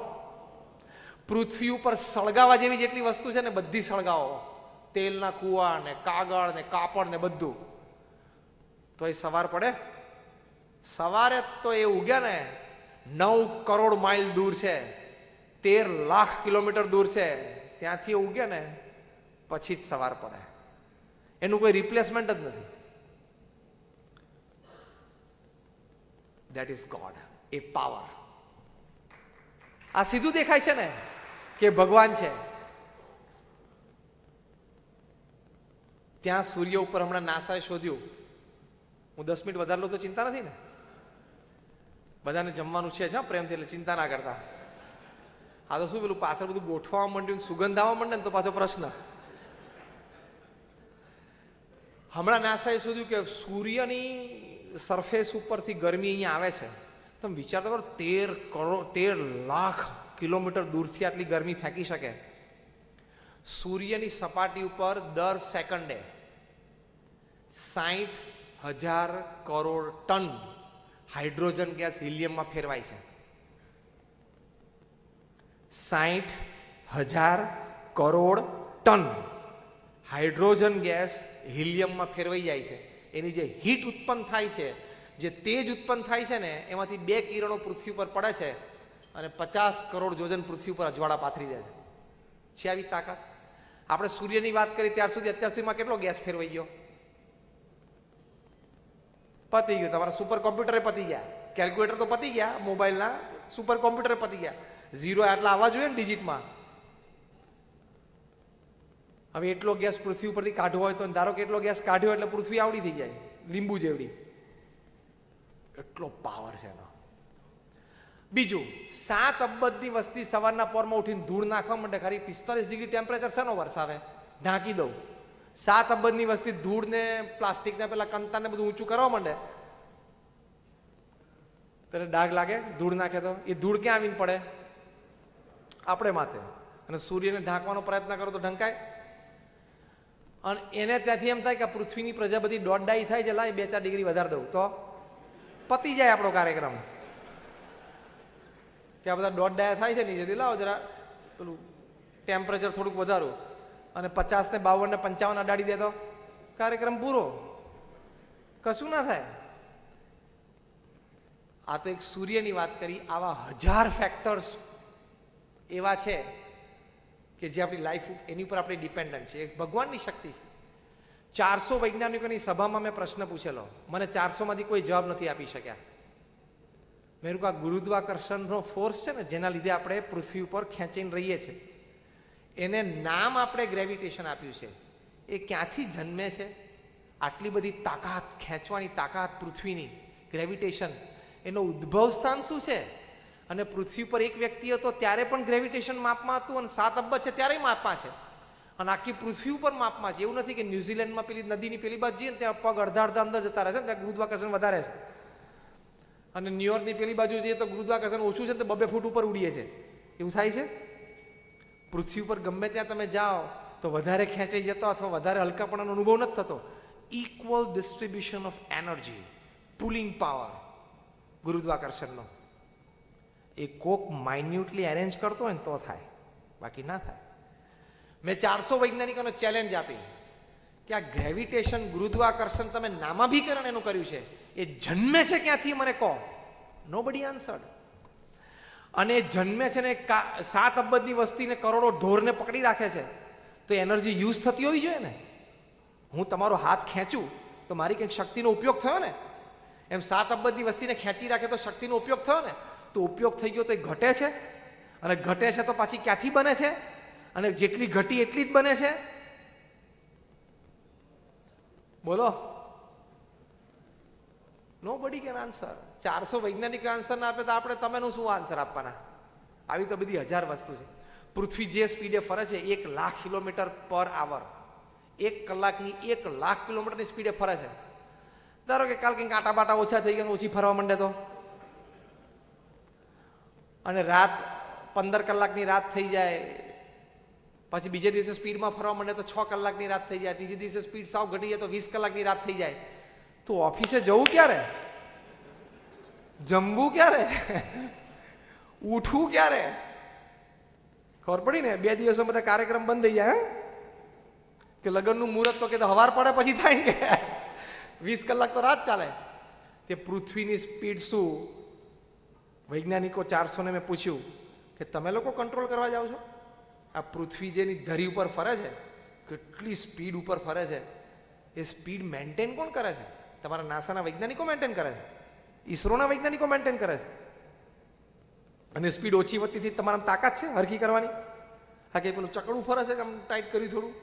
પૃથ્વી ઉપર સળગાવા જેવી જેટલી વસ્તુ છે ને બધી સળગાવો, તેલના કુવા ને કાગળ ને કાપડ ને બધું, તો એ સવાર પડે? સવારે તો એ ઉગ્યા ને 9 કરોડ માઇલ દૂર છે, 13 લાખ કિલોમીટર દૂર છે, ત્યાંથી ઉગે ને પછી જ સવાર પડે. એનું કોઈ રિપ્લેસમેન્ટ જ નથી. That is God. A power. આ સીધું દેખાય છે ને કે ભગવાન છે. ત્યાં સૂર્ય ઉપર હમણાં નાસાએ શોધ્યું, હું 10 મિનિટ વધારે લઉં તો ચિંતા નથી ને? બધાને જમવાનું છે જ, પ્રેમથી, એટલે ચિંતા ના કરતા. આ તો શું પેલું પાછળ બધું ગોઠવા માંડ્યું, સુગંધ આવવા માંડે ને તો પાછો પ્રશ્ન. હમણાં નાસાએ શોધ્યું કે સૂર્યની સરફેસ ઉપરથી ગરમી અહીંયા આવે છે. તમે વિચાર કરો, 13 લાખ કિલોમીટર દૂરથી આટલી ગરમી ફેંકી શકે. સૂર્યની સપાટી ઉપર દર સેકન્ડે 60,000 કરોડ ટન હાઇડ્રોજન ગેસ હિલિયમમાં ફેરવાય છે. 60,000 કરોડ ટન હાઇડ્રોજન ગેસ હિલિયમમાં ફેરવાઈ જાય છે. એની જે હીટ ઉત્પન્ન થાય છે, જે તેજ ઉત્પન્ન થાય છે ને, એમાંથી 2 કિરણો પૃથ્વી ઉપર પડે છે અને 50 કરોડ યોજન પૃથ્વી ઉપર અજવાળા પાથરી જાય છે. આવી તાકાત. આપણે સૂર્યની વાત કરી અત્યાર સુધીમાં કેટલો ગેસ ફેરવાઈ ગયો? પતી ગયું. તમારા સુપર કોમ્પ્યુટરે પતી ગયા, કેલ્ક્યુલેટર તો પતી ગયા, મોબાઈલના સુપર કોમ્પ્યુટરે પતી ગયા. ઝીરો આટલા આવવા જોઈએ ને ડિજિટમાં. હવે એટલો ગેસ પૃથ્વી ઉપરથી કાઢવો હોય તો ધારો કે એટલો ગેસ કાઢ્યો એટલે પૃથ્વી આવડી થઈ જાય, લીંબુ જેવડી. એટલો પાવર છે એનો. બીજું, 7 અબજની વસ્તી સવારના પોરમાં ઉઠીને ધૂળ નાખવા માંડે. ખરી 45 ડિગ્રી ટેમ્પરેચર શેનો વરસાવે? ઢાંકી દઉં. 7 અબજની વસ્તી ધૂળ ને પ્લાસ્ટિક ને પેલા કંતાને બધું ઊંચું કરવા માંડે, ત્યારે ડાઘ લાગે. ધૂળ નાખે તો એ ધૂળ ક્યાં આવીને પડે? આપણે માથે. અને સૂર્યને ઢાંકવાનો પ્રયત્ન કરો તો ઢંકાય. અને એને ત્યાંથી એમ થાય કે પૃથ્વીની પ્રજાપતિ દોઢ થાય છે, લાય 2-4 ડિગ્રી વધારે દઉં તો પતી જાય આપણો કાર્યક્રમ. કે આ બધા દોઢ થાય છે નીચેથી, લાવો જરા પેલું ટેમ્પરેચર થોડુંક વધારું અને 50 ને 52 ને 55 અડાડી દે તો કાર્યક્રમ પૂરો. કશું ના થાય. આ તો એક સૂર્યની વાત કરી. આવા 1000 ફેક્ટર્સ એવા છે કે જે આપણી લાઈફ એની ઉપર આપણે ડિપેન્ડન્ટ છે. એક ભગવાનની શક્તિ છે. 400 વૈજ્ઞાનિકોની સભામાં મેં પ્રશ્ન પૂછેલો, મને 400 માંથી કોઈ જવાબ નથી આપી શક્યા. મેં કહ્યું, આ ગુરુત્વાકર્ષણનો ફોર્સ છે ને, જેના લીધે આપણે પૃથ્વી ઉપર ખેંચીને રહીએ છીએ, એને નામ આપણે ગ્રેવિટેશન આપ્યું છે. એ ક્યાંથી જન્મે છે? આટલી બધી તાકાત, ખેંચવાની તાકાત પૃથ્વીની, ગ્રેવિટેશન, એનો ઉદ્ભવ સ્થાન શું છે? અને પૃથ્વી પર એક વ્યક્તિ હતો ત્યારે પણ ગ્રેવિટેશન માપમાં હતું, અને 7 અબજ છે ત્યારે માપમાં છે, અને આખી પૃથ્વી ઉપર માપમાં છે. એવું નથી કે ન્યુઝીલેન્ડમાં પેલી નદીની પેલી બાજુ જઈએ ને ત્યાં પગ અડધા અંદર જતા રહે છે, ત્યાં ગુરુત્વાકર્ષણ વધારે છે, અને ન્યુયોર્કની પેલી બાજુ જઈએ તો ગુરુત્વાકર્ષણ ઓછું છે, તો 2 ફૂટ ઉપર ઉડીએ છે. એવું થાય છે? પૃથ્વી ઉપર ગમે ત્યાં તમે જાઓ તો વધારે ખેંચાઈ જતો અથવા વધારે હલકાપણાનો અનુભવ નથી થતો. Equal distribution of energy, pulling power ગુરુત્વાકર્ષણનો. એ કોક માઇન્યુટલી અરેન્જ કરતો હોય ને તો થાય, બાકી ના થાય. મેં 400 વૈજ્ઞાનિકોને ચેલેન્જ આપી કે આ ગ્રેવિટેશન, ગુરુત્વાકર્ષણ તમે નામાભીકરણ એનું કર્યું છે, એ જન્મે છે ક્યાંથી મને કહો. Nobody answered. અને જન્મે છે ને 7 અબજની વસ્તીને, કરોડો ઢોરને પકડી રાખે છે, તો એનર્જી યુઝ થતી હોવી જોઈએ ને. હું તમારો હાથ ખેંચું તો મારી કંઈક શક્તિનો ઉપયોગ થયો ને. એમ 7 અબજની વસ્તીને ખેંચી રાખે તો શક્તિનો ઉપયોગ થયો ને. તો ઉપયોગ થઈ ગયો તો એ ઘટે છે, અને ઘટે છે તો પાછી ક્યાંથી બને છે, અને જેટલી ઘટી એટલી જ બને છે. બોલો, નોબડી કેન આન્સર. 400 વૈજ્ઞાનિક આન્સર ના આપે તો આપણે તમેનું શું આન્સર આપવાના? આવી તો બધી 1000 વસ્તુ છે. પૃથ્વી જે સ્પીડે ફરે છે 1,00,000 કિલોમીટર પર આવર, 1 કલાકની 1,00,000 કિલોમીટરની સ્પીડે ફરે છે. ધારો કે કાલ કંઈક આટા બાટા ઓછા થઈ ગયા, ઓછી ફરવા માંડે તો, અને રાત 15 કલાકની રાત થઈ જાય, પછી બીજે દિવસે સ્પીડમાં ફરવા માંડે તો 6 કલાકની રાત થઈ જાય, ત્રીજે દિવસે સ્પીડ સાવ ઘટી જાય તો 20 કલાકની રાત થઈ જાય. તો ઓફિસે જવું ક્યારે? જમવું ક્યારે? ઉઠવું ક્યારે? ખબર પડી ને? 2 દિવસો બધા કાર્યક્રમ બંધ થઈ જાય. કે લગ્નનું મુહૂર્ત તો કે હવાર પડે પછી થાય ને, કે 20 કલાક તો રાત ચાલે. તે પૃથ્વીની સ્પીડ શું? વૈજ્ઞાનિકો 400 ને મેં પૂછ્યું કે તમે લોકો કંટ્રોલ કરવા જાઓ છો? આ પૃથ્વી જેની ધરી ઉપર ફરે છે, કેટલી સ્પીડ ઉપર ફરે છે, એ સ્પીડ મેન્ટેન કોણ કરે છે? તમારા નાસાના વૈજ્ઞાનિકો મેન્ટેન કરે છે, ઈસરોના વૈજ્ઞાનિકો મેન્ટેન કરે છે. અને સ્પીડ ઓછી વધતી તમારા તાકાત છે હરખી કરવાની? હા, કે પેલું ચકડું ફરે છે, આમ ટાઈટ કર્યું થોડું.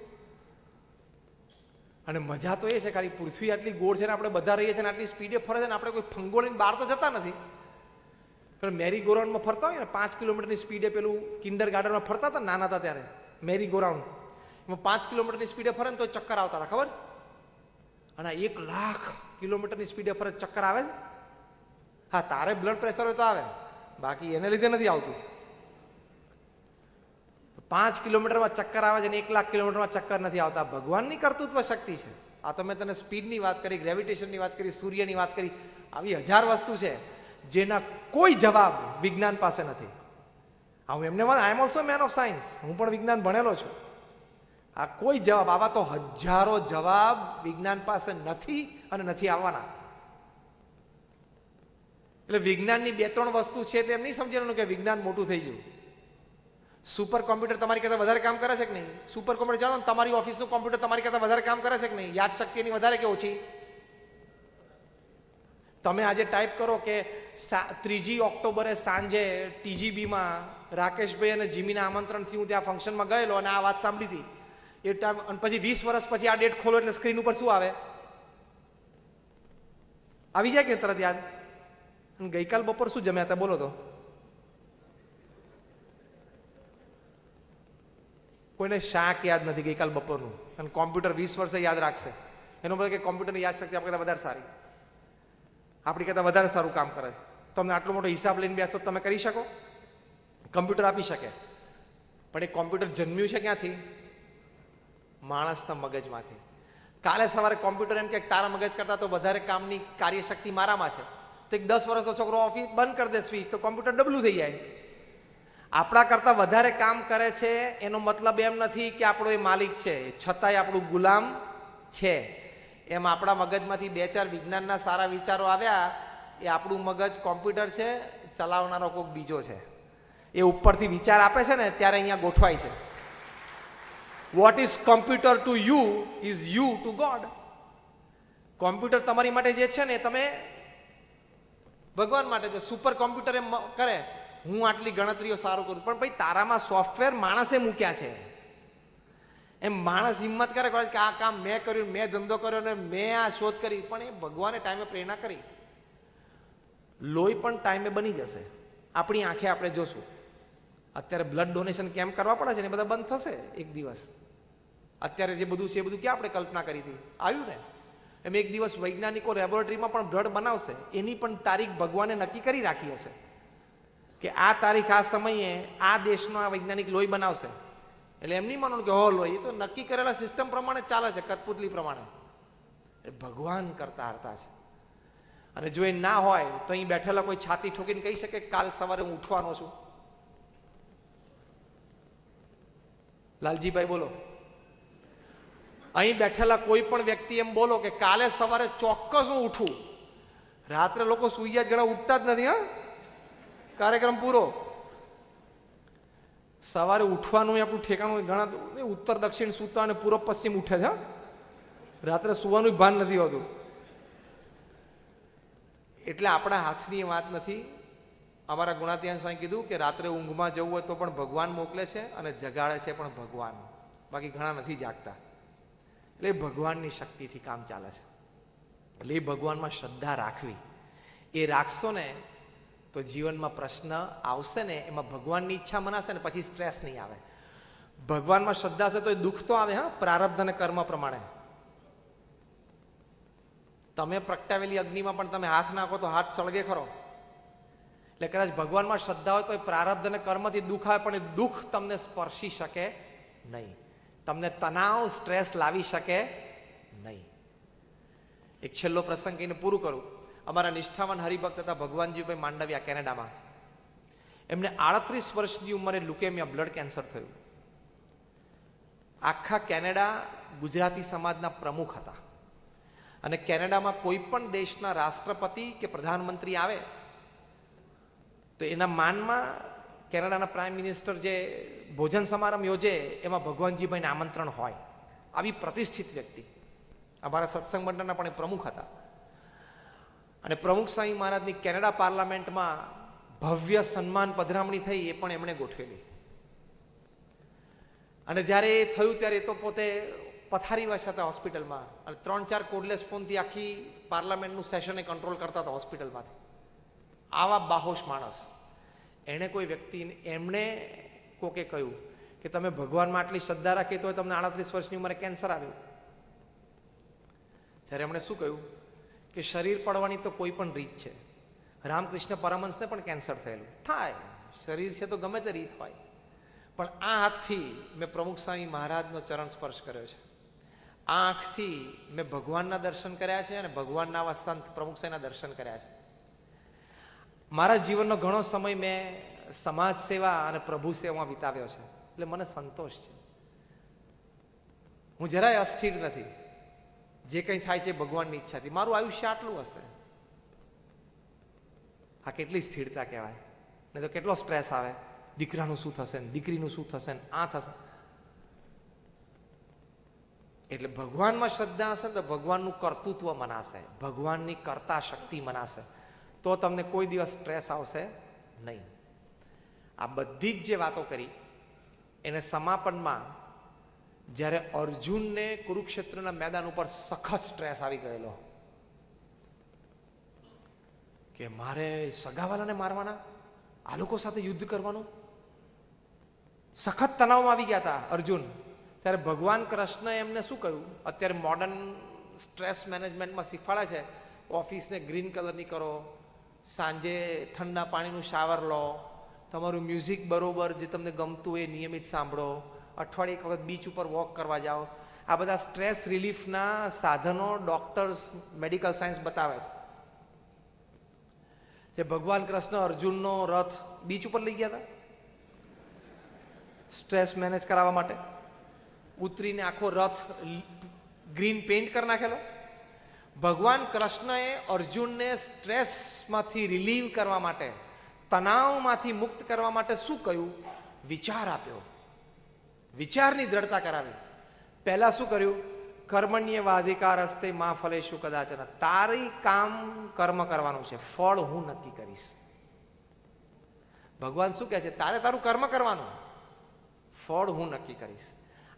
અને મજા તો એ છે ખાલી પૃથ્વી આટલી ગોળ છે ને આપણે બધા રહીએ છીએ ને આટલી સ્પીડે ફરે છે ને આપણે કોઈ ફંગો લઈને બહાર તો જતા નથી. પણ મેરી ગોરાઉન્ડમાં ફરતા હોય ને 5 કિલોમીટરની સ્પીડે, પેલું કિન્ડર ગાર્ડનમાં ફરતા હતા નાના હતા ત્યારે, મેરી ગોરાઉન્ડ, એમાં 5 કિલોમીટરની સ્પીડે ફરે ને તો ચક્કર આવતા હતા, ખબર? અને 1,00,000 કિલોમીટરની સ્પીડે ફરે ચક્કર આવે છે. હા, તારે બ્લડ પ્રેશર હોય તો આવે, બાકી એને લીધે નથી આવતું. 5 કિલોમીટરમાં ચક્કર આવે છે ને 1,00,000 કિલોમીટરમાં ચક્કર નથી આવતા. ભગવાનની કર્તૃત્વ શક્તિ છે. આ તો મેં તને સ્પીડની વાત કરી, ગ્રેવિટેશનની વાત કરી, સૂર્યની વાત કરી. આવી 1000 વસ્તુ છે જેના કોઈ જવાબ વિજ્ઞાન પાસે નથી. હું એમને I am also man of science, હું પણ વિજ્ઞાન ભણેલો છું. આ કોઈ જવાબ, આવા તો હજારો જવાબ વિજ્ઞાન પાસે નથી અને નથી આવવાના. એટલે વિજ્ઞાનની 2-3 વસ્તુ છે એટલે એમ નહીં સમજવાનું કે વિજ્ઞાન મોટું થઈ ગયું. સુપર કોમ્પ્યુટર તમારી કરતા વધારે કામ કરે છે કે નહીં? સુપર કોમ્પ્યુટર જાણો ને, તમારી ઓફિસનું કોમ્પ્યુટર તમારી કરતા વધારે કામ કરે છે કે નહીં? યાદ શક્તિ એની વધારે કે ઓછી? તમે આજે ટાઈપ કરો કે 3 ઓક્ટોબરે સાંજે TGBમાં રાકેશભાઈ અને જીમીના આમંત્રણથી હું ત્યાં ફંક્શનમાં ગયેલો અને આ વાત સાંભળી હતી એ ટાઈમ, અને પછી 20 વર્ષ પછી આ ડેટ ખોલો એટલે સ્ક્રીન ઉપર શું આવે? આવી જાય કે તરત યાદ? અને ગઈકાલ બપોર શું જમ્યા હતા બોલો તો? કોઈને શાક યાદ નથી ગઈકાલ બપોરનું, અને કોમ્પ્યુટર 20 વર્ષે યાદ રાખશે. એનો મતલબ કે કોમ્પ્યુટરની યાદ શક્તિ આપણી કરતા વધારે સારી, આપણી કરતા વધારે સારું કામ કરે છે. તમને આટલો મોટો હિસાબ લઈને બેસો તમે કરી શકો? કમ્પ્યુટર આપી શકે, પણ એ કોમ્પ્યુટર જન્મ્યું છે ક્યાંથી? માણસના મગજમાંથી. કાલે સવારે કોમ્પ્યુટર એમ કે તારા મગજ કરતા તો વધારે કામની કાર્યશક્તિ મારામાં છે, તો એક 10 વર્ષનો છોકરો ઓફિસ બંધ કરી દે સ્વિચ, તો કોમ્પ્યુટર ડબલું થઈ જાય. આપણા કરતા વધારે કામ કરે છે એનો મતલબ એમ નથી કે આપણો એ માલિક છે, છતાંય આપણું ગુલામ છે. એમ આપણા મગજમાંથી 2-4 વિજ્ઞાનના સારા વિચારો આવ્યા, એ આપણું મગજ કોમ્પ્યુટર છે, ચલાવનારો કોઈક બીજો છે. એ ઉપરથી વિચાર આપે છે ને ત્યારે અહીંયા ગોઠવાય છે. What is computer to you is you two God. Computer તમારી માટે જે છે ને એ તમે ભગવાન માટે છે. સુપર કોમ્પ્યુટર એમ કરે હું આટલી ગણતરીઓ સારું કરું, પણ ભાઈ તારામાં સોફ્ટવેર માણસે મૂક્યા છે. એમ માણસ હિંમત કરે કે આ કામ મેં કર્યું, મેં ધંધો કર્યો ને મેં આ શોધ કરી, પણ એ ભગવાને ટાઈમે પ્રેરણા કરી. લોહી પણ ટાઈમે બની જશે, આપણી આંખે આપણે જોશું. અત્યારે બ્લડ ડોનેશન કેમ્પ કરવા પડે છે ને, એ બધા બંધ થશે એક દિવસ. અત્યારે જે બધું છે એ બધું ક્યાં આપણે કલ્પના કરી હતી, આવ્યું ને? એમ એક દિવસ વૈજ્ઞાનિકો લેબોરેટરીમાં પણ બ્લડ બનાવશે, એની પણ તારીખ ભગવાને નક્કી કરી રાખી હશે કે આ તારીખ આ સમયે આ દેશનો આ વૈજ્ઞાનિક લોહી બનાવશે. એટલે એમ નહીં માનવાનું કે હો લોહી, એ તો નક્કી કરેલા સિસ્ટમ પ્રમાણે ચાલે છે, કઠપુતલી પ્રમાણે. એ ભગવાન કરતા હરતા છે. અને જો એ ના હોય તો અહીં બેઠેલા કોઈ છાતી ઠોકીને કહી શકે કાલ સવારે હું ઉઠવાનો છું? લાલજીભાઈ બોલો. અહીં બેઠેલા કોઈ પણ વ્યક્તિ એમ બોલો કે કાલે સવારે ચોક્કસ હું ઉઠું. રાત્રે લોકો સુઈ જાય, ઘણા ઉઠતા જ નથી. હા, કાર્યક્રમ પૂરો. સવારે ઉઠવાનું આપણું ઠેકાણું ઘણા ઉત્તર દક્ષિણ સૂતા અને પૂર્વ પશ્ચિમ ઉઠે છે, રાત્રે સુવાનું ભાન નથી હોતું. એટલે આપણા હાથની વાત નથી. અમારા ગુણાત્યાન સ્વામી કીધું કે રાત્રે ઊંઘમાં જવું હોય તો પણ ભગવાન મોકલે છે અને જગાડે છે પણ ભગવાન, બાકી ઘણા નથી જાગતા. એટલે ભગવાનની શક્તિથી કામ ચાલે છે. એટલે એ ભગવાનમાં શ્રદ્ધા રાખવી. એ રાખશો ને તો જીવનમાં પ્રશ્ન આવશે ને એમાં ભગવાનની ઈચ્છા મનાશે ને પછી સ્ટ્રેસ નહીં આવે. ભગવાનમાં શ્રદ્ધા છે તો એ દુઃખ તો આવે, હા, પ્રારબ્ધ અને કર્મ પ્રમાણે. તમે પ્રગટાવેલી અગ્નિમાં પણ તમે હાથ નાખો તો હાથ સળગે ખરો. એટલે કદાચ ભગવાનમાં શ્રદ્ધા હોય તો એ પ્રારબ્ધ અને કર્મથી દુઃખ આવે પણ એ દુઃખ તમને સ્પર્શી શકે નહીં, તમને તણાવ સ્ટ્રેસ લાવી શકે નહીં. એક છેલ્લો પ્રસંગ કહીને પૂરું કરું. અમારા નિષ્ઠાવાન હરિભક્ત હતા ભગવાનજીભાઈ માંડવિયા, કેનેડામાં. એમને 38 વર્ષની ઉંમરે લ્યુકેમિયા, બ્લડ કેન્સર થયું. આખા કેનેડા ગુજરાતી સમાજના પ્રમુખ હતા અને કેનેડામાં કોઈ પણ દેશના રાષ્ટ્રપતિ કે પ્રધાનમંત્રી આવે તો એના માનમાં કેનેડાના પ્રાઇમ મિનિસ્ટર જે ભોજન સમારંભ યોજે એમાં ભગવાનજીભાઈને આમંત્રણ હોય. આવી પ્રતિષ્ઠિત વ્યક્તિ અમારા સત્સંગ મંડળના પણ એ પ્રમુખ હતા. અને પ્રમુખ સ્વામી મહારાજની કેનેડા પાર્લામેન્ટમાં ભવ્ય સન્માન પધરામણી થઈ, એ પણ એમણે ગોઠવેલી. અને જ્યારે એ થયું ત્યારે એ તો પોતે પથારીવશ હતા હોસ્પિટલમાં અને 3-4 કોર્ડલેસ ફોનથી આખી પાર્લામેન્ટનું સેશને કંટ્રોલ કરતા હતા હોસ્પિટલમાંથી. આવા બાહોશ માણસ. એણે કોઈ વ્યક્તિ, એમણે કોકે કહ્યું કે તમે ભગવાનમાં આટલી શ્રદ્ધા રાખી તો તમને 38 વર્ષની ઉંમરે કેન્સર આવ્યું. ત્યારે એમણે શું કહ્યું કે શરીર પડવાની તો કોઈ પણ રીત છે. રામકૃષ્ણ પરમહંસને પણ કેન્સર થયેલું થાય, શરીર છે તો ગમે તે રીત હોય. પણ આ હાથથી મેં પ્રમુખ સ્વામી મહારાજનો ચરણ સ્પર્શ કર્યો છે. આ આંખથી મેં ભગવાનના દર્શન કર્યા છે અને ભગવાનના આવા સંત પ્રમુખ સ્વામીના દર્શન કર્યા છે. મારા જીવનનો ઘણો સમય મેં સમાજ સેવા અને પ્રભુ સેવામાં વિતાવ્યો છે. એટલે મને સંતોષ છે. હું જરાય અસ્થિર નથી. જે કંઈ થાય છે ભગવાનની ઈચ્છાથી. મારું આયુષ્ય આટલું હશે. આ કેટલી સ્થિરતા કહેવાય. નહીં તો કેટલો સ્ટ્રેસ આવે, દીકરાનું શું થશે ને દીકરીનું શું થશે ને આ થશે. એટલે ભગવાનમાં શ્રદ્ધા હશે તો ભગવાનનું કર્તૃત્વ મનાશે, ભગવાનની કર્તા શક્તિ મનાશે, તો તમને કોઈ દિવસ સ્ટ્રેસ આવશે નહીં. આ બધી જ જે વાતો કરી એને સમાપનમાં જ્યારે અર્જુનને કુરુક્ષેત્રના મેદાન ઉપર સખત સ્ટ્રેસ આવી ગયેલો કે મારે સગાવાલાને મારવાના, આ લોકો સાથે યુદ્ધ કરવાનું, સખત તણાવમાં આવી ગયા હતા અર્જુન. ત્યારે ભગવાન કૃષ્ણએ એમને શું કહ્યું, અત્યારે મોડર્ન સ્ટ્રેસ મેનેજમેન્ટમાં શીખવાડે છે, ઓફિસને ગ્રીન કલરની કરો, સાંજે ઠંડા પાણીનું શાવર લો, તમારું મ્યુઝિક બરોબર જે તમને ગમતું એ નિયમિત સાંભળો, અઠવાડિયે એક વખત બીચ ઉપર વોક કરવા જાઓ. આ બધા સ્ટ્રેસ રિલીફના સાધનો ડોક્ટર્સ, મેડિકલ સાયન્સ બતાવે છે. જે ભગવાન કૃષ્ણ અર્જુનનો રથ બીચ ઉપર લઈ ગયા હતા સ્ટ્રેસ મેનેજ કરાવવા માટે. ઉતરીને આખો રથ ગ્રીન પેઇન્ટ કરી નાખેલો. ભગવાન કૃષ્ણએ અર્જુનને સ્ટ્રેસમાંથી રિલીવ કરવા માટે, તણાવમાંથી મુક્ત કરવા માટે શું કહ્યું? વિચાર આપ્યો, વિચારની દ્રઢતા કરાવી. પહેલા શું કર્યું? કર્મણ્યવાધિકાર હસ્તે મા ફલેષુ કદાચન. તારી કામ કર્મ કરવાનું છે, ફળ હું નક્કી કરીશ. ભગવાન શું કહે છે? તારે તારું કર્મ કરવાનું, ફળ હું નક્કી કરીશ.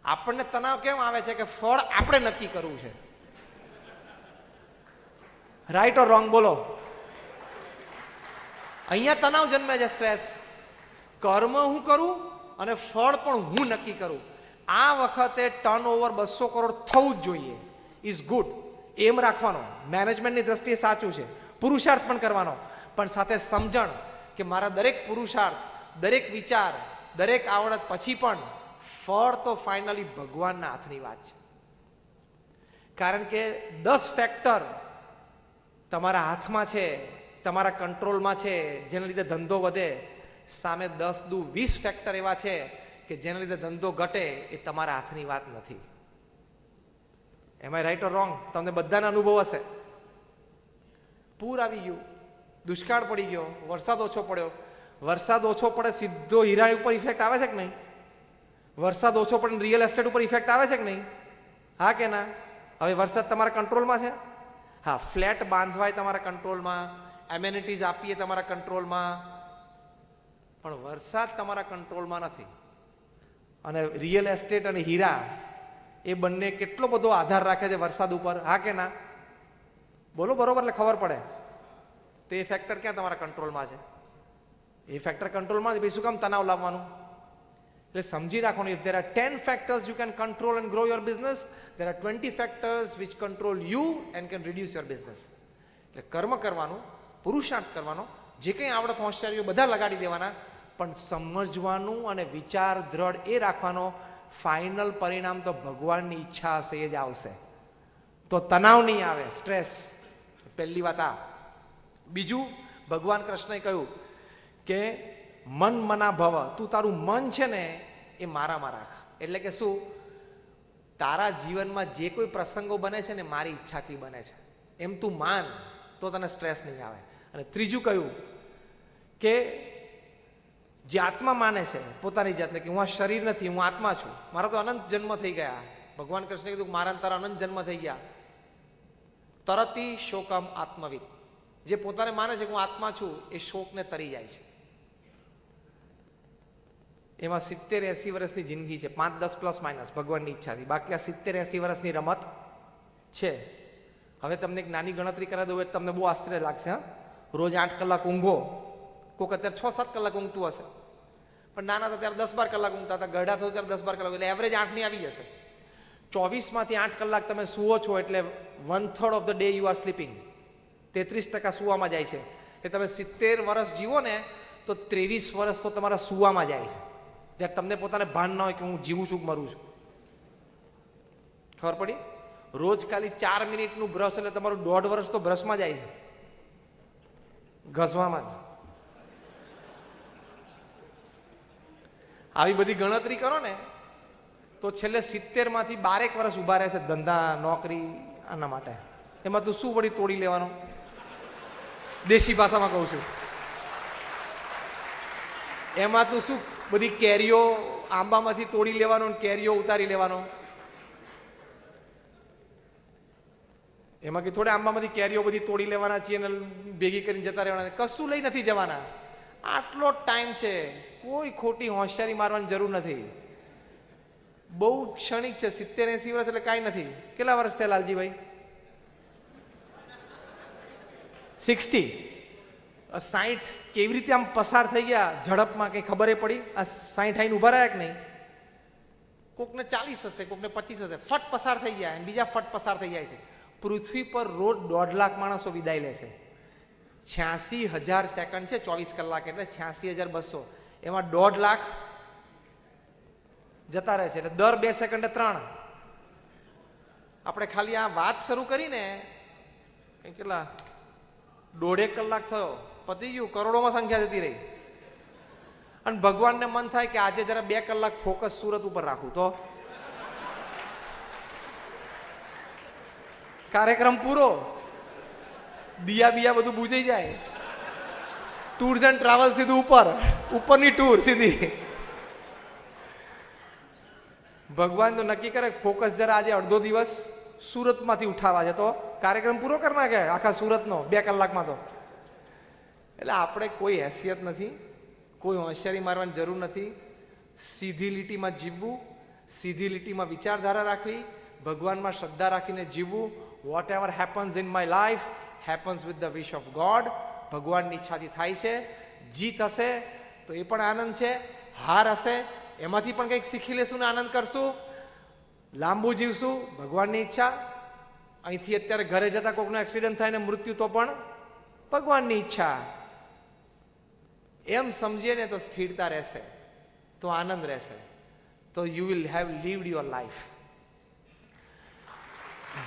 આપણને તણાવ કેમ આવે છે કે ફળ આપણે નક્કી કરવું છે. રાઈટ ઓર રોંગ બોલો? અહીંયા તણાવ જન્મે છે, સ્ટ્રેસ. કર્મ હું કરું અને ફળ પણ હું નક્કી કરું. આ વખતે ટર્નઓવર 200 કરોડ થવું જ જોઈએ. Is good. એમ રાખવાનો, મેનેજમેન્ટની દ્રષ્ટિએ સાચું છે. પુરુષાર્થ પણ કરવાનો, પણ સાથે સમજણ કે મારા દરેક પુરુષાર્થ, દરેક વિચાર, દરેક આવડત પછી પણ ફળ તો ફાઇનલી ભગવાનના હાથની વાત છે. કારણ કે 10 ફેક્ટર તમારા હાથમાં છે, તમારા કંટ્રોલમાં છે, જેના લીધે ધંધો વધે. સામે 10 દુ 20 ફેક્ટર એવા છે કે જેના લીધે ધંધો ઘટે. એ તમારા હાથની વાત નથી. એમાં રાઈટ ઓર રોંગ? તમને બધાના અનુભવ હશે. પૂર આવી ગયું, દુષ્કાળ પડી ગયો, વરસાદ ઓછો પડ્યો, વરસાદ ઓછો પડે સીધો હીરા ઉપર ઇફેક્ટ આવે છે કે નહીં? વરસાદ ઓછો પડે રિયલ એસ્ટેટ ઉપર ઇફેક્ટ આવે છે કે નહીં? હા કે ના? હવે વરસાદ તમારા કંટ્રોલમાં છે? હા, ફ્લેટ બાંધવાય તમારા કંટ્રોલમાં, એમેનિટીઝ આપીએ તમારા કંટ્રોલમાં, પણ વરસાદ તમારા કંટ્રોલમાં નથી. અને રિયલ એસ્ટેટ અને હીરા એ બંને કેટલો બધો આધાર રાખે છે વરસાદ ઉપર, હા કે ના? બોલો બરોબર, એટલે ખબર પડે. તો એ ફેક્ટર ક્યાં તમારા કંટ્રોલમાં છે? એ ફેક્ટર કંટ્રોલમાં છે, શું કામ તણાવ લાવવાનું? એટલે સમજી રાખવાનું, if there are 10 factors you can control and grow your business, there are 20 factors which control you and can reduce your business. એટલે કર્મ કરવાનું, પુરુષાર્થ કરવાનો, જે કંઈ આવડત હોશિયારીઓ બધા લગાડી દેવાના, પણ સમજવાનું અને વિચાર દ્રઢ એ રાખવાનો, ફાઇનલ પરિણામ તો ભગવાનની ઈચ્છા હશે એ જ આવશે. તો તણાવ નહીં આવે, સ્ટ્રેસ. પહેલી વાત આ. બીજું, ભગવાન કૃષ્ણએ કહ્યું કે મન મના ભવ, તું તારું મન છે ને એ મારામાં રાખ. એટલે કે શું? તારા જીવનમાં જે કોઈ પ્રસંગો બને છે ને મારી ઈચ્છાથી બને છે, એમ તું માન, તો તને સ્ટ્રેસ નહીં આવે. અને ત્રીજું કહ્યું કે જે આત્મા માને છે પોતાની જાતને કે હું આ શરીર નથી, હું આત્મા છું, મારા તો અનંત જન્મ થઈ ગયા. ભગવાન કૃષ્ણે કીધું મારા તારા અનંત જન્મ થઈ ગયા. તરતી શોકમ આત્મવિદ, જે પોતાને માને છે કે હું આત્મા છું એ શોકને તરી જાય છે. એમાં 70-80 વર્ષની જિંદગી છે, 5-10 પ્લસ માઇનસ ભગવાનની ઈચ્છાથી. બાકી આ 70-80 વર્ષની રમત છે. હવે તમને એક નાની ગણતરી કરાવી દઉં એટલે તમને બહુ આશ્ચર્ય લાગશે. હા, રોજ 8 કલાક ઊંઘો. કોઈક અત્યારે 6-7 કલાક ઊંઘતું હશે, પણ નાના હતા ત્યારે 10-12 કલાક ઊંઘતા હતા, ગરડા થયો ત્યારે 10-12 કલાક, એટલે એવરેજ 8ની આવી જશે. 24માંથી 8 કલાક તમે સુવો છો, એટલે 1/3 of the day you are sleeping. 33% સુવામાં જાય છે. એ તમે 70 વર્ષ જીવો ને તો 23 વર્ષ તો તમારા સુવામાં જાય છે, જ્યારે તમને પોતાને ભાન ના હોય કે હું જીવું છું કે મરું છું. ખબર પડી? રોજ ખાલી 4 મિનિટનું બ્રશ એટલે તમારું 1.5 વર્ષ તો બ્રશમાં જાય છે, ઘસવામાં જ. આવી બધી ગણતરી કરો ને તો છેલ્લે 70માંથી 12 વર્ષ ઉભા રહે છે ધંધા નોકરી આના માટે. એમાં તું શું વળી તોડી લેવાનો? દેશી ભાષામાં કહું છું, એમાં તું શું બધી કેરીઓ આંબામાંથી તોડી લેવાનો, કેરીઓ ઉતારી લેવાનો? એમાં કે થોડે આંબામાંથી કેરીઓ બધી તોડી લેવાના છીએ અને ભેગી કરીને જતા રહેવાના? કશું લઈ નથી જવાના. આટલો ટાઈમ છે, કોઈ ખોટી હોશિયારી મારવાની જરૂર નથી. બહુ ક્ષણિક છે. 70-80 વર્ષ એટલે કાંઈ નથી. કેટલા વર્ષ થયા લાલજીભાઈ? 60. 60 કેવી રીતે આમ પસાર થઈ ગયા ઝડપમાં, કઈ ખબર પડી? આ 60 આઈને ઉભા રહ્યા કે નહીં? કોકને 40 હશે, કોકને 25 હશે, ફટ પસાર થઈ ગયા, અને બીજા ફટ પસાર થઈ જાય છે. પૃથ્વી પર રોજ 1.5 લાખ માણસો વિદાય લે છે. 86,000 સેકન્ડ છે 24 કલાક, એટલે 86,200. એમાં 1.5 લાખ જતા રહે છે, એટલે દર 2 સેકન્ડે 3. આપણે ખાલી આ વાત શરૂ કરીને કઈ કેટલા 1.5 કલાક થયો, પતી ગયું, કરોડોમાં સંખ્યા જતી રહી. અને ભગવાનને મન થાય કે આજે જરા 2 કલાક ફોકસ સુરત ઉપર રાખું, તો કાર્યક્રમ પૂરો, દિયા બિયા બધું બુજાઈ જાય, ટૂર્સ એન્ડ ટ્રાવેલ સીધું ઉપરની ટૂર સીધી. ભગવાન તો નક્કી કરે ફોકસ જરા આજે અડધો દિવસ સુરતમાંથી ઉઠાવા છે, તો કાર્યક્રમ પૂરો કરી નાખે આખા સુરતનો 2 કલાકમાં. તો એટલે આપણે કોઈ હેસિયત નથી, કોઈ હોશિયારી મારવાની જરૂર નથી. સીધી લીટીમાં જીવવું, સીધી લીટીમાં વિચારધારા રાખવી, ભગવાનમાં શ્રદ્ધા રાખીને જીવવું. Whatever happens in my life happens with the wish of God. ભગવાનની ઈચ્છાથી થાય છે. જીત હશે તો એ પણ આનંદ છે, હાર હશે એમાંથી પણ કંઈક શીખી લેશું ને આનંદ કરશું. લાંબુ જીવશું, ભગવાનની ઈચ્છા. અહીંથી અત્યારે ઘરે જતા કોઈકનો એક્સિડન્ટ થાય ને મૃત્યુ, તો પણ ભગવાનની ઈચ્છા. એમ સમજીએ ને તો સ્થિરતા રહેશે, તો આનંદ રહેશે, તો you will have lived your life.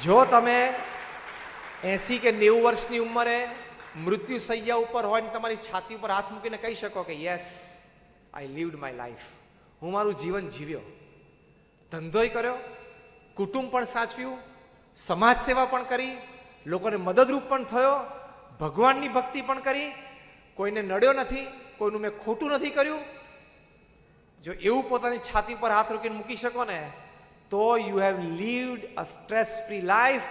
જો તમે 80 કે 90 વર્ષની ઉંમરે મૃત્યુ સૈયા ઉપર હોય ને તમારી છાતી ઉપર હાથ મૂકીને કહી શકો કે yes, I lived my life, હું મારું જીવન જીવ્યો, ધંધોય કર્યો, કુટુંબ પણ સાચવ્યું, સમાજ સેવા પણ કરી, લોકોને મદદરૂપ પણ થયો, ભગવાનની ભક્તિ પણ કરી, કોઈને નડ્યો નથી, કોઈનું મેં ખોટું નથી કર્યું. જો એવું પોતાની છાતી પર હાથ રોકીને મૂકી શકો ને તો you have lived a stress free life,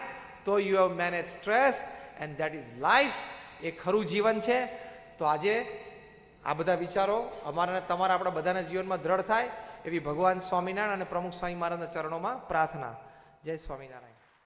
તો you have manage stress and that is life. એ ખરું જીવન છે. તો આજે આ બધા વિચારો અમારા તમારા આપણા બધાના જીવનમાં દ્રઢ થાય એવી ભગવાન સ્વામિનારાયણ અને પ્રમુખ સ્વામી મહારાજના ચરણોમાં પ્રાર્થના. જય સ્વામિનારાયણ.